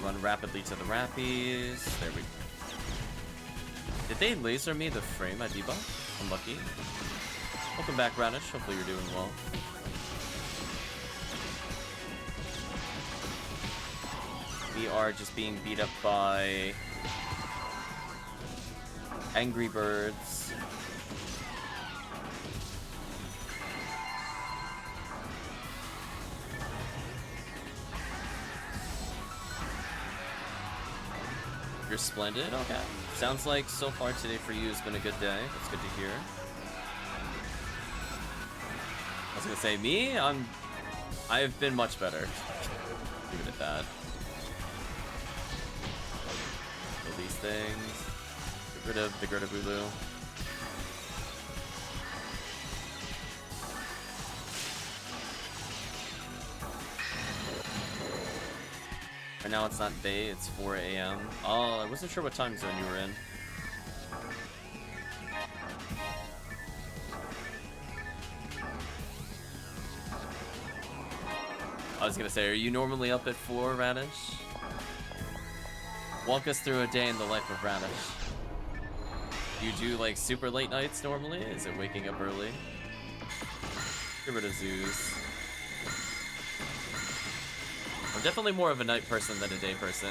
Run rapidly to the Rappies. There we go. Did they laser me the frame at debuff? Unlucky. Welcome back, Radish. Hopefully you're doing well. We are just being beat up by Angry Birds. You're splendid? Okay. Sounds like so far today for you has been a good day. That's good to hear. I was gonna say, me? I've been much better. Leave it at that. Kill these things. Get rid of the Gertabulu. Right now it's not day, it's 4 a.m. Oh, I wasn't sure what time zone you were in. I was gonna say, are you normally up at 4, Radish? Walk us through a day in the life of Radish. You do like super late nights normally? Is it waking up early? Get rid of zoos. I'm definitely more of a night person than a day person.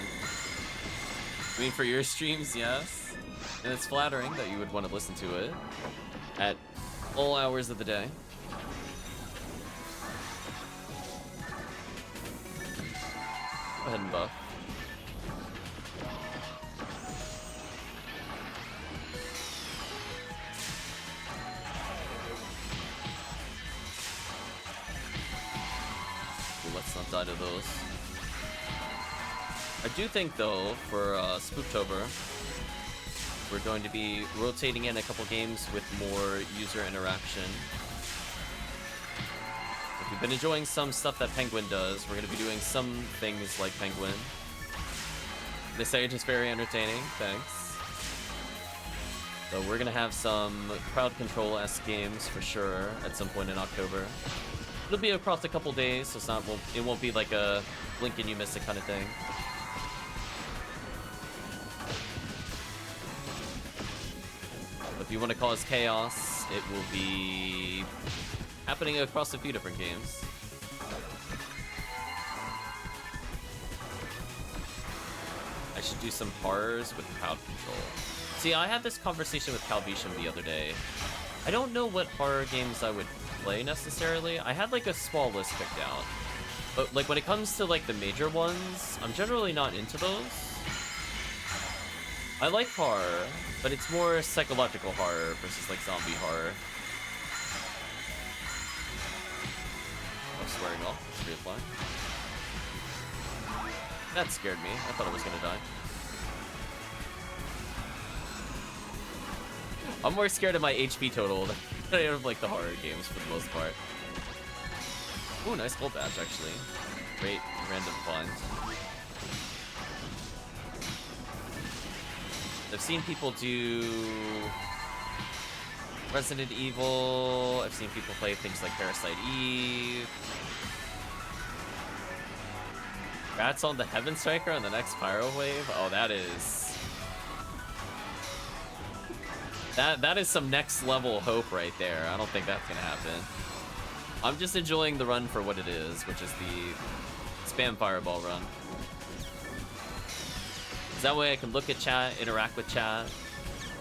I mean, for your streams, yes. And it's flattering that you would want to listen to it at all hours of the day. Go ahead and buff. Ooh, let's not die to those. I do think, though, for Spooktober, we're going to be rotating in a couple games with more user interaction. If you've been enjoying some stuff that Penguin does, we're going to be doing some things like Penguin. They say it's just very entertaining, thanks. So we're going to have some crowd control-esque games for sure at some point in October. It'll be across a couple days, so it's not, it won't be like a blink and you miss it kind of thing. If you want to cause chaos, it will be happening across a few different games. I should do some horrors with crowd control. See, I had this conversation with Calvisham the other day. I don't know what horror games I would play necessarily. I had like a small list picked out. But like when it comes to like the major ones, I'm generally not into those. I like horror, but it's more psychological horror versus like zombie horror. I'm swearing off. Let's reapply. That scared me. I thought I was gonna die. I'm more scared of my HP total than I am of like the horror games for the most part. Ooh, nice gold badge actually. Great random find. I've seen people do Resident Evil. I've seen people play things like Parasite Eve. Congrats on the Heaven Striker on the next Pyro Wave. Oh, that is... That is some next level hope right there. I don't think that's gonna happen. I'm just enjoying the run for what it is, which is the spam fireball run. That way I can look at chat, interact with chat,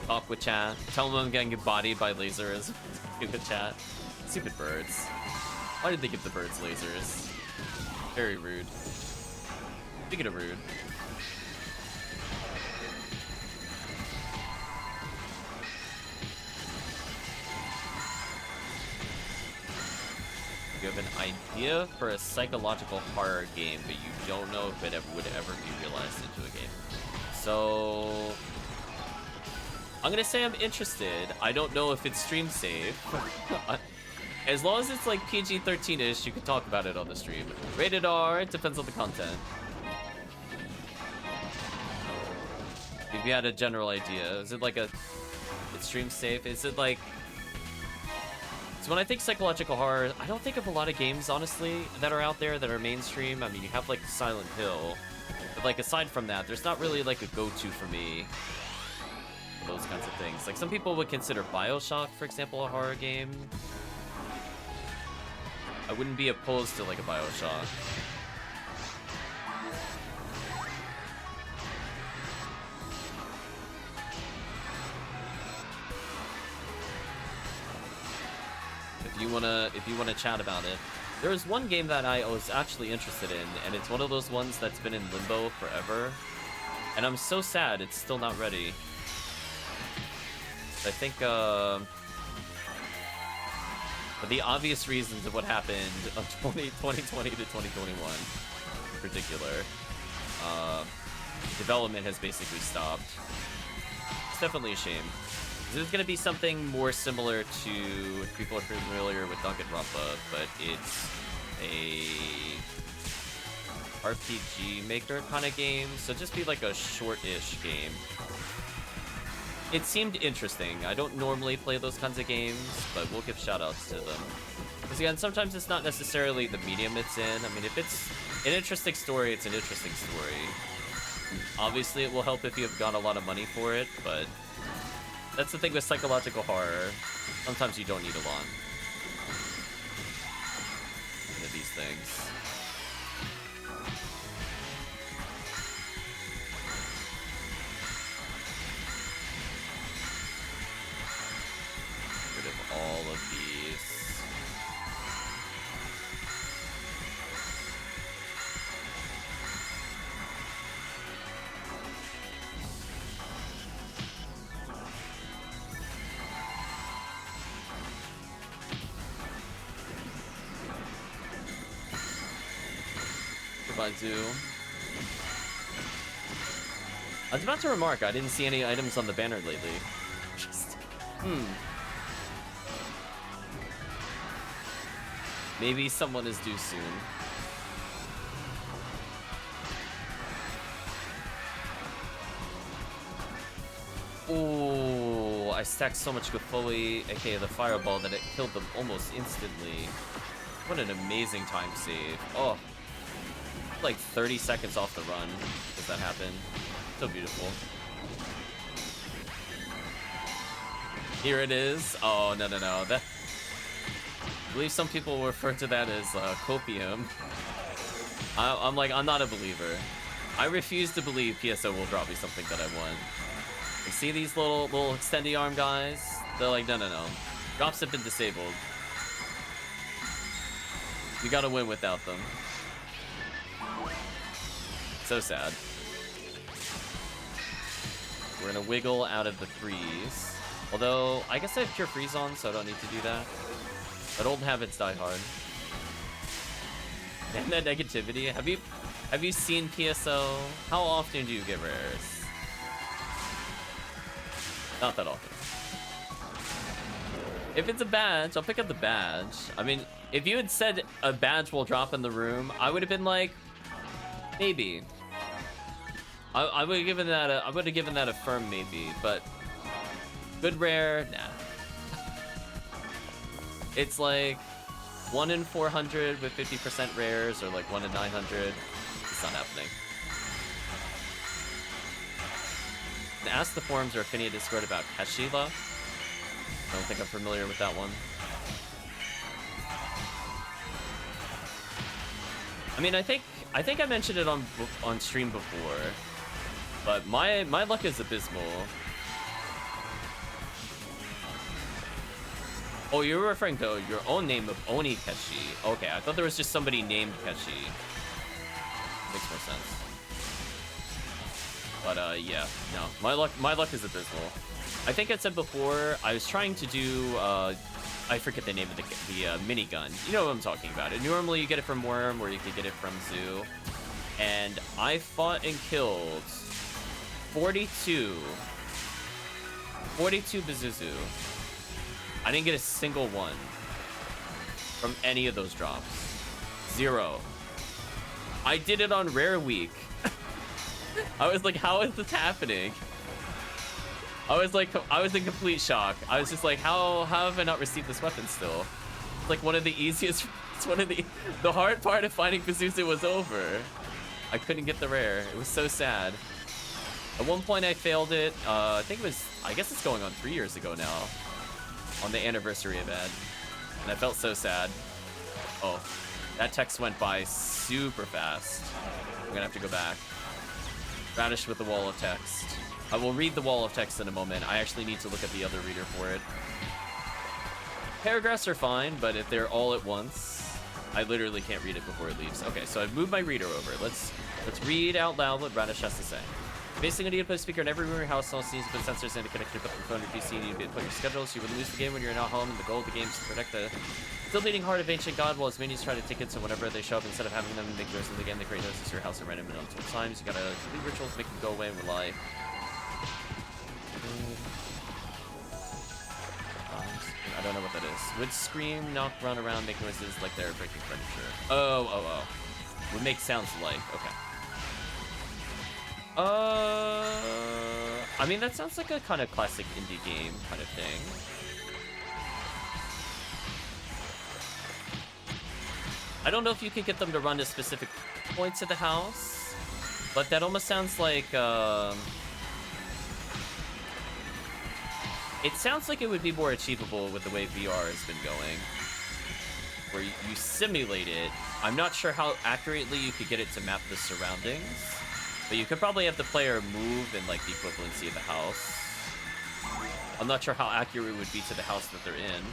talk with chat, tell them I'm getting bodied by lasers in the chat. Stupid birds. Why did they give the birds lasers? Very rude. Speaking of rude. You have an idea for a psychological horror game, but you don't know if it would ever be realized into a game. So I'm gonna say I'm interested. I don't know if it's stream safe. As long as it's like PG-13-ish, you can talk about it on the stream. Rated R, it depends on the content. If you had a general idea, is it like it's stream safe? Is it like... So when I think psychological horror, I don't think of a lot of games, honestly, that are out there that are mainstream. I mean, you have like Silent Hill, but like aside from that, there's not really like a go-to for me. Those kinds of things. Like some people would consider BioShock, for example, a horror game. I wouldn't be opposed to like a BioShock. If you wanna chat about it. There was one game that I was actually interested in, and it's one of those ones that's been in limbo forever. And I'm so sad it's still not ready. I think for the obvious reasons of what happened of 2020 to 2021 in particular, development has basically stopped. It's definitely a shame. This is going to be something more similar to, if people are familiar with Danganronpa, but it's a RPG maker kind of game, so just be like a short-ish game. It seemed interesting. I don't normally play those kinds of games, but we'll give shout-outs to them. Because again, sometimes it's not necessarily the medium it's in. I mean, if it's an interesting story, it's an interesting story. Obviously, it will help if you have got a lot of money for it, but that's the thing with psychological horror. Sometimes you don't need a lot into these things. Get rid of all of these. I was about to remark, I didn't see any items on the banner lately. Just, Maybe someone is due soon. Oh, I stacked so much Gafoli, aka the fireball, that it killed them almost instantly. What an amazing time save. Oh. Like 30 seconds off the run does that happen. So beautiful. Here it is. Oh, no. That, I believe some people refer to that as copium. I'm not a believer. I refuse to believe PSO will drop me something that I want. You see these little extendy arm guys? They're like, no. Drops have been disabled. You gotta win without them. So sad. We're gonna wiggle out of the freeze. Although, I guess I have Cure Freeze on, so I don't need to do that. But old habits die hard. And that negativity. Have you seen PSO? How often do you get rares? Not that often. If it's a badge, I'll pick up the badge. I mean, if you had said a badge will drop in the room, I would have been like, maybe. I would have given that a firm maybe, but good rare, nah. It's like 1 in 400 with 50% rares, or like 1 in 900. It's not happening. And ask the forums or Ephinea Discord about Kashila. I don't think I'm familiar with that one. I mean, I think I mentioned it on stream before, but my luck is abysmal. Oh, you're referring to your own name of Oni Keshi. Okay, I thought there was just somebody named Keshi. Makes more sense. But yeah, no, my luck is abysmal. I think I said before I was trying to do I forget the name of the minigun. You know what I'm talking about. And normally you get it from Worm, or you can get it from Zoo. And I fought and killed 42 Bazuzu. I didn't get a single one from any of those drops. 0. I did it on Rare Week. I was like, how is this happening? I was in complete shock. I was just like, how have I not received this weapon still? It's like one of the easiest, it's one of the hard part of finding Pazuzu was over. I couldn't get the rare. It was so sad. At one point I failed it. I guess it's going on 3 years ago now. On the anniversary event. And I felt so sad. Oh, that text went by super fast. I'm gonna have to go back. Vanished with the wall of text. I will read the wall of text in a moment. I actually need to look at the other reader for it. Paragraphs are fine, but if they're all at once, I literally can't read it before it leaves. Okay, so I've moved my reader over. Let's read out loud what Radish has to say. Basically, you need to put a speaker in every room in your house. Also needs to put sensors in to connect your phone or PC. You need to put your schedule so you would lose the game when you're not home. And the goal of the game is to protect the still beating heart of ancient god while his minions try to take it. So whenever they show up, instead of having them make the rest of the game, they create notices to your house and random and untold times. You gotta complete rituals, make them go away and rely. I don't know what that is. Would scream, knock, run around, make noises like they're breaking furniture. Oh. Would make sounds like. Okay. I mean, that sounds like a kind of classic indie game kind of thing. I don't know if you can get them to run to specific points of the house, but that almost sounds like, it sounds like it would be more achievable with the way VR has been going, where you simulate it. I'm not sure how accurately you could get it to map the surroundings, but you could probably have the player move in like the equivalency of the house. I'm not sure how accurate it would be to the house that they're in.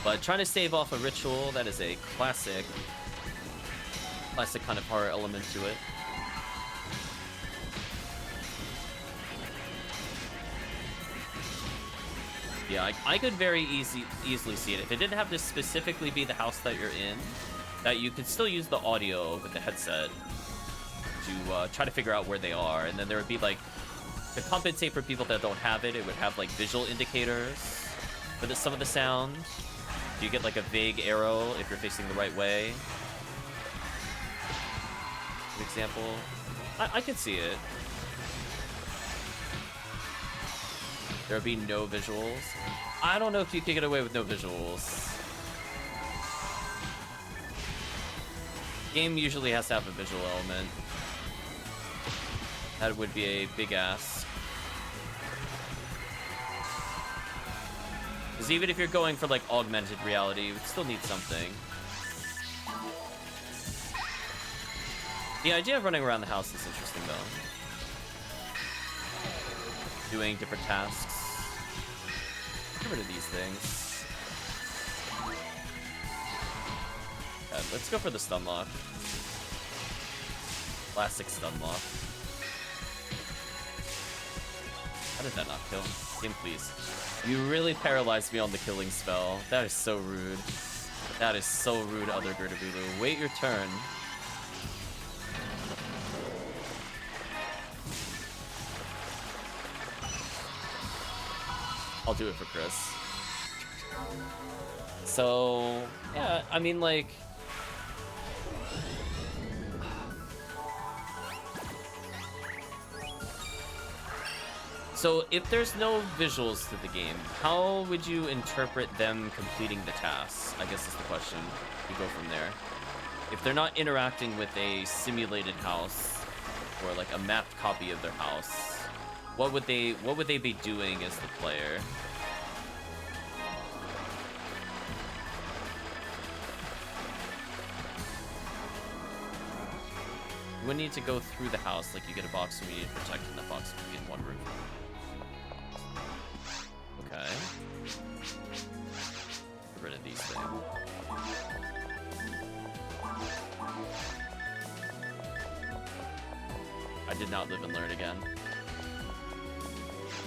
But trying to stave off a ritual, that is a classic kind of horror element to it. Yeah, I could very easily see it. If it didn't have to specifically be the house that you're in, that you could still use the audio with the headset to try to figure out where they are. And then there would be like, to compensate for people that don't have it, it would have like visual indicators for some of the sound. You get like a vague arrow if you're facing the right way. For example, I could see it. There would be no visuals. I don't know if you could get away with no visuals. Game usually has to have a visual element. That would be a big ask. Because even if you're going for like augmented reality, you would still need something. The idea of running around the house is interesting though. Doing different tasks. Get rid of these things. God, let's go for the stun lock. Classic stun lock. How did that not kill? Game, please. You really paralyzed me on the killing spell. That is so rude. That is so rude, other Gertabulu. Wait your turn. I'll do it for Chris. So, yeah, I mean, like... So if there's no visuals to the game, how would you interpret them completing the tasks? I guess is the question. We go from there. If they're not interacting with a simulated house or like a mapped copy of their house, what would they be doing as the player? You wouldn't need to go through the house like you get a box when you need to protect, and that box would be in one room. Okay. Get rid of these things. I did not live and learn again.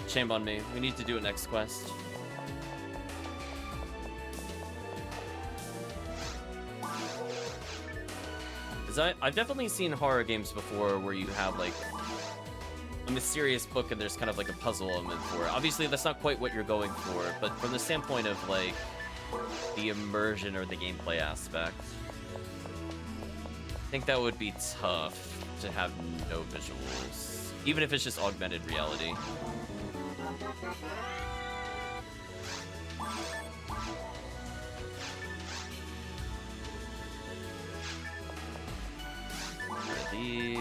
Shame on me. We need to do a next quest. Because I've definitely seen horror games before where you have like a mysterious book and there's kind of like a puzzle element for it. Obviously, that's not quite what you're going for, but from the standpoint of like the immersion or the gameplay aspect, I think that would be tough to have no visuals, even if it's just augmented reality. These.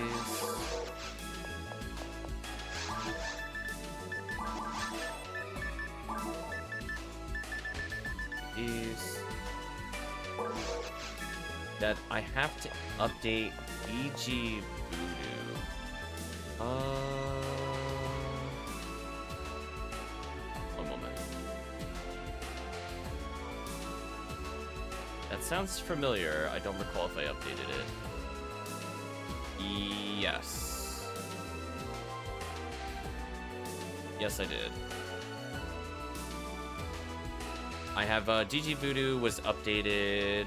That I have to update EG Voodoo. One moment. That sounds familiar. I don't recall if I updated it. Yes. Yes, I did. I have DG Voodoo was updated.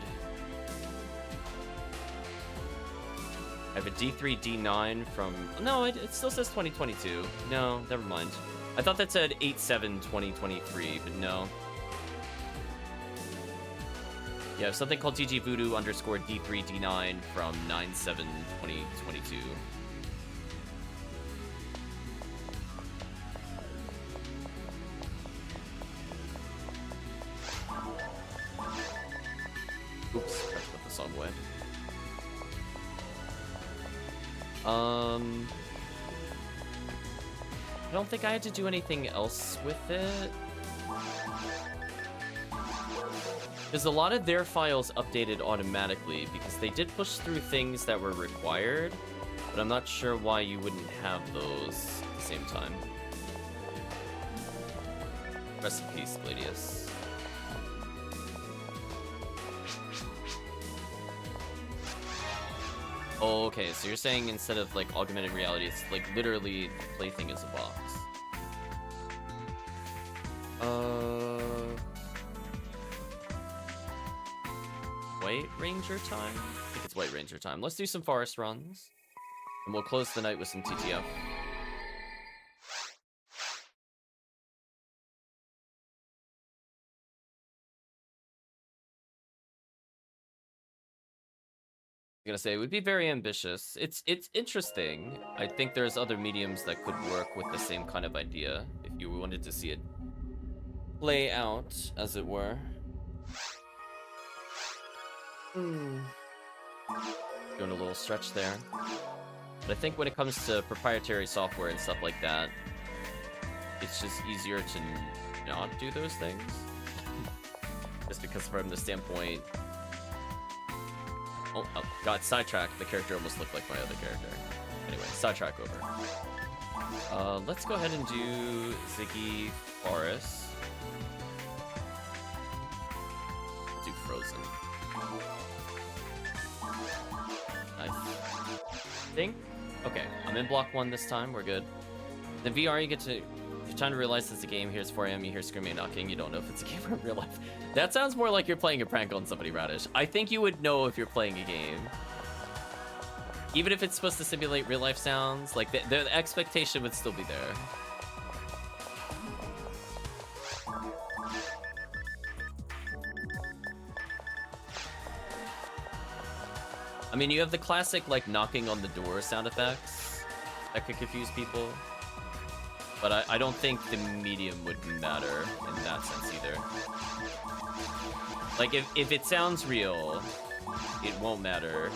I have a D3, D9 from... No, it still says 2022. No, never mind. I thought that said 8/7/2023, but no. Yeah, something called DG Voodoo _ D3, D9 from 9/7/2022. Oops, I put the song away. I don't think I had to do anything else with it. Because a lot of their files updated automatically because they did push through things that were required, but I'm not sure why you wouldn't have those at the same time. Rest in peace, Gladius. Oh, okay, so you're saying instead of like augmented reality, it's like literally the plaything is a box. White Ranger time? I think it's White Ranger time. Let's do some forest runs. And we'll close the night with some TTF. I'm gonna say it would be very ambitious. It's interesting. I think there's other mediums that could work with the same kind of idea if you wanted to see it play out, as it were. Doing a little stretch there. But I think when it comes to proprietary software and stuff like that, it's just easier to not do those things. Just because from the standpoint... Oh, got sidetracked. The character almost looked like my other character. Anyway, sidetrack over. Let's go ahead and do Ziggy Forest. Do Frozen. I think. Okay, I'm in block 1 this time. We're good. The VR, you get to... You're trying to realize it's a game. Here's 4 AM. You hear screaming and knocking. You don't know if it's a game or in real life. That sounds more like you're playing a prank on somebody, Radish. I think you would know if you're playing a game. Even if it's supposed to simulate real life sounds, like the expectation would still be there. I mean, you have the classic, like, knocking on the door sound effects that could confuse people. But I don't think the medium would matter in that sense either. Like, if it sounds real, it won't matter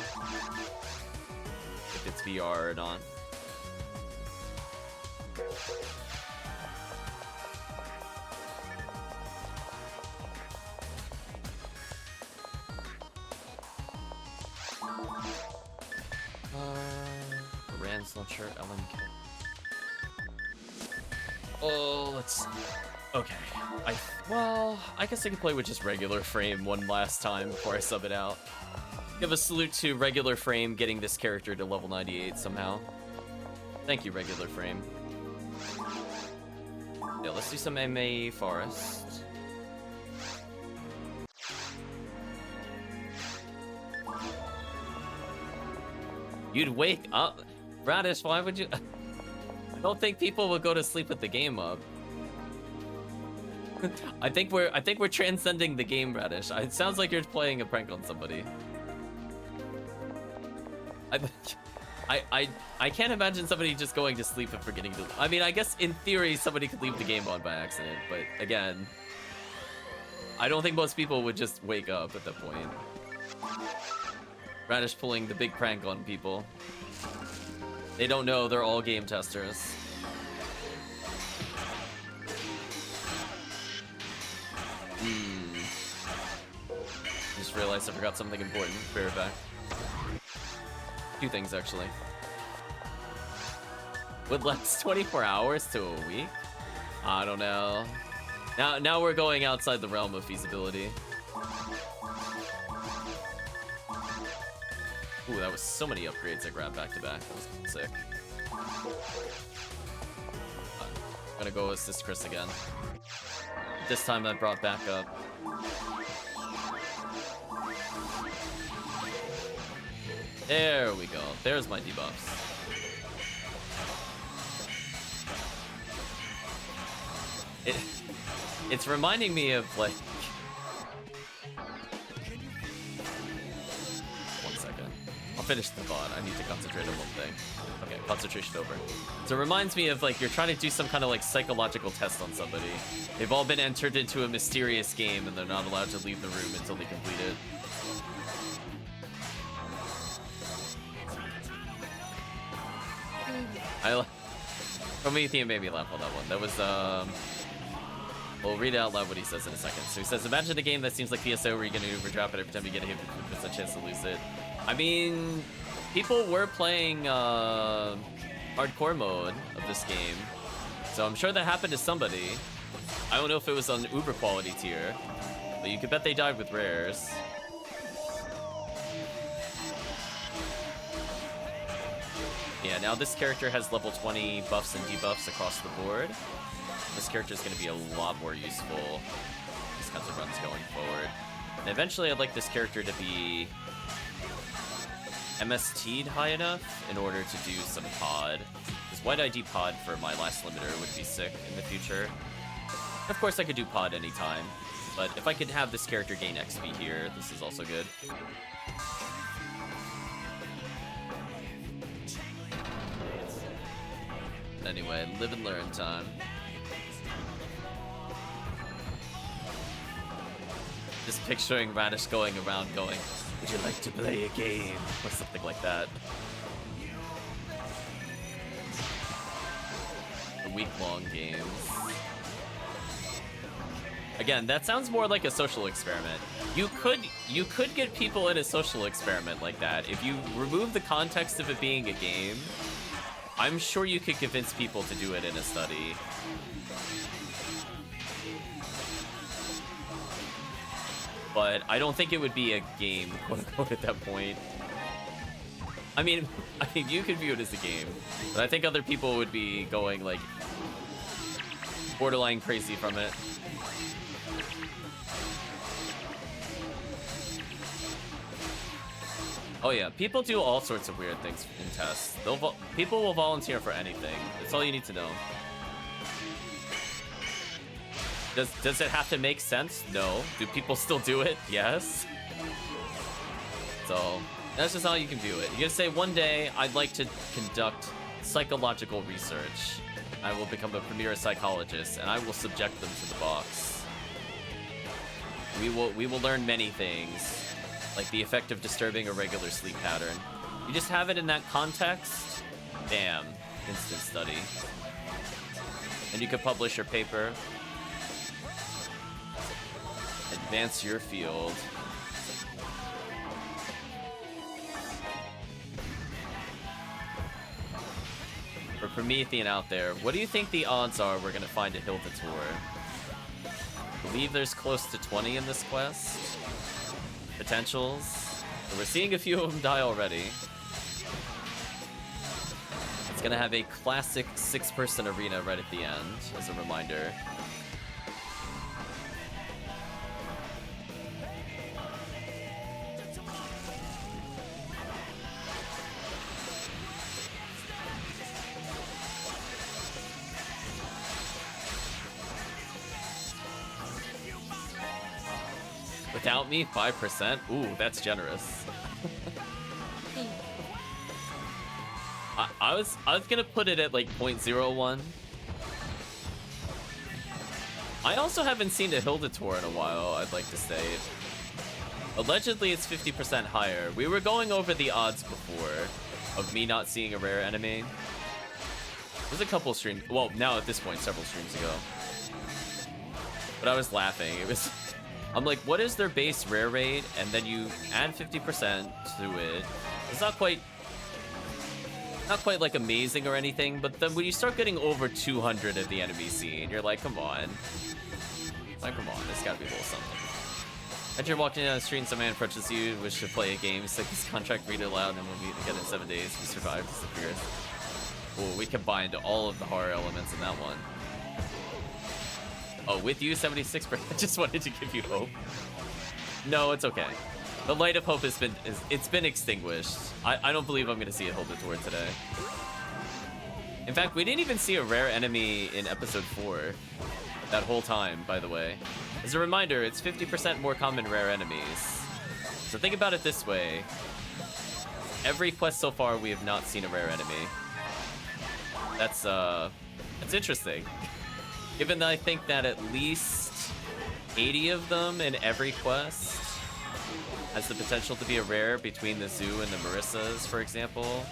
if it's VR or not. Rand's launcher, Ellen. Oh, let's... Okay. Well, I guess I could play with just regular frame one last time before I sub it out. Give a salute to regular frame getting this character to level 98 somehow. Thank you, regular frame. Yeah, let's do some MA Forest. You'd wake up? Radish, why would you... I don't think people will go to sleep with the game up. I think we're transcending the game, Radish. It sounds like you're playing a prank on somebody. I can't imagine somebody just going to sleep and forgetting to... I mean, I guess in theory somebody could leave the game on by accident, but again, I don't think most people would just wake up at that point. Radish pulling the big prank on people. They don't know they're all game testers. Just realized I forgot something important. Be right back. Two things, actually. Would last 24 hours to a week? I don't know. Now we're going outside the realm of feasibility. Ooh, that was so many upgrades I grabbed back to back. That was sick. I'm gonna go assist Chris again. This time I brought back up. There we go. There's my debuffs. It's reminding me of, like... One second. I'll finish the thought. I need to concentrate on one thing. Okay, concentration over. So it reminds me of, like, you're trying to do some kind of, like, psychological test on somebody. They've all been entered into a mysterious game, and they're not allowed to leave the room until they complete it. Promethean made me laugh on that one. That was, we'll read out loud what he says in a second. So he says, imagine a game that seems like PSO where you're gonna overdrop it every time you get a hit, there's a chance to lose it. I mean, people were playing hardcore mode of this game, so I'm sure that happened to somebody. I don't know if it was on Uber quality tier, but you could bet they died with rares. Yeah, now this character has level 20 buffs and debuffs across the board. This character is going to be a lot more useful these kinds of runs going forward. And eventually I'd like this character to be MST'd high enough in order to do some pod. This white ID pod for my last limiter would be sick in the future. Of course I could do pod anytime, but if I could have this character gain XP here, this is also good. Anyway, live and learn time. Just picturing Radish going around going, would you like to play a game? Or something like that. The week-long games. Again, that sounds more like a social experiment. You could get people in a social experiment like that. If you remove the context of it being a game, I'm sure you could convince people to do it in a study. But I don't think it would be a game, quote unquote, at that point. I mean, you could view it as a game, but I think other people would be going, like, borderline crazy from it. Oh yeah, people do all sorts of weird things in tests. People will volunteer for anything. That's all you need to know. Does it have to make sense? No. Do people still do it? Yes. So that's just how you can view it. You gotta say, one day I'd like to conduct psychological research I will become a premier psychologist, and I will subject them to the box. We will learn many things, like the effect of disturbing a regular sleep pattern. You just have it in that context, bam, instant study. And you could publish your paper, advance your field. For Promethean out there, what do you think the odds are we're gonna find a Hildator? I believe there's close to 20 in this quest. Potentials. But we're seeing a few of them die already. It's gonna have a classic 6-person arena right at the end, as a reminder. Without me, 5%? Ooh, that's generous. I was gonna put it at like 0.01. I also haven't seen a Hildator in a while, I'd like to say. Allegedly, it's 50% higher. We were going over the odds before of me not seeing a rare enemy. There's a couple streams, well, now at this point, several streams ago. But I was laughing. It was... I'm like, what is their base rare rate? And then you add 50% to it. It's not quite like amazing or anything, but then when you start getting over 200 at the enemy scene, you're like, come on. Like, come on, there's gotta be a little something. After you're walking down the street and some man approaches you, wish to play a game, he's like, this contract, read it aloud, and we'll meet again in 7 days. We survived, disappeared. Oh, we combined all of the horror elements in that one. Oh, with you, 76%. I just wanted to give you hope. No, it's okay. The light of hope has been extinguished. I don't believe I'm gonna see it hold it toward today. In fact, we didn't even see a rare enemy in episode 4 that whole time, by the way. As a reminder, it's 50% more common rare enemies. So think about it this way. Every quest so far, we have not seen a rare enemy. That's interesting. Given that I think that at least 80 of them in every quest has the potential to be a rare between the Zoo and the Marissas, for example.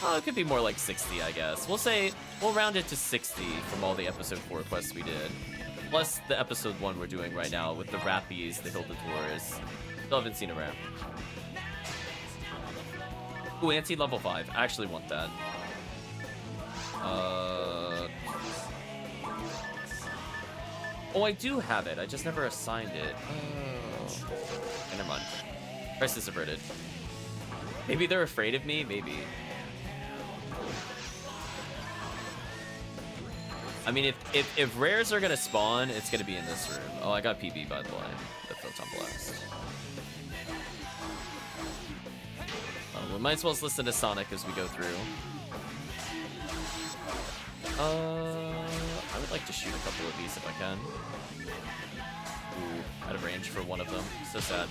Oh, it could be more like 60, I guess. We'll round it to 60 from all the episode 4 quests we did. Plus the episode 1 we're doing right now with the Rappies, the Hildators. Still haven't seen a rare. Ooh, anti-level 5. I actually want that. Oh, I do have it. I just never assigned it. Oh. Okay, never mind. Crisis averted. Maybe they're afraid of me? Maybe. I mean, if rares are gonna spawn, it's gonna be in this room. Oh, I got PB, by the way. The Photon Blast. We might as well listen to Sonic as we go through. I would like to shoot a couple of these if I can. Ooh, out of range for one of them. So sad.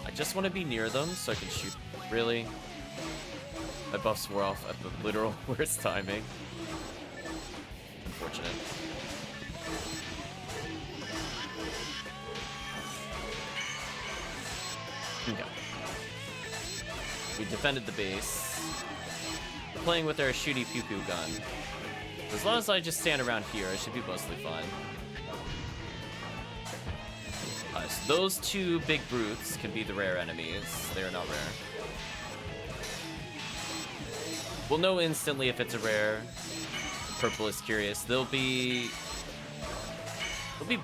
I just want to be near them so I can shoot. Really? My buffs wore off at the literal worst timing. Unfortunate. Okay. We defended the base. We're playing with our shooty pew-pew gun. As long as I just stand around here, I should be mostly fine. So those two big brutes can be the rare enemies. They are not rare. We'll know instantly if it's a rare. Purple is curious. They'll be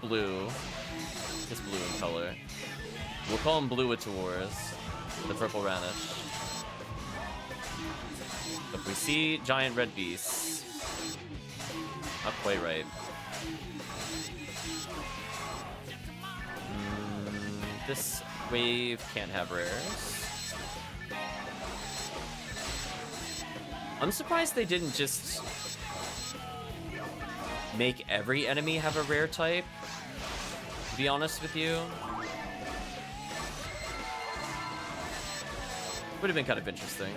blue. Just blue in color. We'll call them Bluators. The purple Ranish. If we see giant red beasts, not quite right. This wave can't have rares. I'm surprised they didn't just make every enemy have a rare type, to be honest with you. Would have been kind of interesting.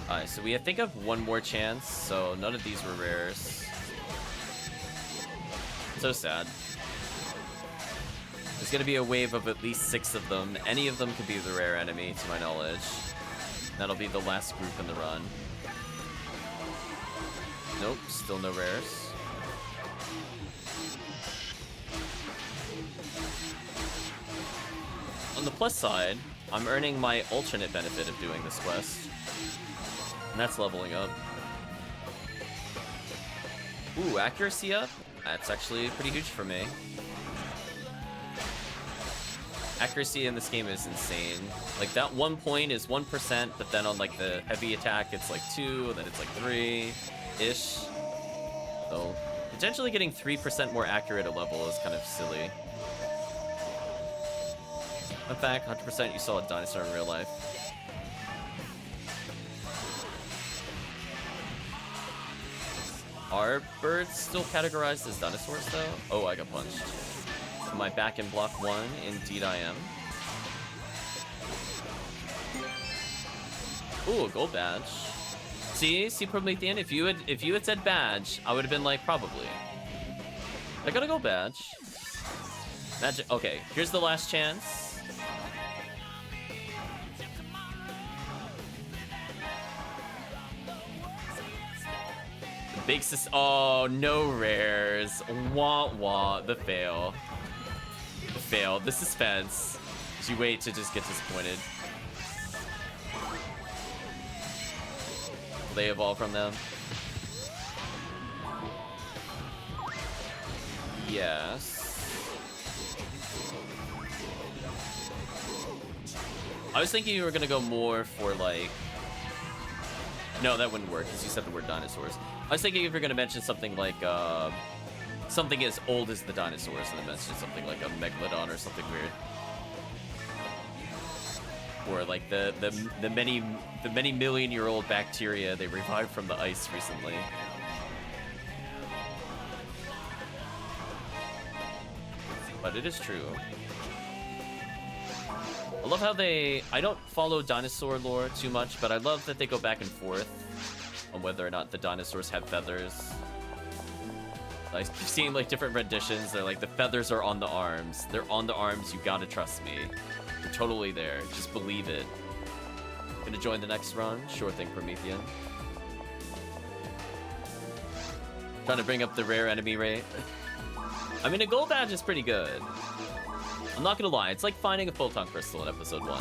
Alright, so we think of one more chance, so none of these were rares. So sad. There's gonna be a wave of at least 6 of them. Any of them could be the rare enemy, to my knowledge. That'll be the last group in the run. Nope, still no rares. On the plus side, I'm earning my alternate benefit of doing this quest. And that's leveling up. Ooh, accuracy up? That's actually pretty huge for me. Accuracy in this game is insane. Like, that 1 point is 1%, but then on, like, the heavy attack, it's like 2, and then it's like 3-ish. So, potentially getting 3% more accurate a level is kind of silly. In fact, 100% you saw a dinosaur in real life. Are birds still categorized as dinosaurs, though? Oh, I got punched. Am I back in block 1? Indeed I am. Ooh, a gold badge. See, Promethean, if you had said badge, I would have been like, probably. I got a gold badge. Magic. Okay, here's the last chance. Big sis. Oh, no rares. Wah wah. The fail. The fail. The suspense. You wait to just get disappointed. Will they evolve from them? Yes. I was thinking you were gonna go more for like. No, that wouldn't work because you said the word dinosaurs. I was thinking if you're gonna mention something like something as old as the dinosaurs, and then mention something like a megalodon or something weird, or like the many million-year-old bacteria they revived from the ice recently. But it is true. I love how I don't follow dinosaur lore too much, but I love that they go back and forth on whether or not the dinosaurs have feathers. I've seen like different renditions. They're like, the feathers are on the arms. They're on the arms, you gotta trust me. They're totally there, just believe it. Gonna join the next run? Sure thing, Promethean. Trying to bring up the rare enemy rate. I mean, a gold badge is pretty good. I'm not gonna lie, it's like finding a photon crystal in episode 1.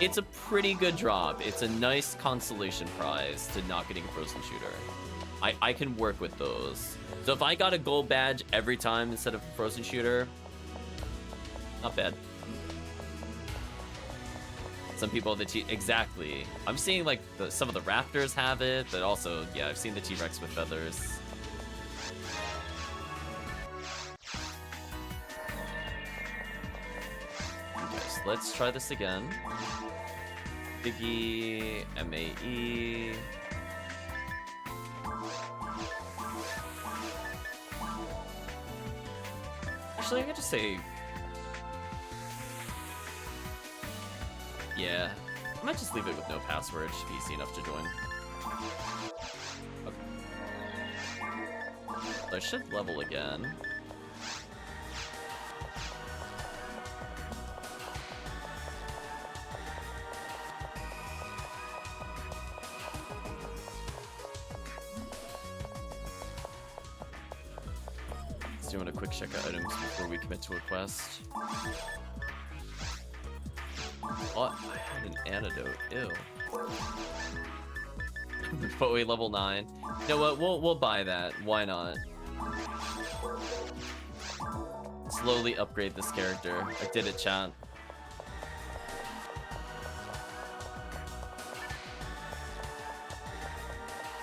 It's a pretty good drop. It's a nice consolation prize to not getting a frozen shooter. I can work with those. So if I got a gold badge every time instead of a frozen shooter, not bad. Some people that exactly. I'm seeing like some of the raptors have it, but also yeah, I've seen the T-Rex with feathers. Let's try this again. Biggie, MAE. Actually, I could just say... Yeah. I might just leave it with no password. It should be easy enough to join. Okay. So I should level again. Doing a quick check of items before we commit to a quest. What? I had an antidote. Ew. But we level 9. You know what? We'll buy that. Why not? Slowly upgrade this character. I did it, chat.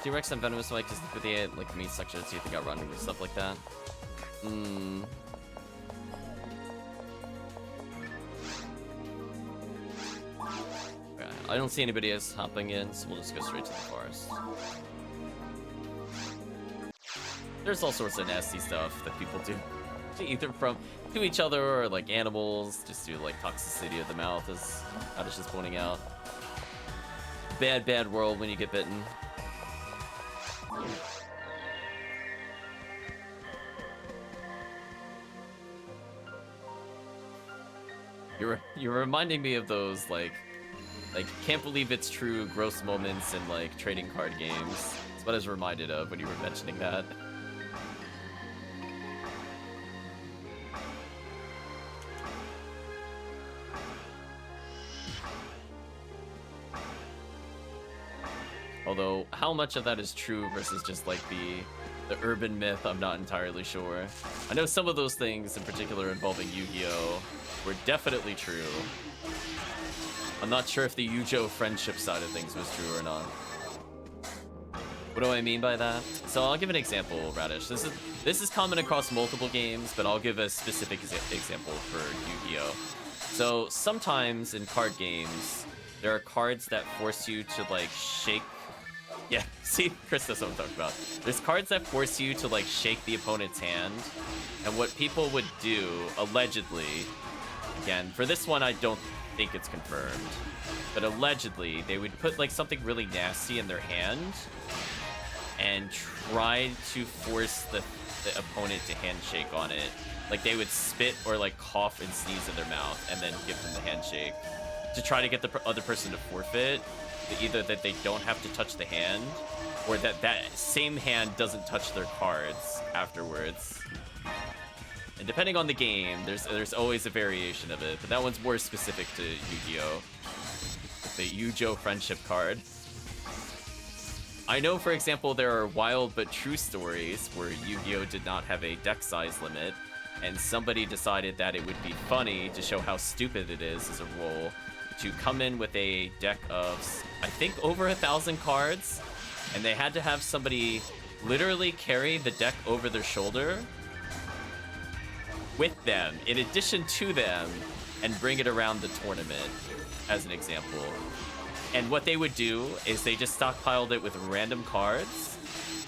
T-Rex and Venomous Mike is with the like meat section, so you think I run and stuff like that. Okay, I don't see anybody else hopping in, so we'll just go straight to the forest. There's all sorts of nasty stuff that people do, either to each other or like animals, just due to like toxicity of the mouth, as I was just pointing out. bad, bad world when you get bitten. You're reminding me of those, like, can't believe it's true gross moments in, like, trading card games. That's what I was reminded of when you were mentioning that. Although, how much of that is true versus just, like, the urban myth, I'm not entirely sure. I know some of those things, in particular involving Yu-Gi-Oh!, were definitely true. I'm not sure if the Yu-Gi-Oh! Friendship side of things was true or not. What do I mean by that? So I'll give an example, Radish. This is common across multiple games, but I'll give a specific example for Yu-Gi-Oh! So sometimes in card games, there are cards that force you to, like, shake. Yeah, see, Chris, that's what I'm talking about. There's cards that force you to, like, shake the opponent's hand. And what people would do, allegedly, again, for this one, I don't think it's confirmed, but allegedly, they would put, like, something really nasty in their hand and try to force the opponent to handshake on it. Like, they would spit or, like, cough and sneeze in their mouth and then give them the handshake to try to get the other person to forfeit. Either that they don't have to touch the hand, or that same hand doesn't touch their cards afterwards. And depending on the game, there's always a variation of it, but that one's more specific to Yu-Gi-Oh! The Yu-Gi-Oh! Friendship card. I know, for example, there are wild but true stories where Yu-Gi-Oh! Did not have a deck size limit, and somebody decided that it would be funny to show how stupid it is as a rule to come in with a deck of, I think, over 1,000 cards, and they had to have somebody literally carry the deck over their shoulder with them, in addition to them, and bring it around the tournament, as an example. And what they would do is they just stockpiled it with random cards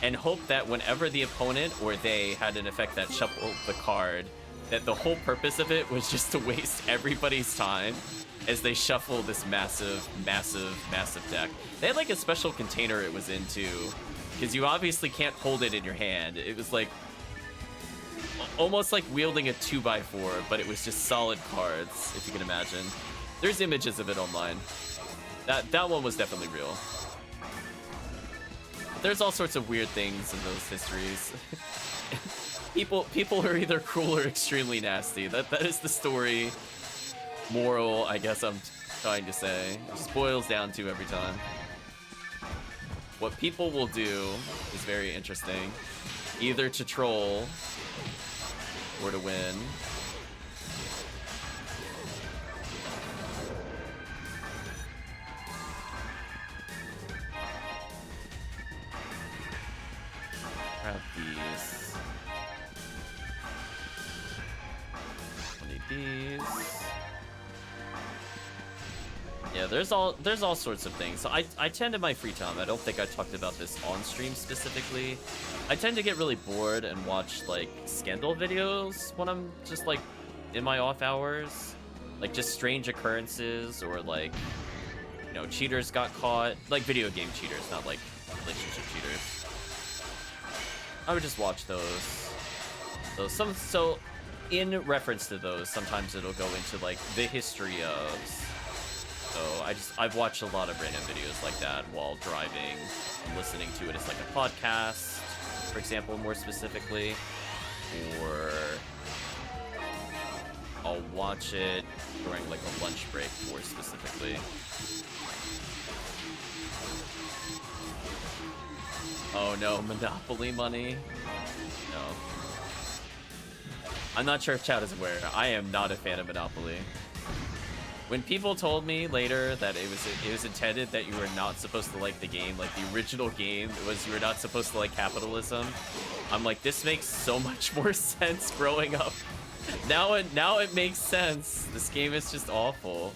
and hope that whenever the opponent or they had an effect that shuffled the card, that the whole purpose of it was just to waste everybody's time as they shuffle this massive, massive, massive deck. They had, like, a special container it was into, because you obviously can't hold it in your hand. It was like almost like wielding a 2x4, but it was just solid cards, if you can imagine. There's images of it online. That one was definitely real. But there's all sorts of weird things in those histories. People are either cruel or extremely nasty. That is the story. Moral, I guess I'm trying to say. It just boils down to every time. What people will do is very interesting. Either to troll or to win. Grab these. I need these. Yeah, there's all sorts of things. So I tend in my free time, I don't think I talked about this on stream specifically, I tend to get really bored and watch, like, scandal videos when I'm just, like, in my off hours. Like, just strange occurrences, or, like, you know, cheaters got caught. Like, video game cheaters, not, like, relationship cheaters. I would just watch those. So in reference to those, sometimes it'll go into, like, the history of. So I've watched a lot of random videos like that while driving. I'm listening to it as, like, a podcast, for example, more specifically. Or I'll watch it during, like, a lunch break, more specifically. Oh no, Monopoly money? No. I'm not sure if chat is aware. I am not a fan of Monopoly. When people told me later that it was intended that you were not supposed to like the game, like the original game, it was you were not supposed to like capitalism, I'm like, this makes so much more sense growing up. Now it makes sense. This game is just awful.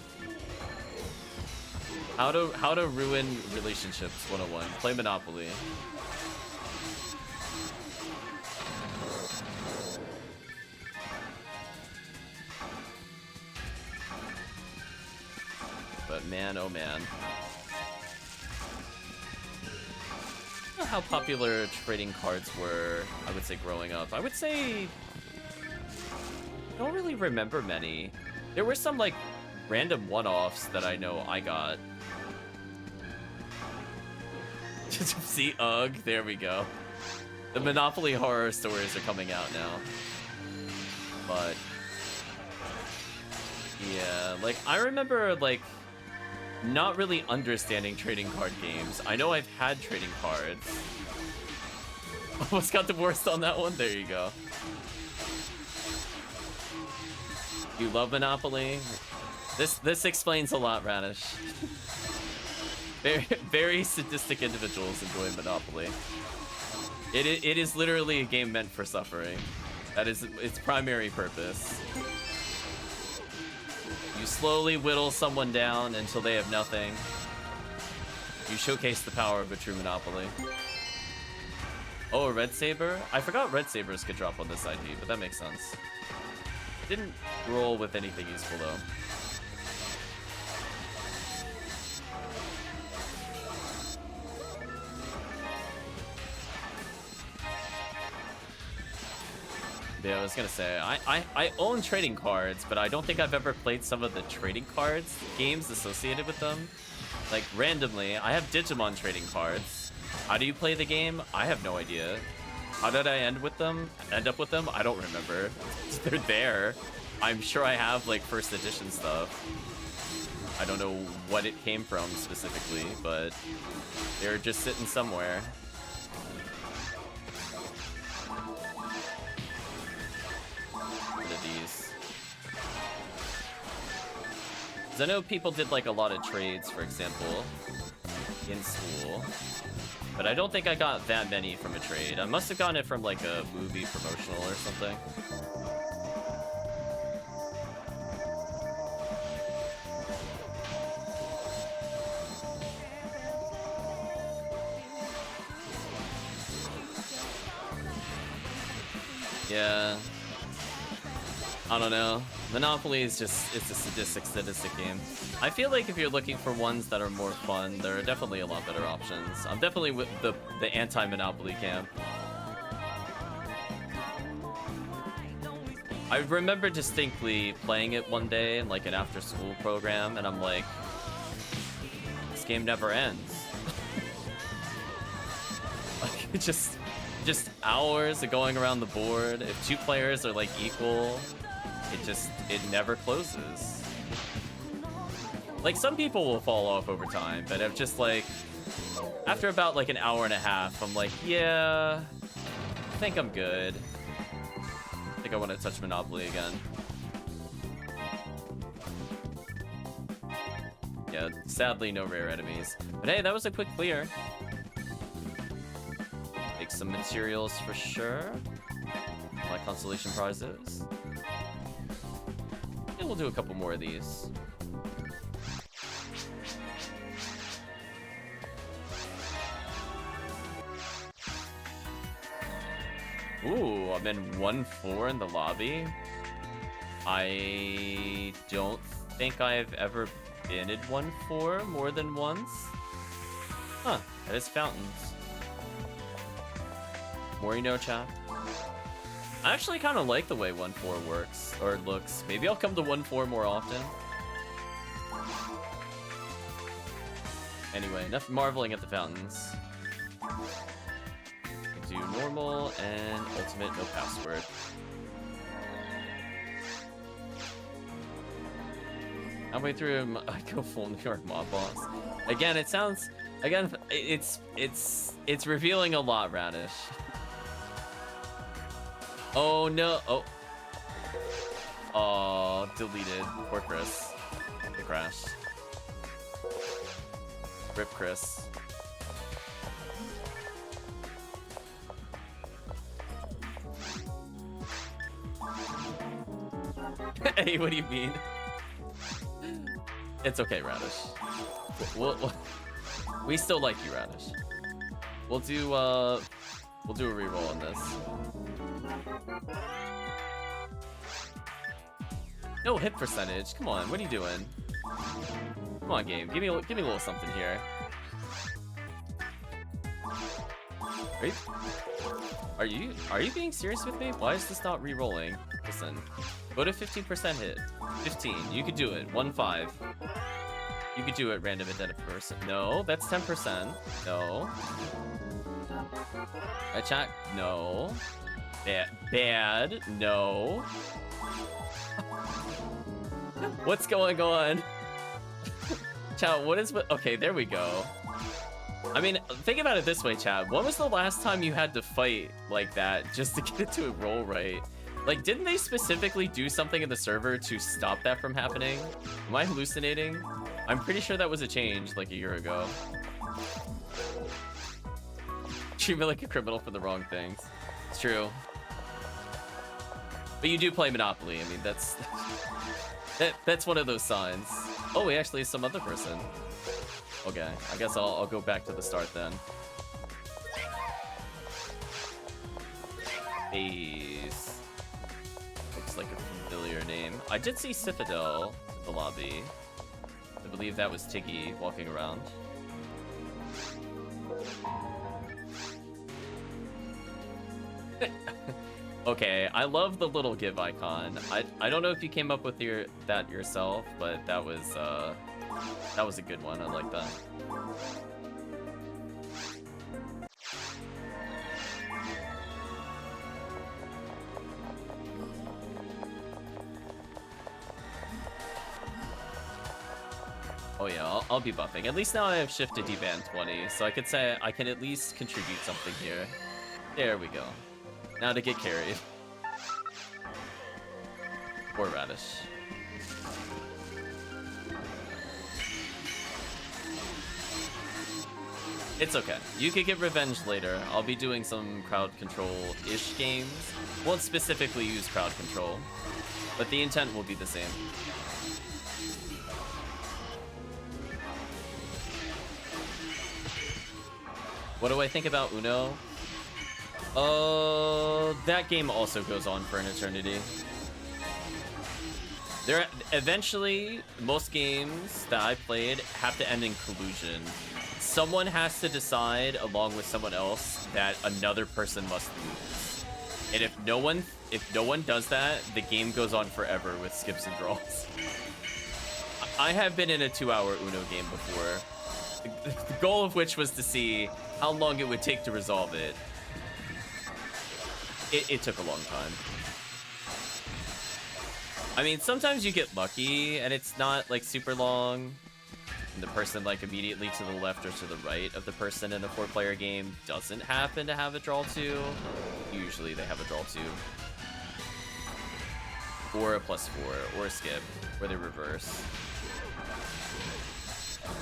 How to ruin relationships 101. Play Monopoly. But man, oh man. how popular trading cards were, I would say, growing up. I would say... I don't really remember many. There were some, like, random one-offs that I know I got. See, ugh, there we go. The Monopoly horror stories are coming out now. But... yeah, like, I remember, like, not really understanding trading card games. I know I've had trading cards. Almost got divorced on that one? There you go. You love Monopoly? This explains a lot, Radish. Very sadistic individuals enjoy Monopoly. It is literally a game meant for suffering. That is its primary purpose. You slowly whittle someone down until they have nothing. You showcase the power of a true Monopoly. Oh, a Red Saber? I forgot Red Sabers could drop on this ID, but that makes sense. Didn't roll with anything useful, though. Yeah, I was gonna say, I own trading cards, but I don't think I've ever played some of the trading cards games associated with them. Like, randomly, I have Digimon trading cards. How do you play the game? I have no idea. How did I end up with them? I don't remember. They're there. I'm sure I have, like, first edition stuff. I don't know what it came from specifically, but they're just sitting somewhere. These. Because I know people did like a lot of trades, for example, in school, but I don't think I got that many from a trade. I must have gotten it from like a movie promotional or something. Yeah. I don't know. Monopoly is just, it's a sadistic game. I feel like if you're looking for ones that are more fun, there are definitely a lot better options. I'm definitely with the anti-Monopoly camp. I remember distinctly playing it one day in like an after-school program, and I'm like, this game never ends. Like, it just hours of going around the board. If two players are like equal, it never closes. Like, some people will fall off over time, but I'm just like, after about like an hour and a half, I'm like, yeah, I think I'm good. I think I want to touch Monopoly again. Yeah, sadly no rare enemies. But hey, that was a quick clear. Take some materials for sure. My consolation prizes. And we'll do a couple more of these. Ooh, I'm in 1-4 in the lobby. I don't think I've ever been in 1-4 more than once. Huh, that is fountains. More you know, chat. I actually kind of like the way 1-4 works, or looks. Maybe I'll come to 1-4 more often. Anyway, enough marveling at the fountains. Do normal and ultimate, no password. Halfway through, I go full New York mob boss. Again, it sounds. Again, it's revealing a lot, Radish. Oh no! Oh. Oh, deleted. Poor Chris. It crashed. Rip Chris. Hey, what do you mean? It's okay, Radish. We still like you, Radish. We'll do a reroll on this. No hit percentage. Come on, what are you doing? Come on, game. Give me a little something here. Are you, are you being serious with me? Why is this not re-rolling? Listen, go to 15% hit. 15. You could do it. 1-5. You could do it, random identity person. No, that's 10%. No. Chat. No. Bad. No. What's going on? Chat, what is... Okay, there we go. I mean, think about it this way, chat. When was the last time you had to fight like that just to get it to roll right? Like, didn't they specifically do something in the server to stop that from happening? Am I hallucinating? I'm pretty sure that was a change like a year ago. Treat me like a criminal for the wrong things. It's true. But you do play Monopoly. I mean, that's one of those signs. Oh, we actually have some other person. Okay, I guess I'll go back to the start then. Ace. Looks like a familiar name. I did see Citadel in the lobby. I believe that was Tiggy walking around. Okay, I love the little give icon. I don't know if you came up with that yourself, but that was a good one. I like that. Oh yeah, I'll be buffing. At least now I have shift to D-band 20, so I could say I can at least contribute something here. There we go. Now to get carried. Or Radish. It's okay. You could get revenge later. I'll be doing some crowd control-ish games. Won't specifically use crowd control, but the intent will be the same. What do I think about Uno? That game also goes on for an eternity. Eventually, most games that I played have to end in collusion. Someone has to decide, along with someone else, that another person must lose. And if no one does that, the game goes on forever with skips and draws. I have been in a 2-hour Uno game before. The goal of which was to see how long it would take to resolve it. It took a long time. I mean, sometimes you get lucky and it's not like super long. And the person like immediately to the left or to the right of the person in a 4-player game doesn't happen to have a draw 2. Usually they have a draw 2. Or a +4, or a skip, or they reverse.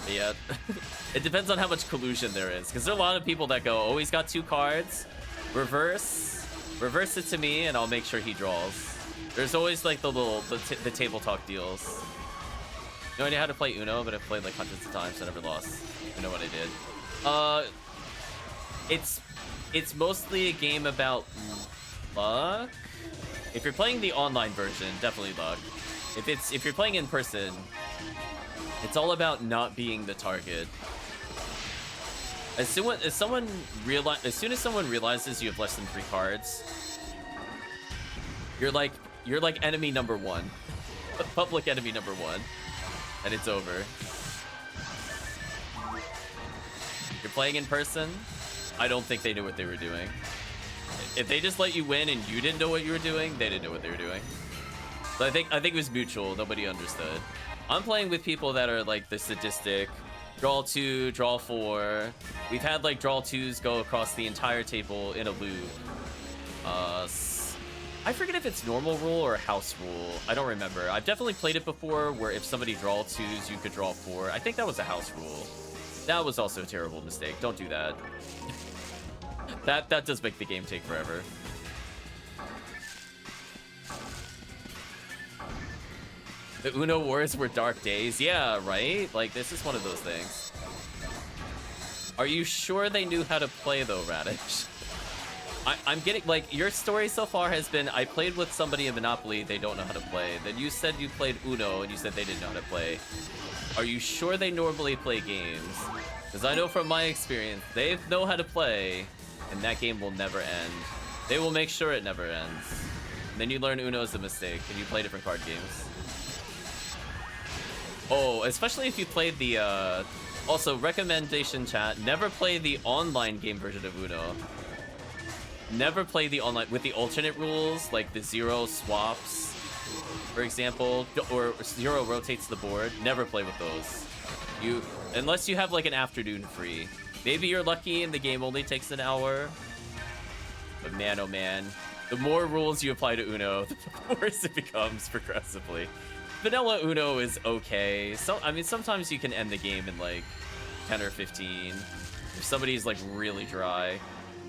But yeah, it depends on how much collusion there is. Because there are a lot of people that go, oh, he's got 2 cards. Reverse it to me and I'll make sure he draws. There's always like the table talk deals. No idea how to play Uno, but I've played like hundreds of times and never lost. I know what I did. It's mostly a game about luck. If you're playing the online version, definitely luck. If you're playing in person, it's all about not being the target. As soon as someone realizes you have less than 3 cards, you're like enemy number 1, public enemy number 1, and it's over. You're playing in person, I don't think they knew what they were doing. If they just let you win and you didn't know what you were doing, they didn't know what they were doing. So I think it was mutual. Nobody understood. I'm playing with people that are like the sadistic. Draw 2, draw 4. We've had like draw 2s go across the entire table in a loop. I forget if it's normal rule or house rule. I don't remember. I've definitely played it before where if somebody draw 2s, you could draw 4. I think that was a house rule. That was also a terrible mistake. Don't do that. That does make the game take forever. The Uno Wars were dark days. Yeah, right? Like, this is one of those things. Are you sure they knew how to play, though, Radish? I'm getting, like, your story so far has been, I played with somebody in Monopoly, they don't know how to play. Then you said you played Uno, and you said they didn't know how to play. Are you sure they normally play games? Because I know from my experience, they know how to play, and that game will never end. They will make sure it never ends. And then you learn Uno is a mistake, and you play different card games. Oh, especially if you played the, also, recommendation chat, never play the online game version of Uno. Never play the online, with the alternate rules, like the 0 swaps, for example, or 0 rotates the board. Never play with those. Unless you have like an afternoon free. Maybe you're lucky and the game only takes an hour. But man, oh man, the more rules you apply to Uno, the worse it becomes progressively. Vanilla Uno is okay. So, I mean, sometimes you can end the game in like 10 or 15 if somebody's like really dry.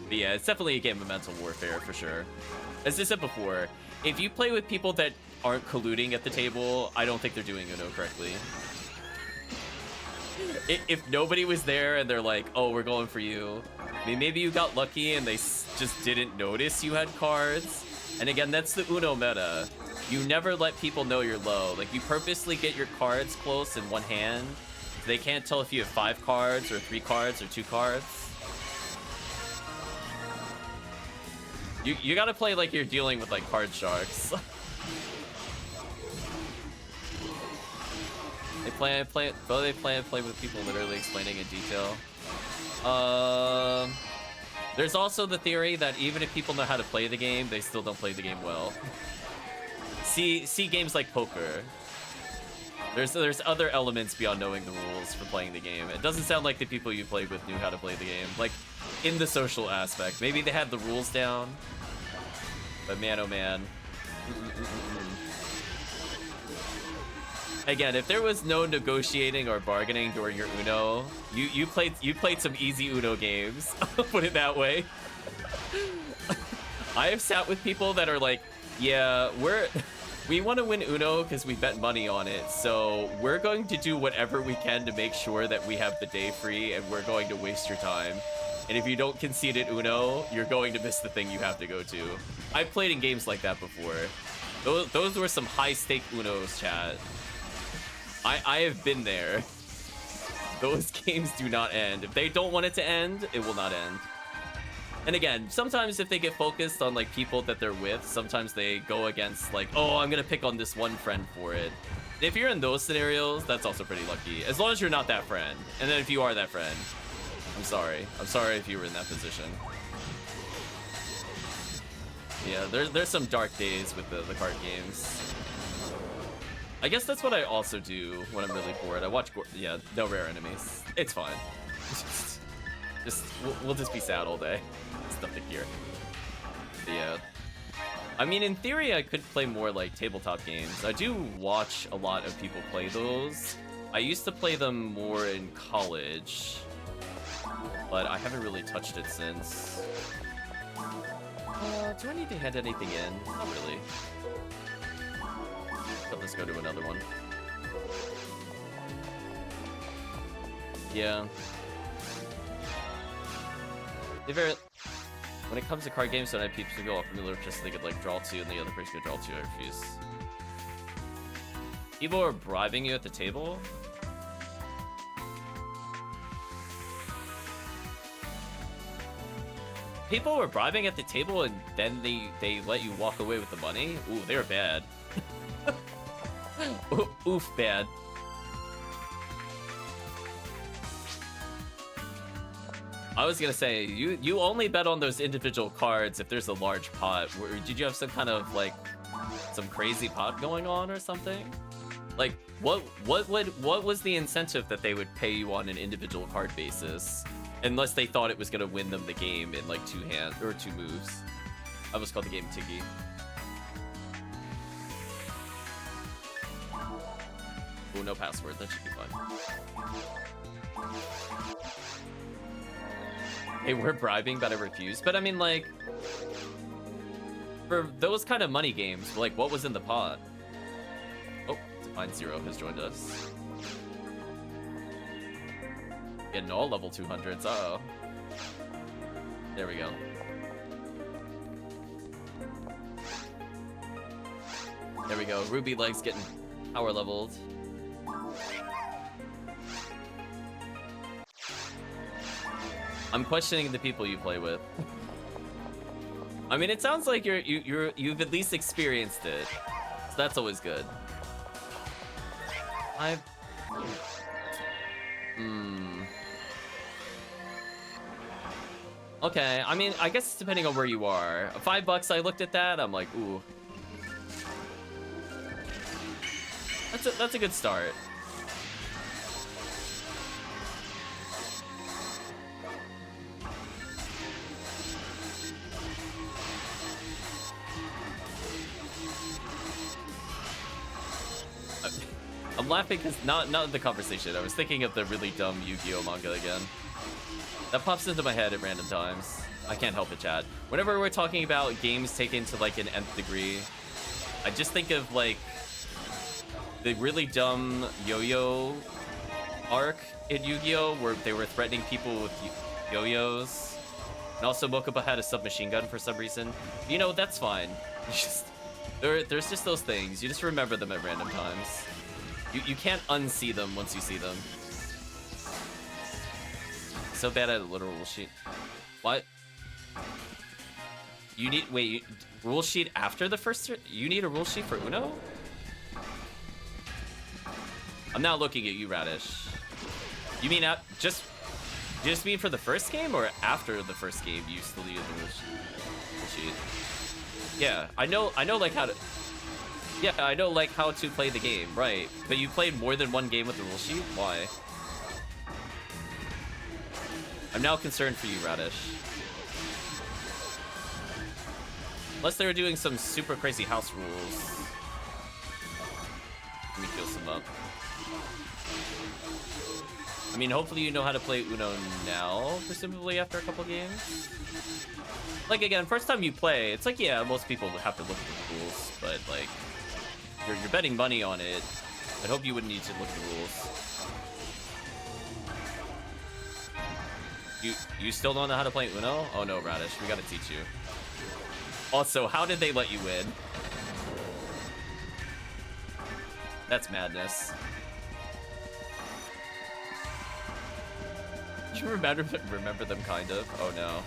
But yeah, it's definitely a game of mental warfare for sure. As I said before, if you play with people that aren't colluding at the table, I don't think they're doing Uno correctly. If nobody was there and they're like, oh, we're going for you. I mean, maybe you got lucky and they just didn't notice you had cards. And again, that's the Uno meta. You never let people know you're low. Like, you purposely get your cards close in one hand. So they can't tell if you have 5 cards or 3 cards or 2 cards. You gotta play like you're dealing with like card sharks. They play with people literally explaining in detail. There's also the theory that even if people know how to play the game, they still don't play the game well. See games like poker. There's other elements beyond knowing the rules for playing the game. It doesn't sound like the people you played with knew how to play the game. Like, in the social aspect. Maybe they had the rules down. But man, oh man. Again, if there was no negotiating or bargaining during your Uno, you played some easy Uno games. I'll put it that way. I have sat with people that are like, yeah, we want to win Uno because we bet money on it, so we're going to do whatever we can to make sure that we have the day free, and we're going to waste your time. And if you don't concede at Uno, you're going to miss the thing you have to go to. I've played in games like that before. Those were some high-stake Unos, chat. I have been there. Those games do not end. If they don't want it to end, it will not end. And again, sometimes if they get focused on like people that they're with, sometimes they go against like, oh, I'm gonna pick on this one friend for it. And if you're in those scenarios, that's also pretty lucky. As long as you're not that friend. And then if you are that friend, I'm sorry. I'm sorry if you were in that position. Yeah, there's some dark days with the card games. I guess that's what I also do when I'm really bored. I watch, yeah, no rare enemies. It's fine. We'll just be sad all day. It's nothing here. But yeah. I mean, in theory, I could play more like tabletop games. I do watch a lot of people play those. I used to play them more in college, but I haven't really touched it since. Do I need to hand anything in? Not really. But let's go to another one. Yeah. When it comes to card games, when I peeps to go off familiar, just they could like draw 2 and the other person could draw 2, I refuse. People are bribing you at the table? People were bribing at the table and then they let you walk away with the money? Ooh, they're bad. Oof, bad. I was gonna say, you only bet on those individual cards if there's a large pot. Did you have some kind of like some crazy pot going on or something? Like what was the incentive that they would pay you on an individual card basis? Unless they thought it was gonna win them the game in like 2 hands or 2 moves. I almost called the game Tiggy. Oh, no password. That should be fun. Hey, we're bribing, but I refuse. But I mean, like, for those kind of money games, like, what was in the pot? Oh, Define Zero has joined us. Getting all level 200s. Uh-oh. There we go. There we go. Ruby Legs getting power leveled. I'm questioning the people you play with. I mean, it sounds like you've at least experienced it, so that's always good. Okay, I mean, I guess depending on where you are. $5, I looked at that, I'm like, ooh. That's a good start. I'm laughing because not the conversation. I was thinking of the really dumb Yu-Gi-Oh manga again. That pops into my head at random times. I can't help it, chat. Whenever we're talking about games taken to like an nth degree, I just think of like the really dumb yo-yo arc in Yu-Gi-Oh where they were threatening people with yo-yos. And also Mokuba had a submachine gun for some reason. You know, that's fine. There's just those things. You just remember them at random times. You can't unsee them once you see them. So bad at a literal rule sheet. What? You need rule sheet after the first? You need a rule sheet for Uno? I'm now looking at you, Radish. You mean just mean for the first game, or after the first game you still need the rule sheet? Yeah, I know like how to. Yeah, I know like how to play the game, right? But you played more than one game with the rule sheet? Why? I'm now concerned for you, Radish. Unless they were doing some super crazy house rules. Let me kill some up. I mean, hopefully you know how to play Uno now, presumably after a couple games. Like, again, first time you play, it's like, yeah, most people have to look at the rules, but, like, you're betting money on it. I hope you wouldn't need to look at the rules. You still don't know how to play Uno? Oh no, Radish, we gotta teach you. Also, how did they let you win? That's madness. You remember them, kind of? Oh no.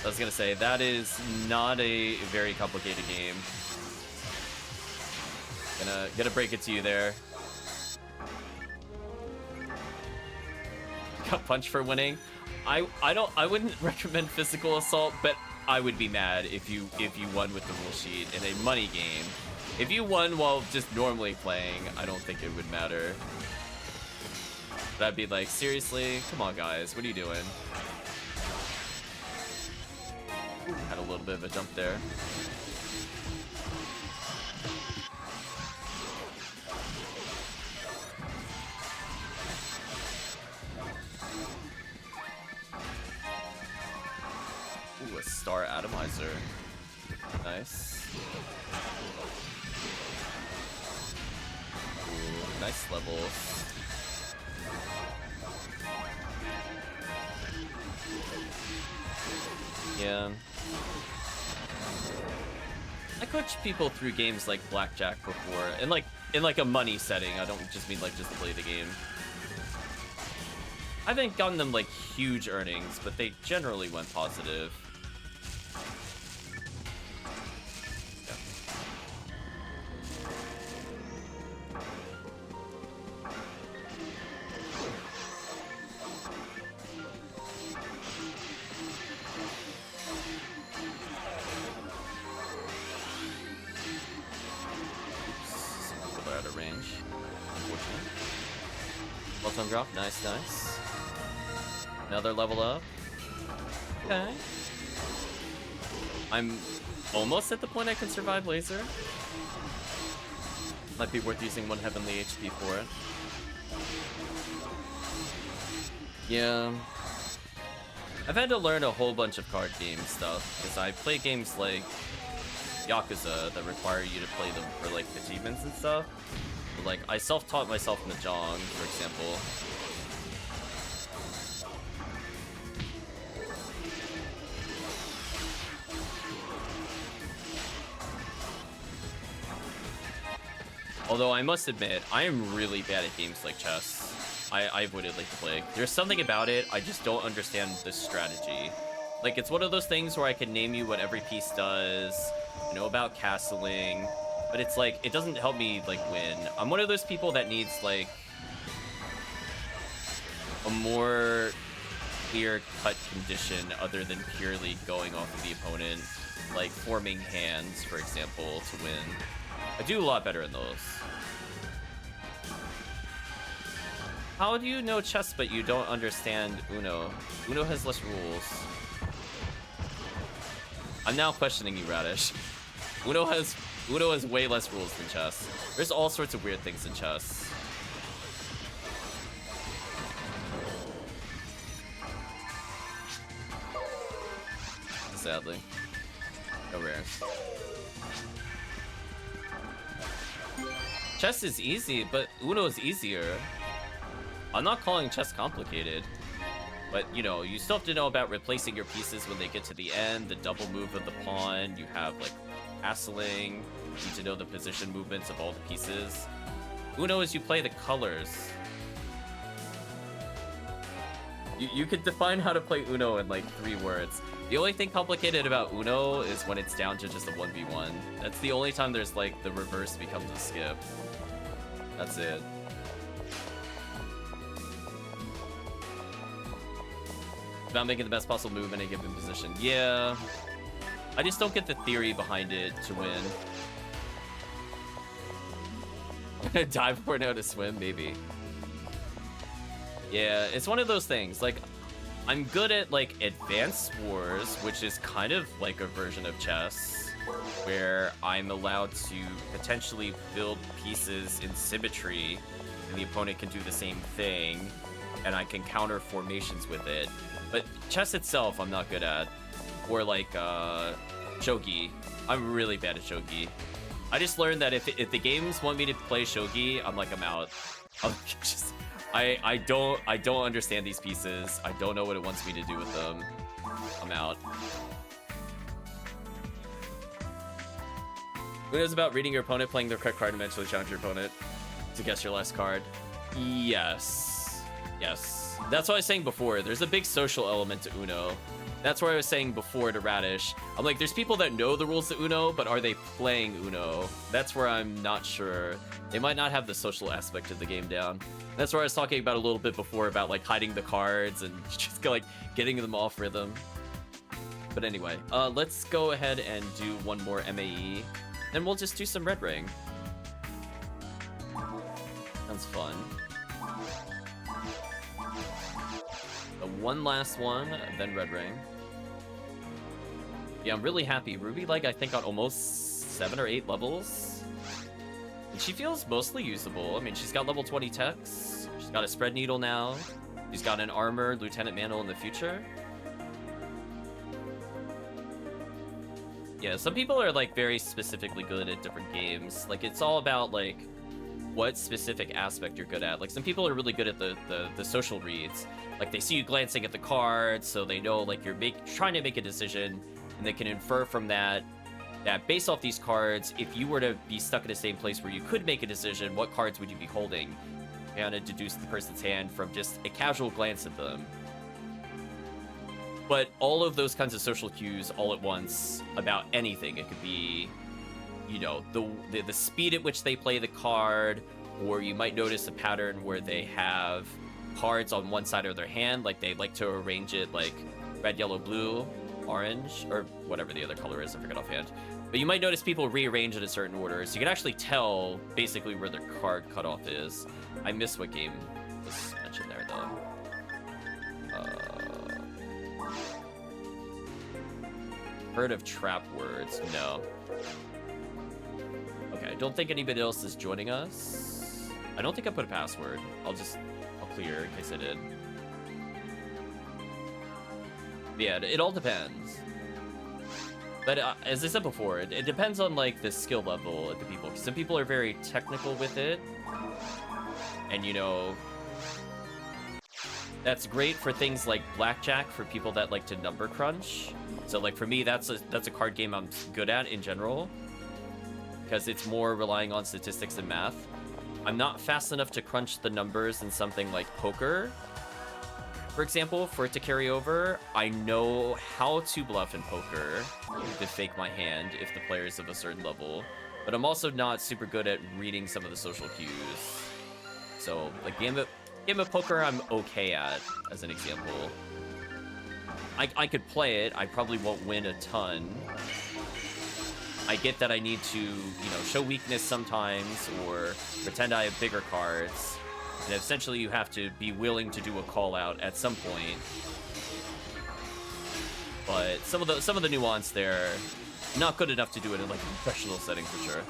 I was gonna say, that is not a very complicated game. Gonna break it to you there. Got punched for winning. I wouldn't recommend physical assault, but I would be mad if you won with the rule sheet in a money game. If you won while just normally playing, I don't think it would matter. But I'd be like, seriously? Come on, guys. What are you doing? Had a little bit of a jump there. Ooh, a star atomizer. Nice. Ooh, nice levels. Yeah. I coached people through games like Blackjack before, and like in like a money setting. I don't just mean like just play the game. I haven't gotten them like huge earnings, but they generally went positive. Drop, nice. Another level up. Okay. I'm almost at the point I can survive laser. Might be worth using one heavenly HP for it. Yeah. I've had to learn a whole bunch of card game stuff, because I play games like Yakuza that require you to play them for like achievements and stuff. Like, I self-taught myself Mahjong, for example. Although I must admit, I am really bad at games like chess. I avoided Lake the Plague. There's something about it, I just don't understand the strategy. Like, it's one of those things where I can name you what every piece does, I know about castling, but it's like, it doesn't help me, like, win. I'm one of those people that needs, like, a more clear-cut condition other than purely going off of the opponent, like forming hands, for example, to win. I do a lot better in those. How do you know chess but you don't understand Uno? Uno has less rules. I'm now questioning you, Radish. Uno has way less rules than chess. There's all sorts of weird things in chess. Sadly. No rares. Chess is easy, but Uno is easier. I'm not calling chess complicated, but you know, you still have to know about replacing your pieces when they get to the end, the double move of the pawn, you have like castling, you need to know the position movements of all the pieces. Uno is you play the colors. You could define how to play Uno in like 3 words. The only thing complicated about Uno is when it's down to just a 1v1. That's the only time there's like the reverse becomes a skip. That's it. About making the best possible move in a given position. Yeah. I just don't get the theory behind it to win. Dive before now to swim, maybe. Yeah, it's one of those things. Like, I'm good at, like, Advanced Wars, which is kind of like a version of chess, where I'm allowed to potentially build pieces in symmetry, and the opponent can do the same thing, and I can counter formations with it. But chess itself, I'm not good at. Or, like, shogi. I'm really bad at shogi. I just learned that if the games want me to play shogi, I'm like, I'm out. I'm just... I don't understand these pieces. I don't know what it wants me to do with them. I'm out. Uno's about reading your opponent, playing their correct card, and eventually challenge your opponent to guess your last card. Yes. Yes. That's what I was saying before. There's a big social element to Uno. That's what I was saying before to Radish. I'm like, there's people that know the rules to Uno, but are they playing Uno? That's where I'm not sure. They might not have the social aspect of the game down. That's where I was talking about a little bit before about like hiding the cards and just like getting them off rhythm. But anyway, let's go ahead and do one more MAE. Then we'll just do some Red Ring. Sounds fun. One last one, then Red Ring. Yeah, I'm really happy. Ruby, like, I think got almost 7 or 8 levels. And she feels mostly usable. I mean, she's got level 20 techs. She's got a spread needle now. She's got an armor, Lieutenant Mantle in the future. Yeah, some people are, like, very specifically good at different games. Like, it's all about, like, what specific aspect you're good at. Like, some people are really good at the social reads. Like, they see you glancing at the cards, so they know, like, you're trying to make a decision, and they can infer from that based off these cards, if you were to be stuck in the same place where you could make a decision, what cards would you be holding? You kind of deduce the person's hand from just a casual glance at them. But all of those kinds of social cues all at once about anything. It could be, you know, the speed at which they play the card, or you might notice a pattern where they have cards on one side of their hand, like they like to arrange it like red, yellow, blue, orange, or whatever the other color is, I forget offhand. But you might notice people rearrange in a certain order, so you can actually tell basically where their card cutoff is. I miss what game was mentioned there, though. Heard of trap words? No. Okay, I don't think anybody else is joining us. I don't think I put a password. I'll clear in case I did. Yeah, it all depends. But as I said before, it depends on like the skill level of the people. Some people are very technical with it, and you know, that's great for things like blackjack for people that like to number crunch. So like for me, that's a card game I'm good at in general, because it's more relying on statistics and math. I'm not fast enough to crunch the numbers in something like poker, for example, for it to carry over. I know how to bluff in poker to fake my hand if the player is of a certain level, but I'm also not super good at reading some of the social cues. So, like, game of poker I'm okay at, as an example. I could play it, I probably won't win a ton. I get that I need to, you know, show weakness sometimes, or pretend I have bigger cards. And essentially you have to be willing to do a call out at some point. But some of the nuance there, not good enough to do it in like a professional setting for sure.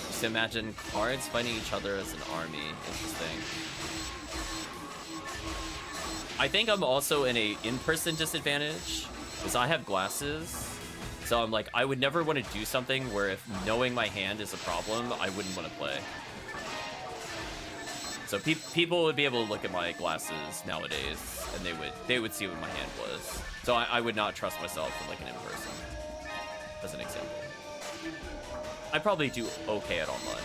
Just imagine cards fighting each other as an army. Interesting. I think I'm also in a in-person disadvantage because I have glasses. So I'm like, I would never want to do something where if knowing my hand is a problem, I wouldn't want to play. So people would be able to look at my glasses nowadays, and they would see what my hand was. So I would not trust myself in like an in-person, as an example. I probably do okay at online.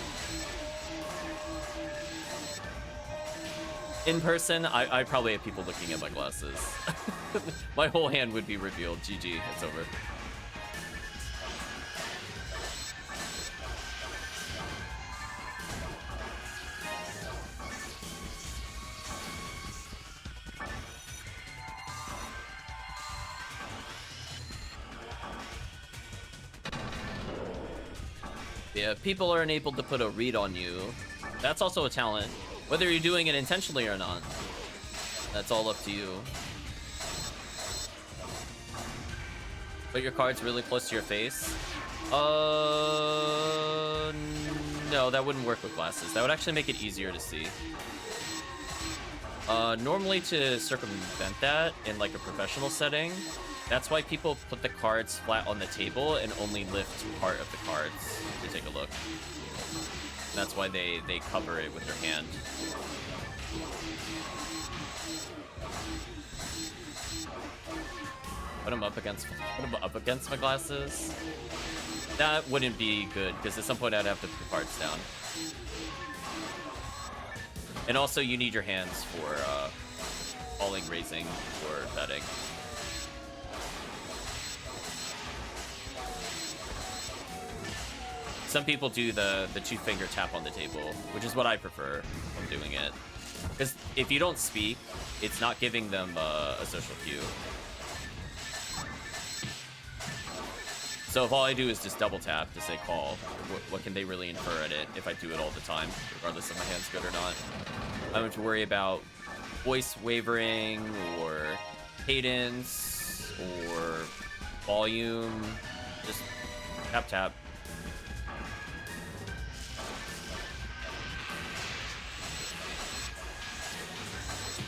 In person, I probably have people looking at my glasses. My whole hand would be revealed. GG, it's over. Yeah, people aren't able to put a read on you. That's also a talent. Whether you're doing it intentionally or not, that's all up to you. Put your cards really close to your face. No, that wouldn't work with glasses. That would actually make it easier to see. Normally to circumvent that in like a professional setting, that's why people put the cards flat on the table and only lift part of the cards to take a look. That's why they cover it with their hand. Put them up against my glasses. That wouldn't be good because at some point I'd have to put the cards down. And also you need your hands for calling, raising, or betting. Some people do the two-finger tap on the table, which is what I prefer when doing it. Because if you don't speak, it's not giving them a social cue. So if all I do is just double tap to say call, what can they really infer at it if I do it all the time, regardless if my hand's good or not? I don't have to worry about voice wavering or cadence or volume. Just tap tap.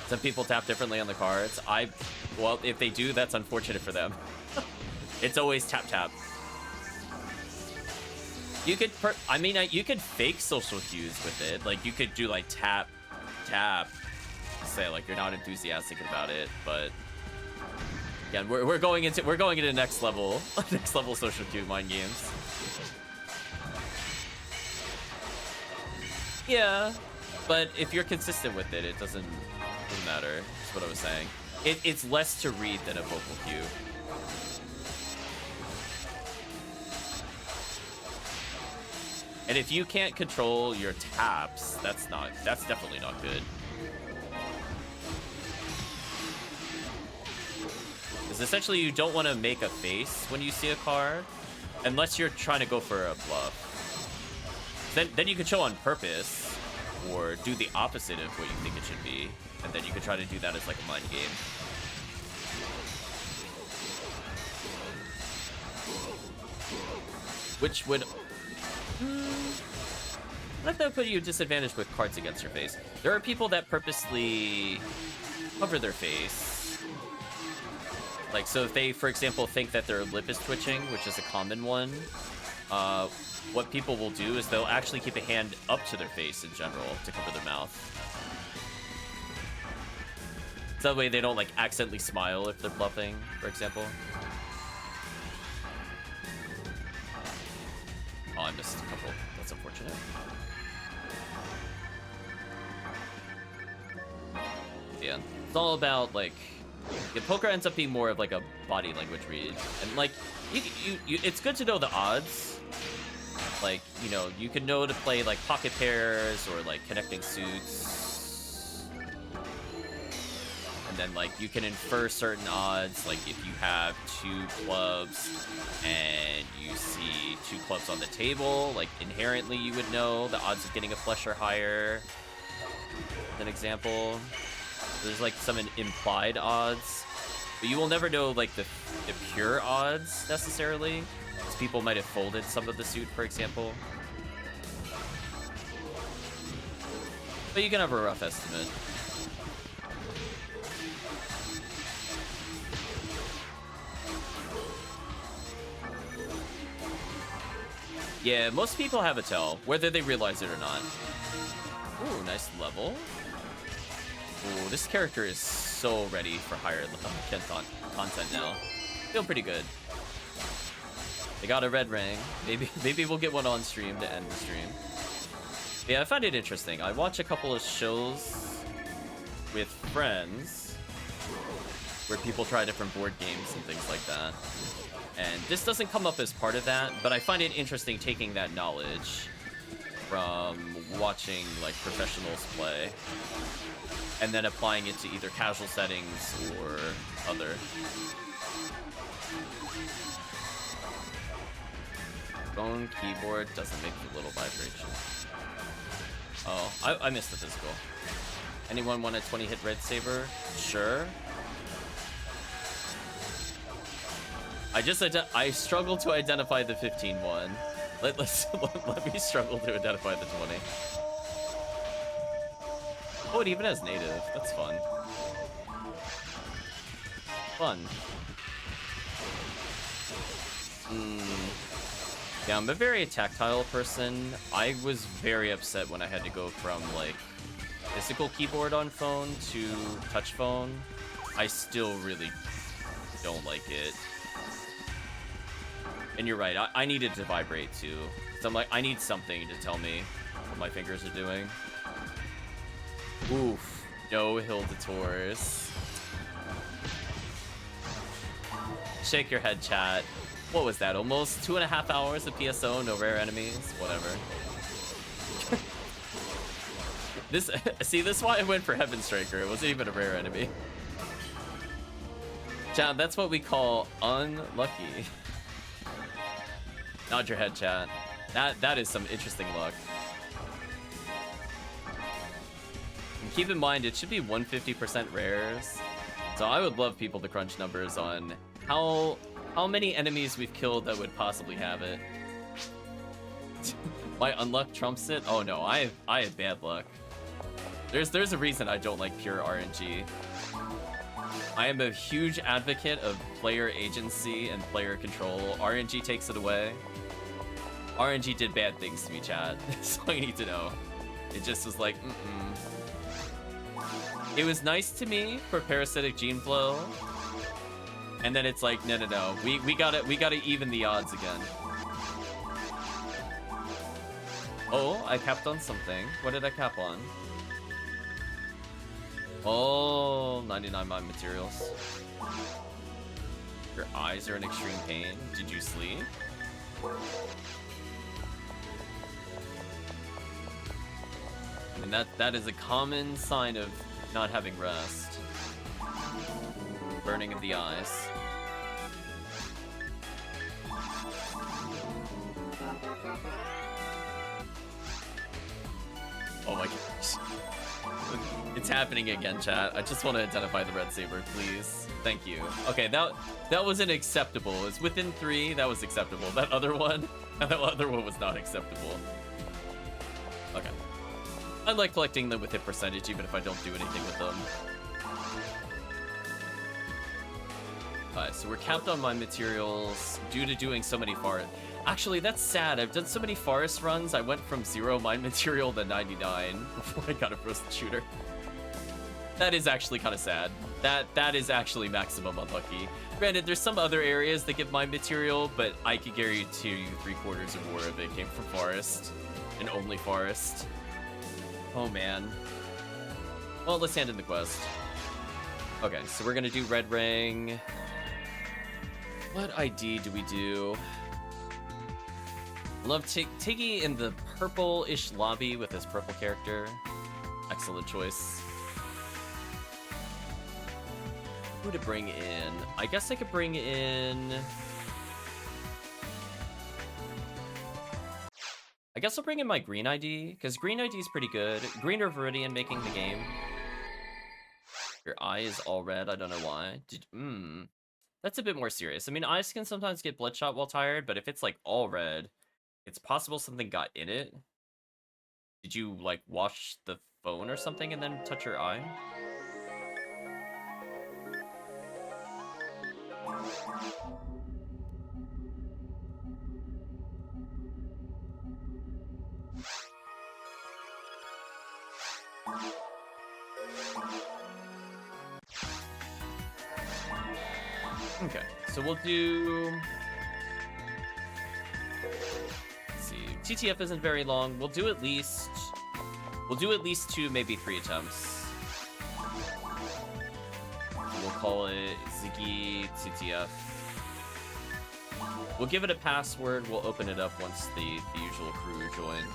Some people tap differently on the cards. Well, if they do, that's unfortunate for them. It's always tap tap. You could, you could fake social cues with it. Like you could do like tap, tap, say like you're not enthusiastic about it. But again, we're going into next level social cue mind games. Yeah, but if you're consistent with it, it doesn't matter. That's what I was saying. It's less to read than a vocal cue. And if you can't control your taps, that's definitely not good. Because essentially you don't want to make a face when you see a card, unless you're trying to go for a bluff. Then you can show on purpose, or do the opposite of what you think it should be, and then you can try to do that as like a mind game. Which would... What if that would put you at disadvantage with cards against your face? There are people that purposely cover their face. Like, so if they, for example, think that their lip is twitching, which is a common one, what people will do is they'll actually keep a hand up to their face in general to cover their mouth. So that way they don't, like, accidentally smile if they're bluffing, for example. Oh, I missed a couple. That's unfortunate. Yeah, it's all about, like, yeah, poker ends up being more of like a body language read, and like it's good to know the odds. Like, you know, you can know to play like pocket pairs or like connecting suits, and then like you can infer certain odds. Like if you have 2 clubs and you see 2 clubs on the table, like inherently you would know the odds of getting a flush are higher. As an example. There's like some implied odds, but you will never know like the pure odds necessarily, because people might have folded some of the suit, for example. But you can have a rough estimate. Yeah, most people have a tell, whether they realize it or not. Ooh, nice level. Ooh, this character is so ready for higher content now. Feel pretty good. They got a red ring. Maybe we'll get one on stream to end the stream. Yeah, I find it interesting. I watch a couple of shows with friends where people try different board games and things like that. And this doesn't come up as part of that, but I find it interesting taking that knowledge from watching like professionals play and then applying it to either casual settings or other. Phone keyboard doesn't make the little vibration. Oh, I missed the physical. Anyone want a 20-hit red saber? Sure. I struggle to identify the 15 one. Let me struggle to identify the 20. Oh, it even has native. That's fun. Yeah, I'm a very tactile person. I was very upset when I had to go from like physical keyboard on phone to touch phone. I still really don't like it. And you're right, I need it to vibrate too. So I'm like, I need something to tell me what my fingers are doing. Oof, no hill detours. Shake your head, chat. What was that, almost 2.5 hours of PSO, no rare enemies? Whatever. This is why I went for Heaven Striker. It wasn't even a rare enemy. Chat, that's what we call unlucky. Nod your head, chat. That is some interesting luck. And keep in mind, it should be 150% rares. So I would love people to crunch numbers on how many enemies we've killed that would possibly have it. My unluck trumps it? Oh no, I have bad luck. There's a reason I don't like pure RNG. I am a huge advocate of player agency and player control. RNG takes it away. RNG did bad things to me, chat. That's all you need to know. It just was like, It was nice to me for parasitic gene flow. And then it's like, no. We gotta even the odds again. Oh, I capped on something. What did I cap on? Oh, 99 mind materials. Your eyes are in extreme pain. Did you sleep? And that is a common sign of not having rest. Burning of the eyes. Oh my gosh. It's happening again, chat. I just want to identify the red saber, please. Thank you. Okay, that wasn't acceptable. It's within 3. That was acceptable. That other one was not acceptable. Okay. I like collecting them with hit percentage, even if I don't do anything with them. Alright, so we're capped on my materials due to doing so many forest. Actually, that's sad. I've done so many forest runs. I went from 0 mine material to 99 before I got a frozen shooter. That is actually kind of sad. That is actually maximum unlucky. Granted, there's some other areas that give mine material, but I could guarantee you 3/4 or more of it came from forest, and only forest. Oh man. Well, let's hand in the quest. Okay, so we're gonna do red ring. What ID do we do? Love Tiggy in the purple-ish lobby with his purple character. Excellent choice. Who to bring in? I guess I could bring in... I guess I'll bring in my green ID, because green ID is pretty good. Green or Viridian making the game. Your eye is all red, I don't know why. That's a bit more serious. I mean, eyes can sometimes get bloodshot while tired, but if it's like all red, it's possible something got in it. Did you like wash the phone or something and then touch your eye? Okay, so we'll do... Let's see, TTF isn't very long. We'll do at least 2, maybe 3 attempts. We'll call it Ziggy TTF. We'll give it a password. We'll open it up once the usual crew joins.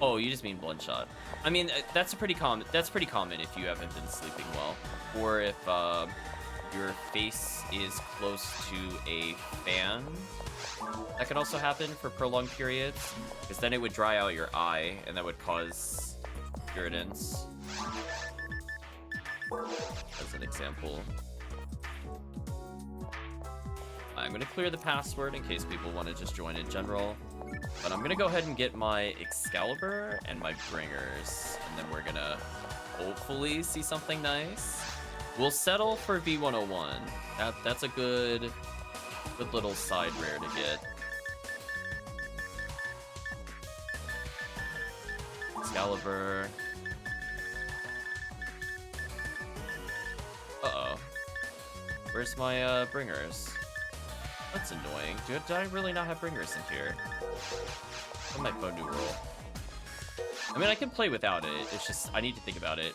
Oh, you just mean bloodshot. I mean, that's pretty common if you haven't been sleeping well, or if your face is close to a fan. That could also happen for prolonged periods, because then it would dry out your eye, and that would cause irritants. As an example. I'm gonna clear the password in case people want to just join in general. But I'm gonna go ahead and get my Excalibur and my Bringers, and then we're gonna hopefully see something nice. We'll settle for V101. That's a good little side rare to get. Excalibur. Uh-oh. Where's my Bringers? That's annoying. Did I really not have Bringers in here? I might phone new rule. I mean, I can play without it. It's just, I need to think about it.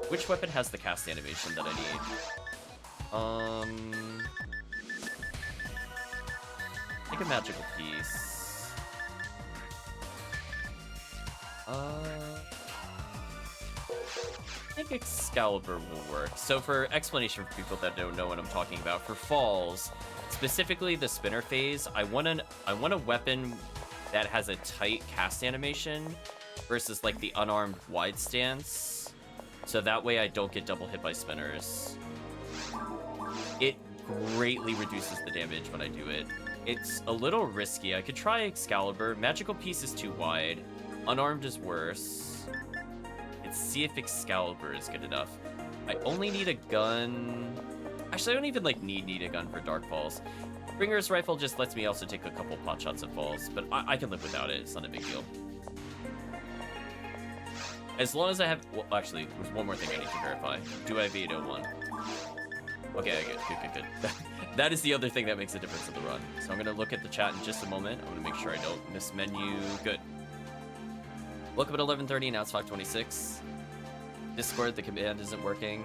Which weapon has the cast animation that I need? I think a magical piece. I think Excalibur will work. So for explanation for people that don't know what I'm talking about, for falls, specifically the spinner phase, I want a weapon that has a tight cast animation versus like the unarmed wide stance. So that way I don't get double hit by spinners. It greatly reduces the damage when I do it. It's a little risky. I could try Excalibur. Magical piece is too wide. Unarmed is worse. Let's see if Excalibur is good enough. I only need a gun. Actually, I don't even like need a gun for Dark Falls. Bringer's Rifle just lets me also take a couple pot shots at falls, but I can live without it. It's not a big deal. As long as I have... Well, actually, there's one more thing I need to verify. Do I have 801? Okay, good. That is the other thing that makes a difference in the run. So I'm going to look at the chat in just a moment. I'm going to make sure I don't miss menu. Good. Woke up at 11:30, now it's 5:26. Discord, the command isn't working.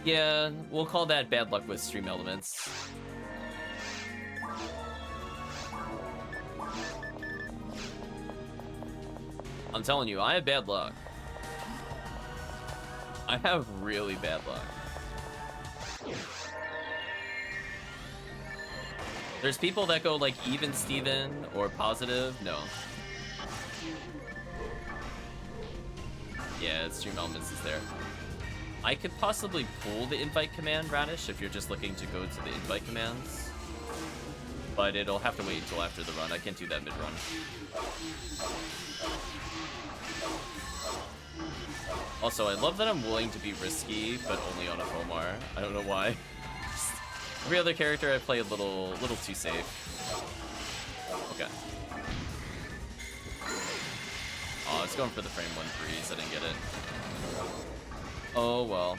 Yeah, we'll call that bad luck with stream elements. I'm telling you, I have bad luck. I have really bad luck. There's people that go like even Steven or positive. No. Yeah, stream elements is there. I could possibly pull the invite command, Radish, if you're just looking to go to the invite commands. But it'll have to wait until after the run. I can't do that mid-run. Also, I love that I'm willing to be risky, but only on a Homar. I don't know why. Every other character I play a little too safe. Okay. Oh, I was going for the frame 1 freeze. I didn't get it. Oh, well.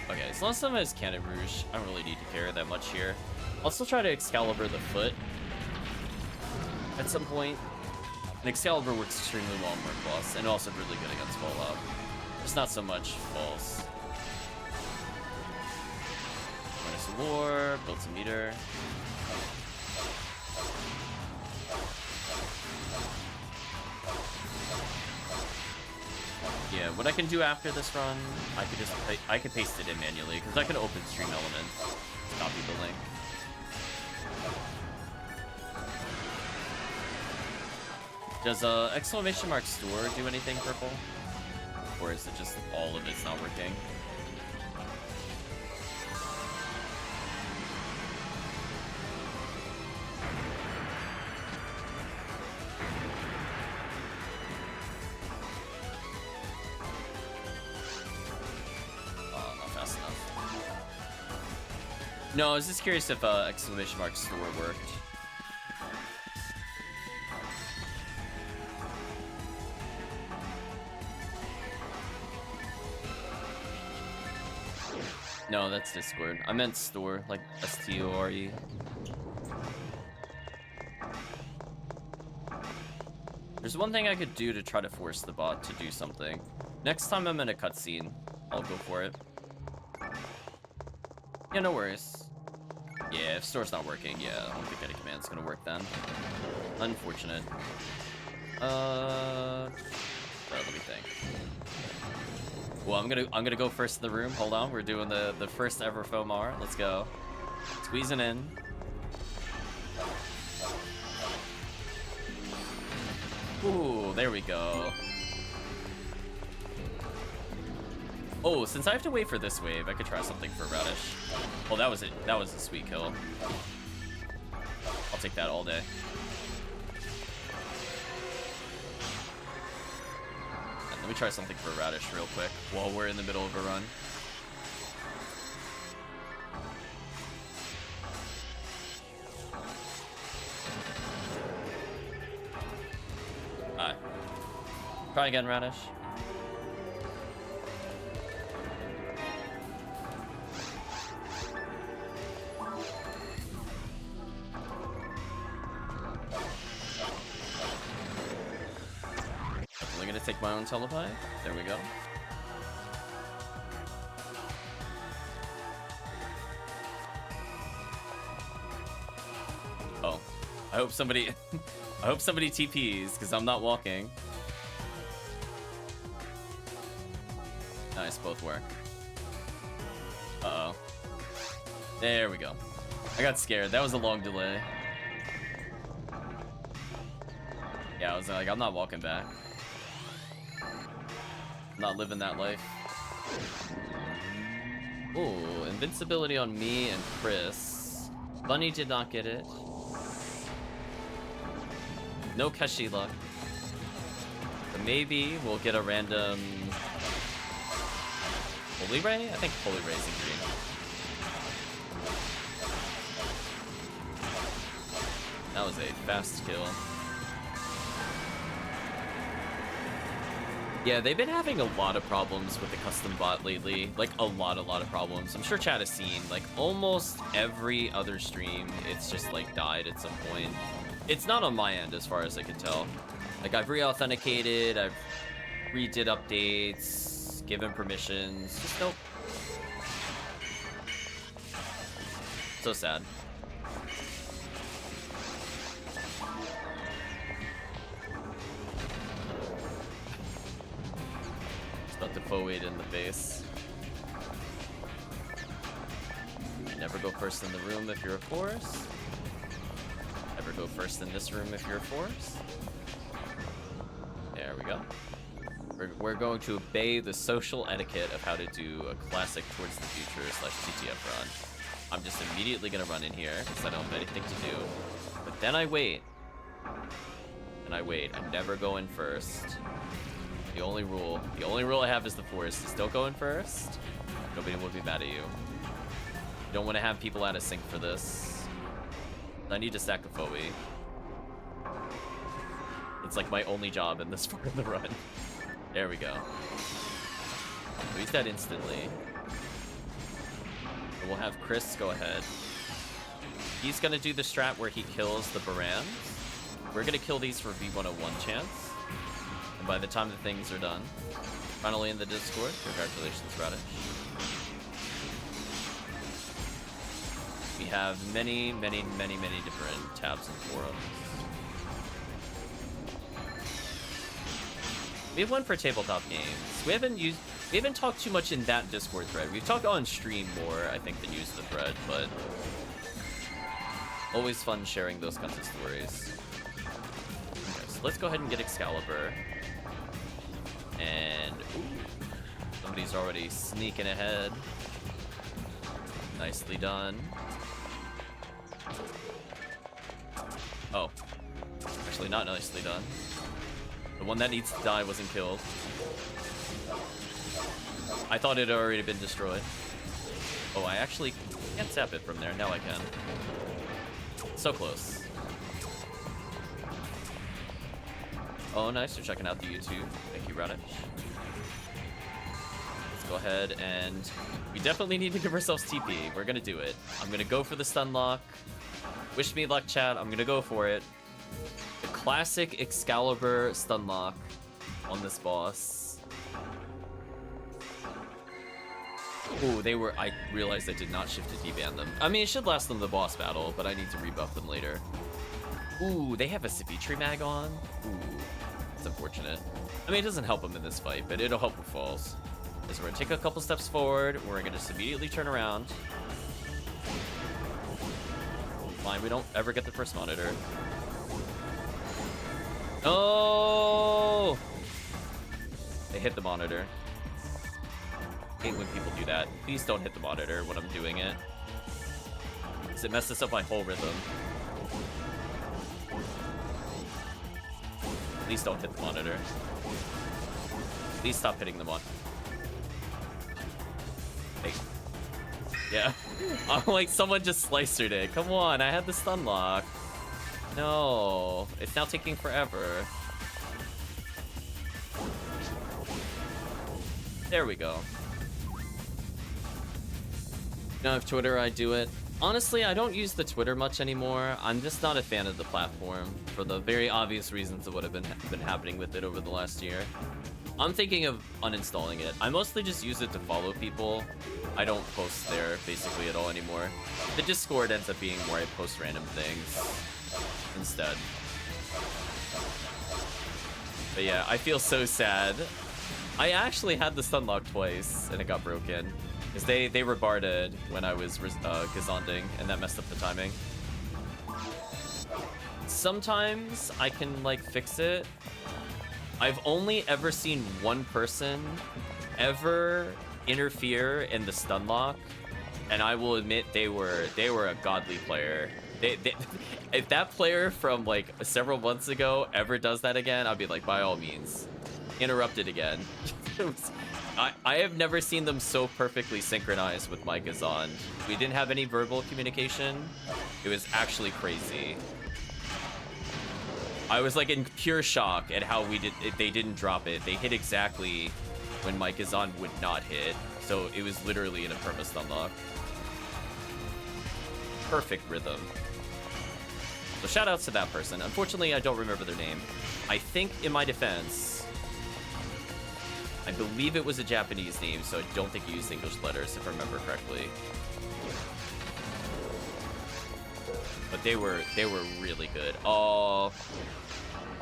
Okay, as long as someone has Cannon Rouge, I don't really need to care that much here. I'll still try to Excalibur the foot at some point. And Excalibur works extremely well on Murkloss, and also really good against Fallout. Just not so much False. Minus War, build some meter. Yeah, what I can do after this run, I could paste it in manually, because I can open Stream Element, copy the link. Does exclamation mark store do anything purple? Or is it just all of it's not working? Not fast enough. No, I was just curious if exclamation mark store worked. No, that's Discord. I meant store, like S-T-O-R-E. There's one thing I could do to try to force the bot to do something. Next time I'm in a cutscene, I'll go for it. Yeah, no worries. Yeah, if store's not working, yeah, I don't think any command's gonna work then. Unfortunate. Well, let me think. Well, I'm gonna go first in the room. Hold on, we're doing the first ever Fomar. Let's go. Squeezing in. Ooh, there we go. Oh, since I have to wait for this wave, I could try something for Radish. Oh, that was it. That was a sweet kill. I'll take that all day. Let me try something for Radish real quick while we're in the middle of a run. Alright. Try again, Radish. Take my own telepie. There we go. Oh, I hope somebody I hope somebody TPs because I'm not walking. Nice, both work. Uh-oh. There we go. I got scared. That was a long delay. Yeah, I was like, I'm not walking back. Not living that life. Ooh, invincibility on me and Chris. Bunny did not get it. No Keshi luck. But maybe we'll get a random Holy Ray? I think Holy Ray's in green. That was a fast kill. Yeah, they've been having a lot of problems with the custom bot lately. Like, a lot of problems. I'm sure chat has seen, like, almost every other stream, it's just, like, died at some point. It's not on my end, as far as I can tell. Like, I've re-authenticated, I've redid updates, given permissions, just nope. So sad. About to forward in the base. Never go first in the room if you're a force. Never go first in this room if you're a force. There we go. We're going to obey the social etiquette of how to do a classic Towards the Future / TTF run. I'm just immediately gonna run in here because I don't have anything to do. But then I wait. And I wait. I never go in first. The only rule I have is the force is don't go in first. Nobody will be mad at you. You don't want to have people out of sync for this. I need to stack a Foe. It's like my only job in this part of the run. There we go. He's dead instantly. And we'll have Chris go ahead. He's gonna do the strat where he kills the Barans. We're gonna kill these for V101 chance. And by the time the things are done, finally in the Discord, congratulations, Radish. We have many different tabs and forums. We have one for tabletop games. We haven't talked too much in that Discord thread. We've talked on stream more, I think, than used the thread, but always fun sharing those kinds of stories. Okay, so let's go ahead and get Excalibur. And ooh, somebody's already sneaking ahead. Nicely done. Oh, actually not nicely done. The one that needs to die wasn't killed. I thought it had already been destroyed. Oh, I actually can't zap it from there. Now I can. So close. Oh, nice. You're checking out the YouTube. Thank you, Radish. Let's go ahead and... We definitely need to give ourselves TP. We're gonna do it. I'm gonna go for the stun lock. Wish me luck, chat. I'm gonna go for it. The classic Excalibur stun lock on this boss. Ooh, they were... I realized I did not shift to deban them. I mean, it should last them the boss battle, but I need to rebuff them later. Ooh, they have a Sivitri mag on? Ooh, it's unfortunate. I mean, it doesn't help them in this fight, but it'll help with falls. So we're gonna take a couple steps forward. We're gonna just immediately turn around. Fine, we don't ever get the first monitor. Oh! They hit the monitor. I hate when people do that. Please don't hit the monitor when I'm doing it, because it messes up my whole rhythm. Please don't hit the monitor. Please stop hitting the monitor. Hey. Yeah. I'm like, someone just slicered it. Come on, I had the stun lock. No, it's now taking forever. There we go. Now, if Twitter, I do it. Honestly, I don't use the Twitter much anymore. I'm just not a fan of the platform for the very obvious reasons of what have been happening with it over the last year. I'm thinking of uninstalling it. I mostly just use it to follow people. I don't post there basically at all anymore. The Discord ends up being where I post random things instead. But yeah, I feel so sad. I actually had the stun lock twice and it got broken. Because they were barded when I was Gazonding, and that messed up the timing. Sometimes I can, like, fix it. I've only ever seen one person ever interfere in the stun lock, and I will admit they were a godly player. If that player from, like, several months ago ever does that again, I'll be like, by all means, interrupt it again. I have never seen them so perfectly synchronized with my Gazond. We didn't have any verbal communication. It was actually crazy. I was like in pure shock at how they didn't drop it. They hit exactly when my Gazond would not hit. So it was literally in a perma stun lock. Perfect rhythm. So shout outs to that person. Unfortunately, I don't remember their name. I think in my defense, I believe it was a Japanese name, so I don't think he used English letters, if I remember correctly. But they were really good. Oh,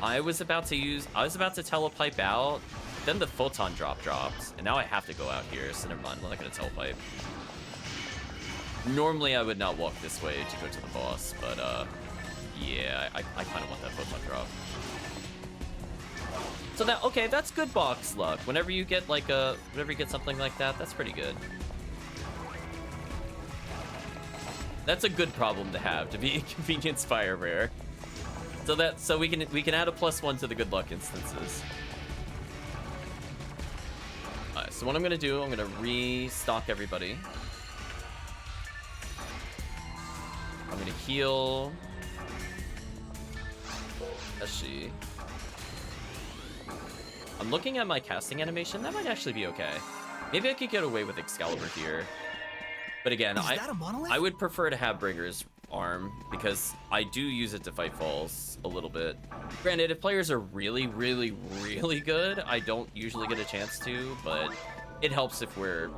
I was about to telepipe out, then the photon dropped, and now I have to go out here, so never mind, I'm not gonna telepipe. Normally I would not walk this way to go to the boss, but yeah, I kind of want that photon drop. So that, okay, that's good box luck. Whenever you get like whenever you get something like that, that's pretty good. That's a good problem to have, to be inconvenienced by a rare. So we can add a +1 to the good luck instances. Alright, so what I'm gonna do, I'm gonna restock everybody. I'm gonna heal She. I'm looking at my casting animation. That might actually be okay. Maybe I could get away with Excalibur here. But again, I would prefer to have Brigger's arm because I do use it to fight falls a little bit. Granted, if players are really, really, really good, I don't usually get a chance to, but it helps if we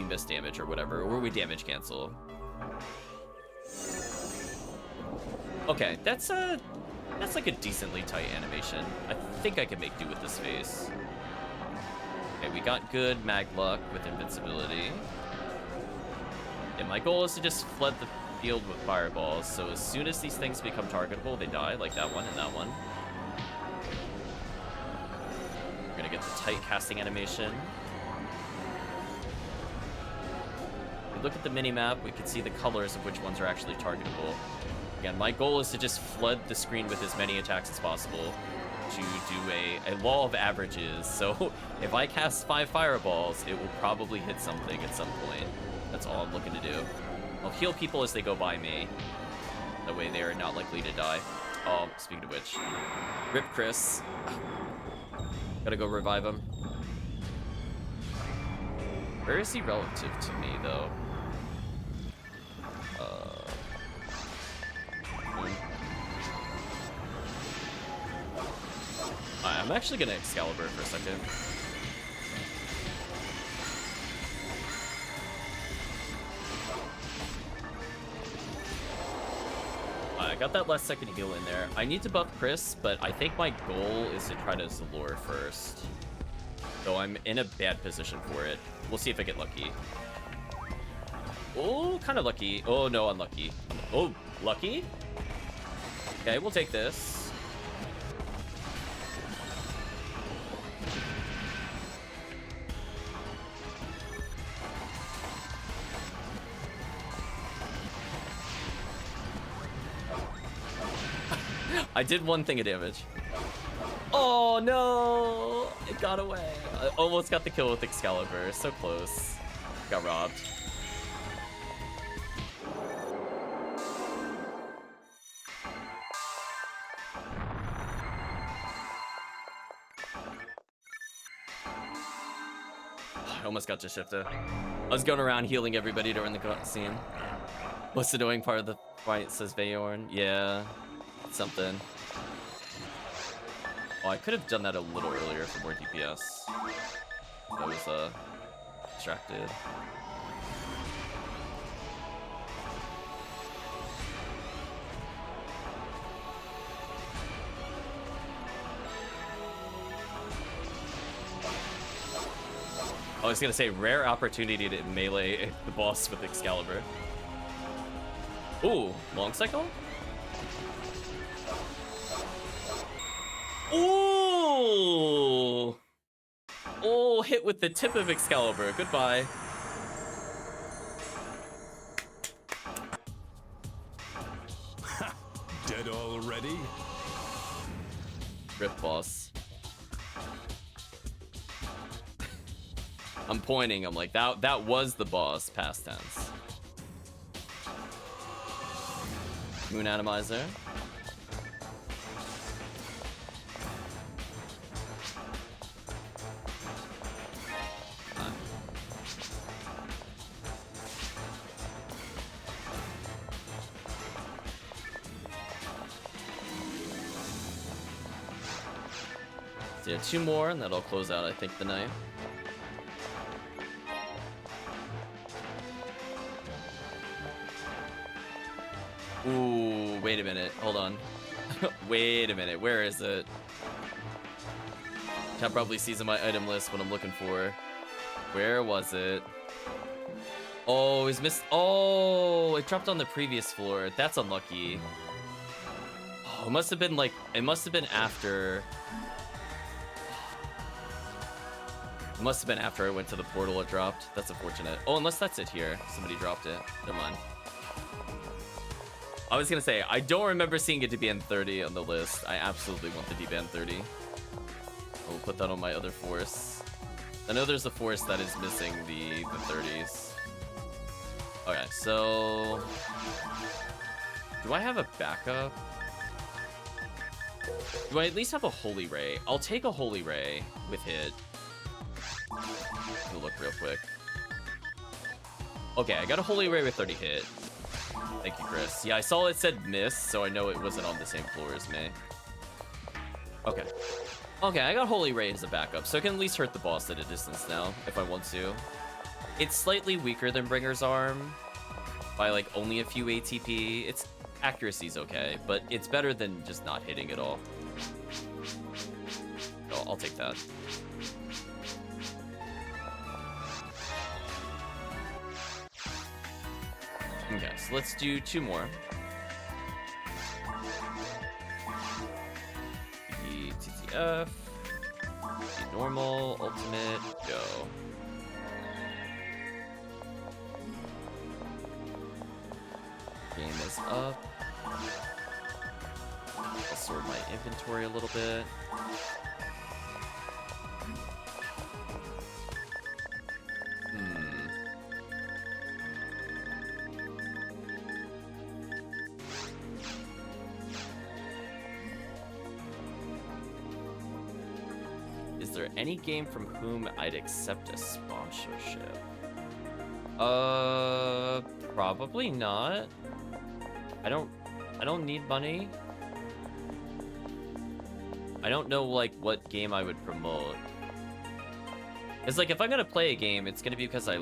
miss damage or whatever, or we damage cancel. Okay, that's like a decently tight animation. I think I can make do with this face. Okay, we got good mag luck with invincibility. And my goal is to just flood the field with fireballs, so as soon as these things become targetable, they die, like that one and that one. We're gonna get the tight casting animation. If we look at the mini-map, we can see the colors of which ones are actually targetable. Again, my goal is to just flood the screen with as many attacks as possible to do a law of averages. So if I cast 5 fireballs, it will probably hit something at some point. That's all I'm looking to do. I'll heal people as they go by me. That way they are not likely to die. Oh, speaking of which, rip Chris. Gotta go revive him. Where is he relative to me, though? I'm actually gonna Excalibur for a second. I got that last second heal in there. I need to buff Chris, but I think my goal is to try to Zalor first. Though I'm in a bad position for it. We'll see if I get lucky. Oh, kind of lucky. Oh, no, unlucky. Oh, lucky? Okay, we'll take this. I did one thing of damage. Oh no! It got away. I almost got the kill with Excalibur. So close. Got robbed. I almost got Shifta. I was going around healing everybody during the cutscene. What's the annoying part of the fight, says Vayorn? Yeah. Something. Oh, I could have done that a little earlier for more DPS. I was distracted. I was gonna say rare opportunity to melee the boss with Excalibur. Ooh, long cycle? Ooh! Oh, hit with the tip of Excalibur. Goodbye. Dead already? Rip boss. I'm pointing. I'm like, that was the boss. Past tense. Moon Atomizer. So yeah, 2 more, and that'll close out, I think, the night. Ooh, wait a minute. Hold on. Wait a minute. Where is it? Chat probably sees in my item list what I'm looking for. Where was it? Oh, he's missed. Oh, it dropped on the previous floor. That's unlucky. Oh, it must have been like, it must have been after. It must have been after I went to the portal it dropped. That's unfortunate. Oh, unless that's it here. Somebody dropped it. Never mind. I was gonna say, I don't remember seeing a DBN 30 on the list. I absolutely want the DBN 30. I will put that on my other force. I know there's a force that is missing the 30s. Okay, so... do I have a backup? Do I at least have a Holy Ray? I'll take a Holy Ray with hit. We'll look real quick. Okay, I got a Holy Ray with 30 hit. Thank you, Chris. Yeah, I saw it said miss, so I know it wasn't on the same floor as me. Okay. Okay, I got Holy Ray as a backup, so I can at least hurt the boss at a distance now, if I want to. It's slightly weaker than Bringer's Arm, by like only a few ATP. Its accuracy's okay, but it's better than just not hitting at all. So I'll take that. Okay, so let's do 2 more. The TTF, the normal, ultimate, go. Game is up. I'll sort my inventory a little bit. Is there any game from whom I'd accept a sponsorship? Probably not. I don't need money. I don't know like what game I would promote. It's like if I'm gonna play a game, it's gonna be because I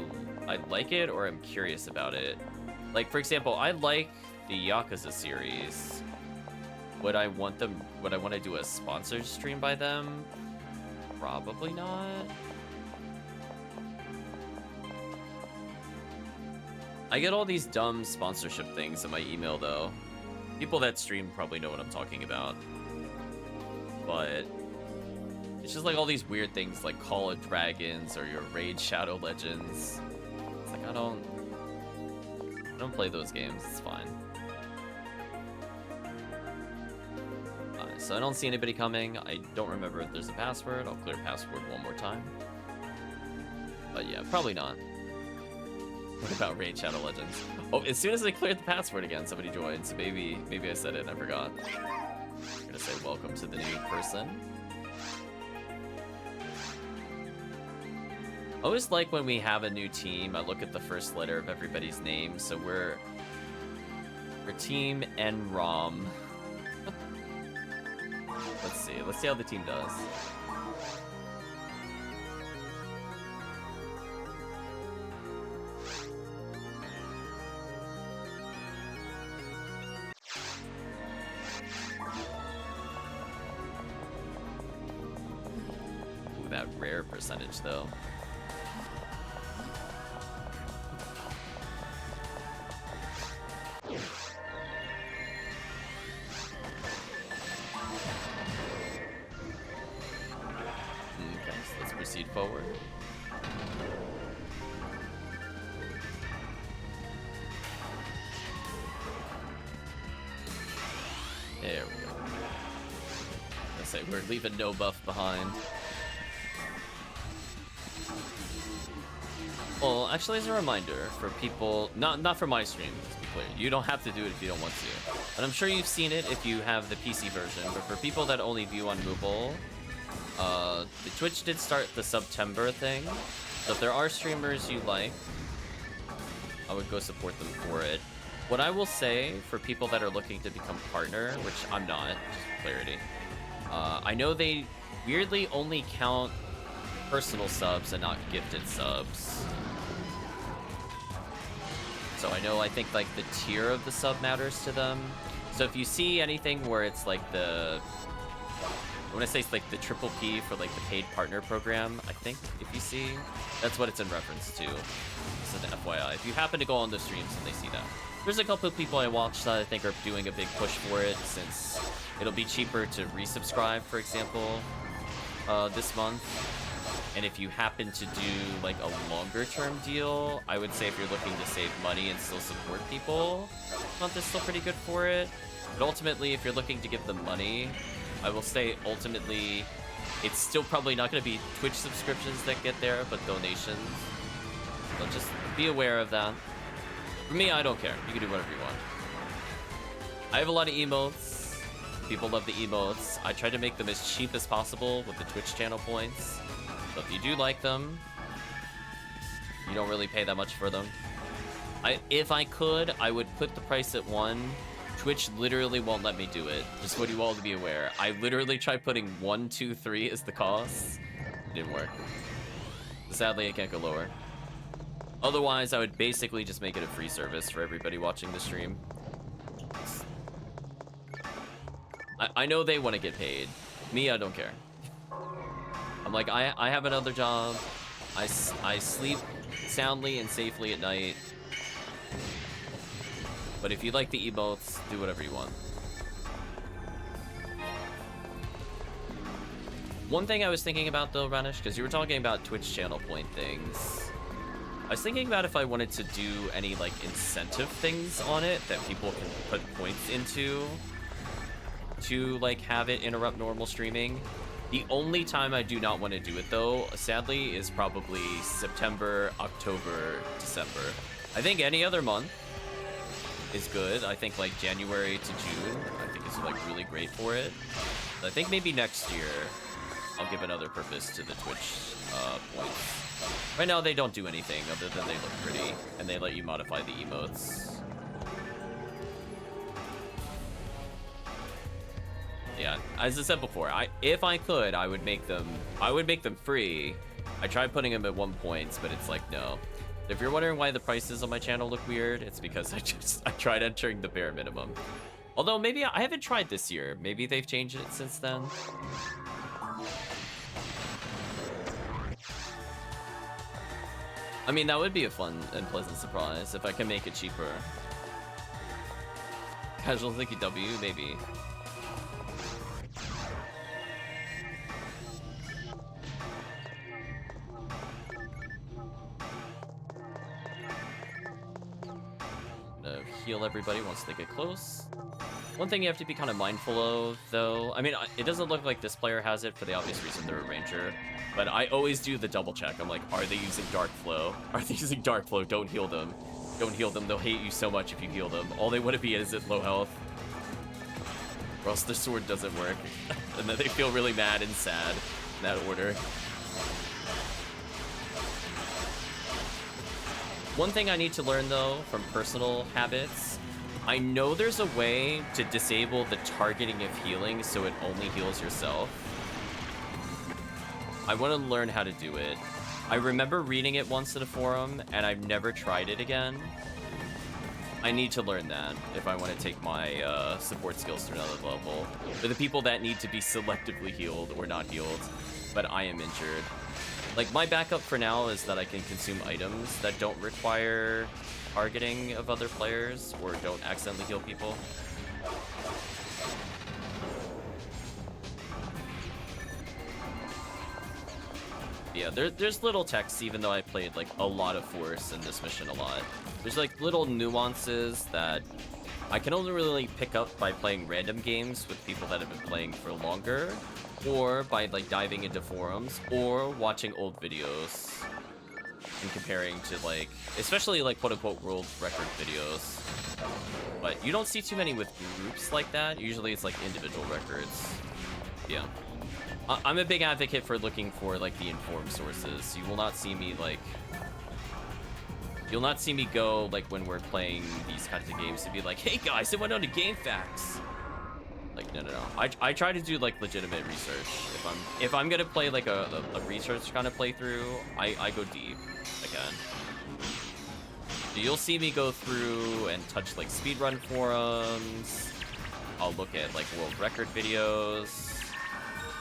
like it or I'm curious about it. Like for example, I like the Yakuza series. Would I want to do a sponsored stream by them? Probably not. I get all these dumb sponsorship things in my email though. People that stream probably know what I'm talking about. But it's just like all these weird things like Call of Dragons or your Raid Shadow Legends. It's like I don't play those games, it's fine. So I don't see anybody coming. I don't remember if there's a password. I'll clear password one more time. But yeah, probably not. What about Raid Shadow Legends? Oh, as soon as I cleared the password again, somebody joined. So maybe I said it and I forgot. I'm gonna say welcome to the new person. I always like when we have a new team, I look at the first letter of everybody's name. So we're Team NROM. Let's see how the team does. Ooh, that rare percentage though. Forward. There we go. I say we're leaving no buff behind. Well, actually, as a reminder for people, not for my stream, let's be clear. You don't have to do it if you don't want to. But I'm sure you've seen it if you have the PC version. But for people that only view on mobile, the Twitch did start the September thing, so if there are streamers you like, I would go support them for it. What I will say for people that are looking to become partner, which I'm not, just for clarity, I know they weirdly only count personal subs and not gifted subs. So I think like the tier of the sub matters to them. So if you see anything where it's like when I say it's like the triple P for like the paid partner program, I think if you see, that's what it's in reference to. Just an FYI. If you happen to go on the streams and they see that. There's a couple of people I watch that I think are doing a big push for it since it'll be cheaper to resubscribe, for example, this month. And if you happen to do like a longer term deal, I would say if you're looking to save money and still support people, this month is still pretty good for it. But ultimately, if you're looking to give them money, I will say ultimately, it's still probably not going to be Twitch subscriptions that get there, but donations. So just be aware of that. For me, I don't care. You can do whatever you want. I have a lot of emotes. People love the emotes. I try to make them as cheap as possible with the Twitch channel points. So if you do like them, you don't really pay that much for them. If I could, I would put the price at 1. Twitch literally won't let me do it. Just want you all to be aware. I literally tried putting 1, 2, 3 as the cost. It didn't work. Sadly, I can't go lower. Otherwise, I would basically just make it a free service for everybody watching the stream. I know they want to get paid. Me, I don't care. I'm like, I have another job. I sleep soundly and safely at night. But if you like the emotes, do whatever you want. One thing I was thinking about though, Ranish, because you were talking about Twitch channel point things. I was thinking about if I wanted to do any like incentive things on it that people can put points into to like have it interrupt normal streaming. The only time I do not want to do it though, sadly, is probably September, October, December. I think any other month is good. I think like January to June, I think is like really great for it. But I think maybe next year I'll give another purpose to the Twitch points. Right now they don't do anything other than they look pretty and they let you modify the emotes. Yeah, as I said before, if I could, I would make them free. I tried putting them at 1 point, but it's like no. If you're wondering why the prices on my channel look weird, it's because I tried entering the bare minimum. Although maybe I haven't tried this year. Maybe they've changed it since then. I mean, that would be a fun and pleasant surprise if I can make it cheaper. Casual Thinky W, maybe. Heal everybody once they get close. One thing you have to be kind of mindful of, though, I mean, it doesn't look like this player has it for the obvious reason they're a ranger, but I always do the double check. I'm like, are they using Dark Flow? Are they using Dark Flow? Don't heal them. Don't heal them. They'll hate you so much if you heal them. All they want to be is at low health, or else the sword doesn't work. And then they feel really mad and sad in that order. One thing I need to learn, though, from personal habits, I know there's a way to disable the targeting of healing so it only heals yourself. I want to learn how to do it. I remember reading it once in a forum, and I've never tried it again. I need to learn that if I want to take my support skills to another level. For the people that need to be selectively healed or not healed, but I am injured. Like, my backup for now is that I can consume items that don't require targeting of other players or don't accidentally heal people. Yeah, there's little texts, even though I played, like, a lot of Force in this mission a lot. There's, like, little nuances that I can only really pick up by playing random games with people that have been playing for longer, or by like diving into forums or watching old videos and comparing to like, especially like quote-unquote world record videos. But you don't see too many with groups like that. Usually it's like individual records. Yeah, I'm a big advocate for looking for like the informed sources. You will not see me like, you'll not see me go like when we're playing these kinds of games to be like, hey guys, it went on to Game Facts. Like, no. I try to do like legitimate research. If I'm gonna play like a research kind of playthrough, I go deep again. So you'll see me go through and touch like speedrun forums. I'll look at like world record videos.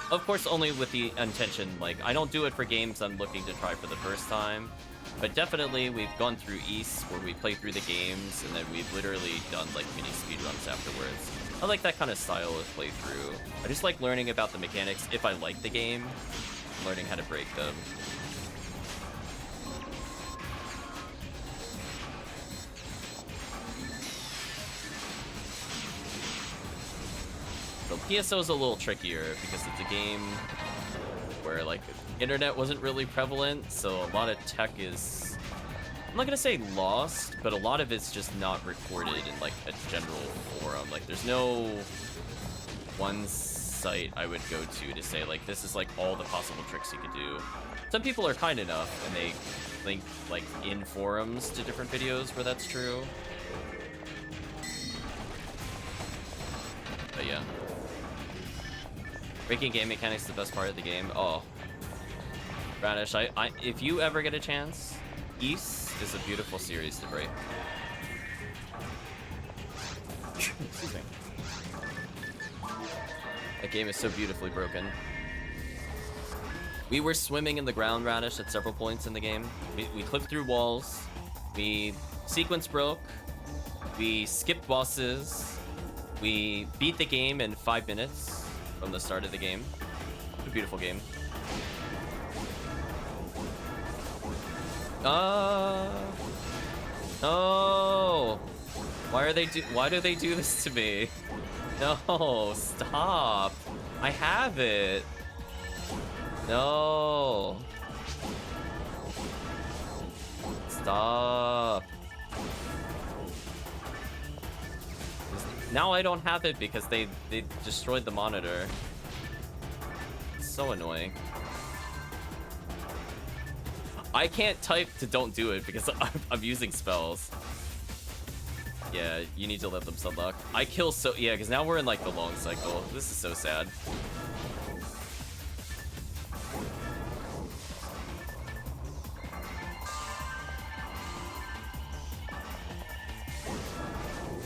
Of course, only with the intention, like I don't do it for games I'm looking to try for the first time. But definitely, we've gone through East, where we play through the games, and then we've literally done, like, mini speedruns afterwards. I like that kind of style of playthrough. I just like learning about the mechanics if I like the game, learning how to break them. So PSO is a little trickier, because it's a game where, like, internet wasn't really prevalent, so a lot of tech is, I'm not gonna say lost, but a lot of it's just not recorded in like a general forum. Like there's no one site I would go to say, like, this is, like, all the possible tricks you could do. Some people are kind enough, and they link, like, in forums to different videos where that's true. But yeah. Breaking game mechanics is the best part of the game. Oh. Radish, if you ever get a chance, East is a beautiful series to break. Excuse me. That game is so beautifully broken. We were swimming in the ground, Radish, at several points in the game. We clipped through walls. We sequence broke. We skipped bosses. We beat the game in 5 minutes from the start of the game. A beautiful game. No. Why do they do this to me? No, stop. I have it. No. Stop. Now I don't have it because they destroyed the monitor. It's so annoying. I can't type to don't do it because I'm using spells. Yeah, you need to let them sunlock. I kill so... Yeah, because now we're in, like, the long cycle. This is so sad.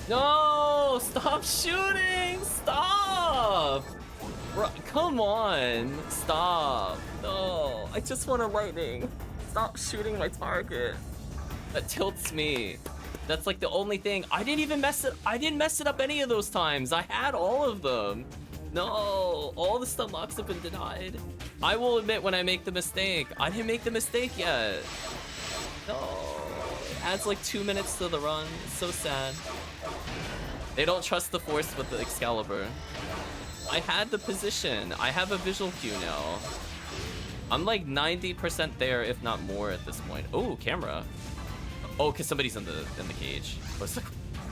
No! Stop shooting! Stop! Come on! Stop! No! I just want a lightning. Stop shooting my target. That tilts me. That's like the only thing. I didn't mess it up any of those times. I had all of them. No, all the stun locks have been denied. I will admit when I make the mistake. I didn't make the mistake yet. No. It adds like 2 minutes to the run. It's so sad. They don't trust the Force with the Excalibur. I had the position. I have a visual cue now. I'm like 90% there, if not more at this point. Oh, camera. Oh, because somebody's in the cage. I was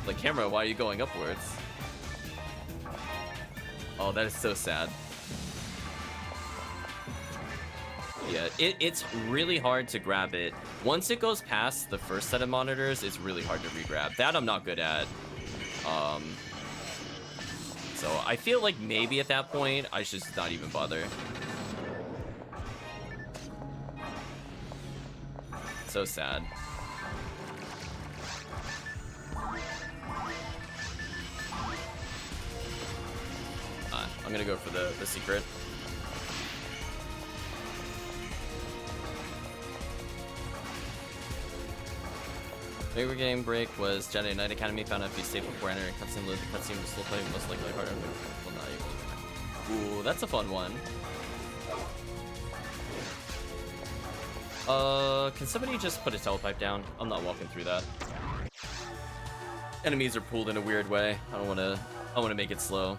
like, camera, why are you going upwards? Oh, that is so sad. Yeah, it's really hard to grab it. Once it goes past the first set of monitors, it's really hard to re-grab. That I'm not good at. So I feel like maybe at that point, I should just not even bother. So sad. I'm gonna go for the secret. Favorite game break was Jedi Knight Academy. Found out if you stayed before entering cutscene, load the cutscene, still play most likely harder. Well, not even. Ooh, that's a fun one. Can somebody just put a telepipe down? I'm not walking through that. Enemies are pulled in a weird way. I wanna make it slow.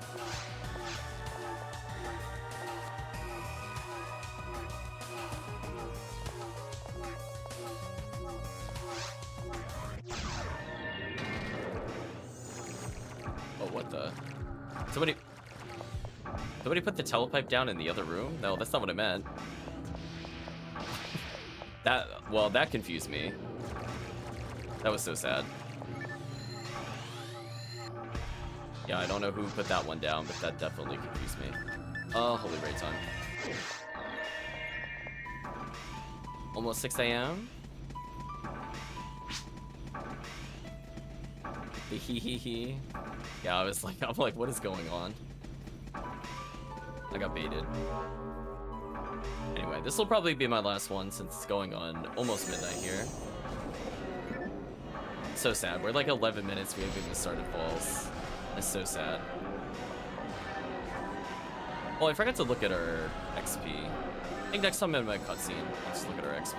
Oh, what the? Somebody put the telepipe down in the other room? No, that's not what I meant. That confused me. That was so sad. Yeah, I don't know who put that one down, but that definitely confused me. Oh, holy raid time. Almost 6 a.m. Hehehe. Yeah, I'm like, what is going on? I got baited. Anyway, this will probably be my last one since it's going on almost midnight here. So sad. We're like 11 minutes. We haven't even started balls. It's so sad. Oh, I forgot to look at our XP. I think next time in my cutscene, I'll just look at our XP.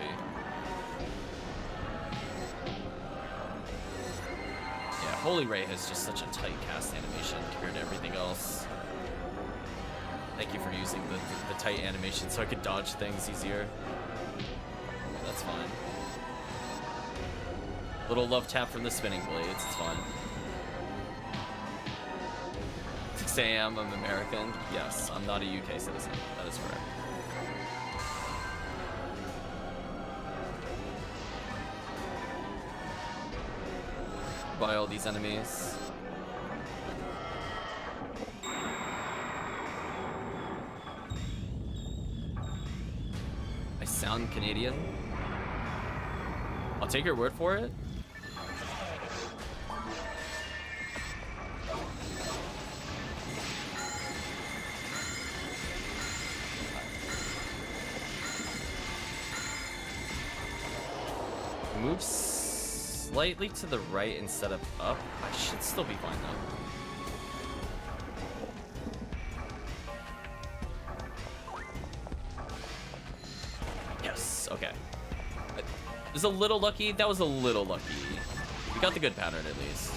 Yeah, Holy Ray has just such a tight cast animation compared to everything else. Thank you for using the tight animation so I could dodge things easier. That's fine. Little love tap from the spinning blades, it's fun. Sam, I'm American. Yes, I'm not a UK citizen. That is correct. Buy all these enemies. I sound Canadian. I'll take your word for it. Move slightly to the right instead of up. I should still be fine though. Yes, okay. It was a little lucky. That was a little lucky. We got the good pattern at least.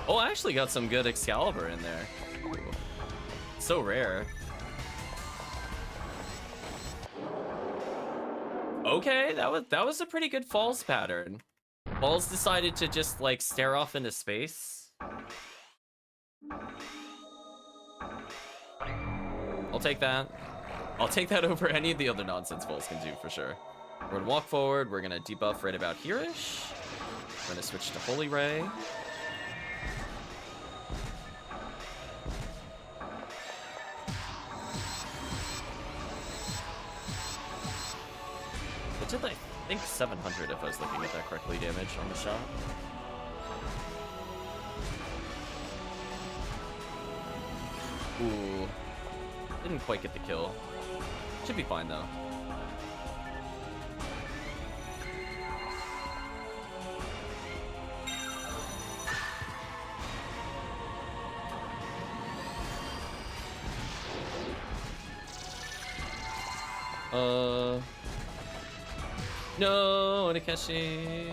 Oh, I actually got some good Excalibur in there. Ooh. So rare. Okay, that was a pretty good falls pattern. Falls decided to just like stare off into space. I'll take that. I'll take that over any of the other nonsense Falls can do for sure. We're gonna walk forward. We're gonna debuff right about here-ish. We're gonna switch to Holy Ray. It did, I think, 700 if I was looking at that correctly, damage on the shot. Ooh. Didn't quite get the kill. Should be fine, though. No, Nakashi.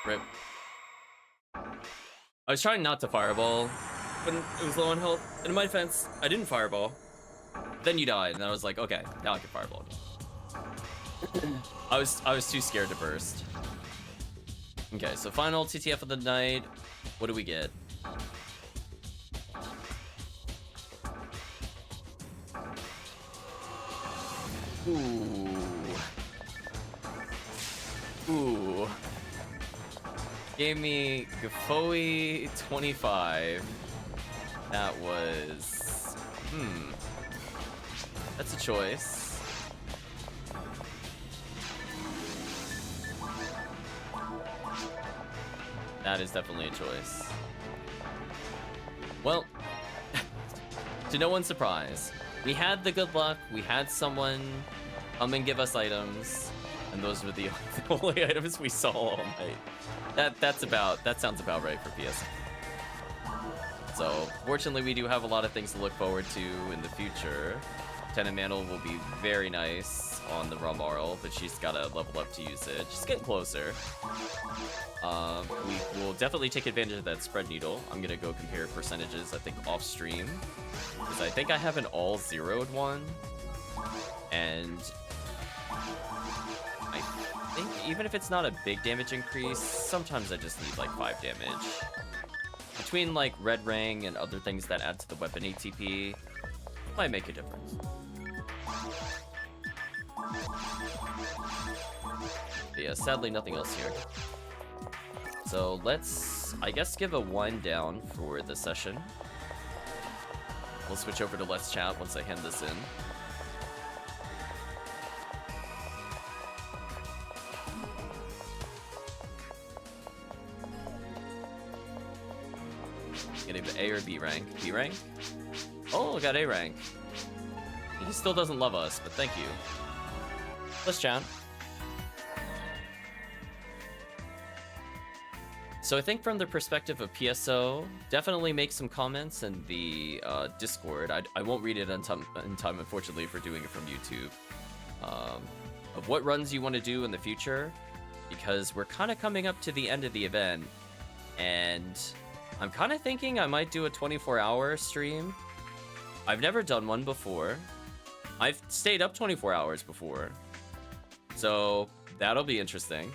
Rip. I was trying not to fireball when it was low on health. And in my defense, I didn't fireball. Then you died, and I was like, okay, now I can fireball again. I was too scared to burst. Okay, so final TTF of the night. What do we get? Ooh. Gave me Gafoe 25. That was... That's a choice. That is definitely a choice. Well, to no one's surprise, we had the good luck, we had someone come and give us items, and those were the only items we saw all night. That sounds about right for PSO. So, fortunately, we do have a lot of things to look forward to in the future. Lieutenant Mantle will be very nice on the Ramarl, but she's gotta level up to use it. She's getting closer. We will definitely take advantage of that spread needle. I'm gonna go compare percentages, I think, off stream, because I think I have an all zeroed one, and I think even if it's not a big damage increase, sometimes I just need like 5 damage. Between like Red Ring and other things that add to the weapon ATP, might make a difference. But yeah, sadly nothing else here. So let's, I guess, give a wind down for the session. We'll switch over to Let's Chat once I hand this in. Getting the A or B rank. B rank? Oh, got A rank. He still doesn't love us, but thank you. Let's chat. So I think from the perspective of PSO, definitely make some comments in the Discord. I won't read it in time, unfortunately, if we're doing it from YouTube. Of what runs you want to do in the future, because we're kind of coming up to the end of the event, and I'm kind of thinking I might do a 24-hour stream. I've never done one before, I've stayed up 24 hours before. So that'll be interesting.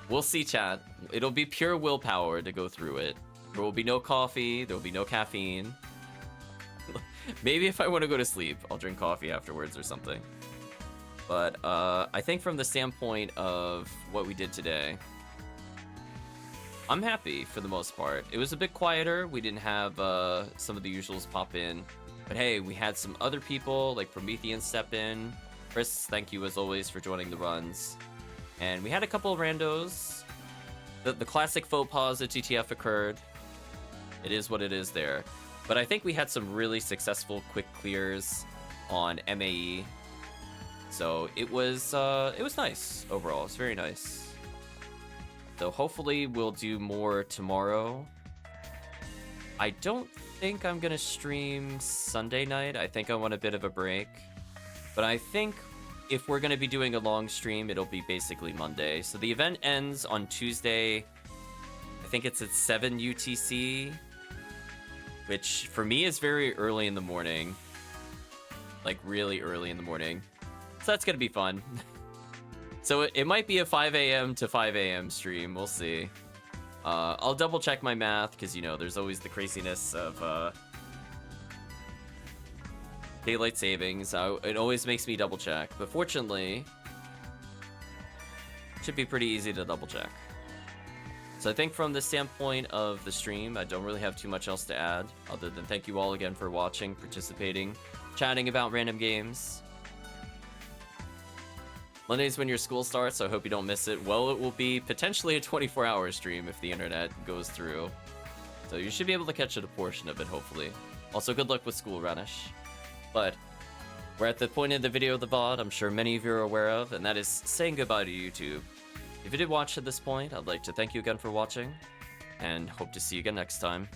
We'll see, chat. It'll be pure willpower to go through it. There will be no coffee. There will be no caffeine. Maybe if I want to go to sleep, I'll drink coffee afterwards or something. But I think from the standpoint of what we did today, I'm happy for the most part. It was a bit quieter. We didn't have some of the usuals pop in. But hey, we had some other people like Promethean step in. Chris, thank you as always for joining the runs. And we had a couple of randos. The classic faux pas at GTF occurred. It is what it is there. But I think we had some really successful quick clears on MAE. So it was nice overall. It's very nice. So hopefully we'll do more tomorrow. I don't think I'm gonna stream Sunday night. I think I want a bit of a break. But I think if we're gonna be doing a long stream, it'll be basically Monday. So the event ends on Tuesday. I think it's at 7 UTC, which for me is very early in the morning. Like really early in the morning. So that's gonna be fun. So it might be a 5 a.m. to 5 a.m. stream. We'll see. I'll double check my math because, you know, there's always the craziness of daylight savings. It always makes me double check. But fortunately, it should be pretty easy to double check. So I think from the standpoint of the stream, I don't really have too much else to add other than thank you all again for watching, participating, chatting about random games. Monday's when your school starts, so I hope you don't miss it. Well, it will be potentially a 24-hour stream if the internet goes through. So you should be able to catch a portion of it, hopefully. Also, good luck with school, Ranish. But we're at the point in the video of the VOD I'm sure many of you are aware of, and that is saying goodbye to YouTube. If you did watch to this point, I'd like to thank you again for watching, and hope to see you again next time.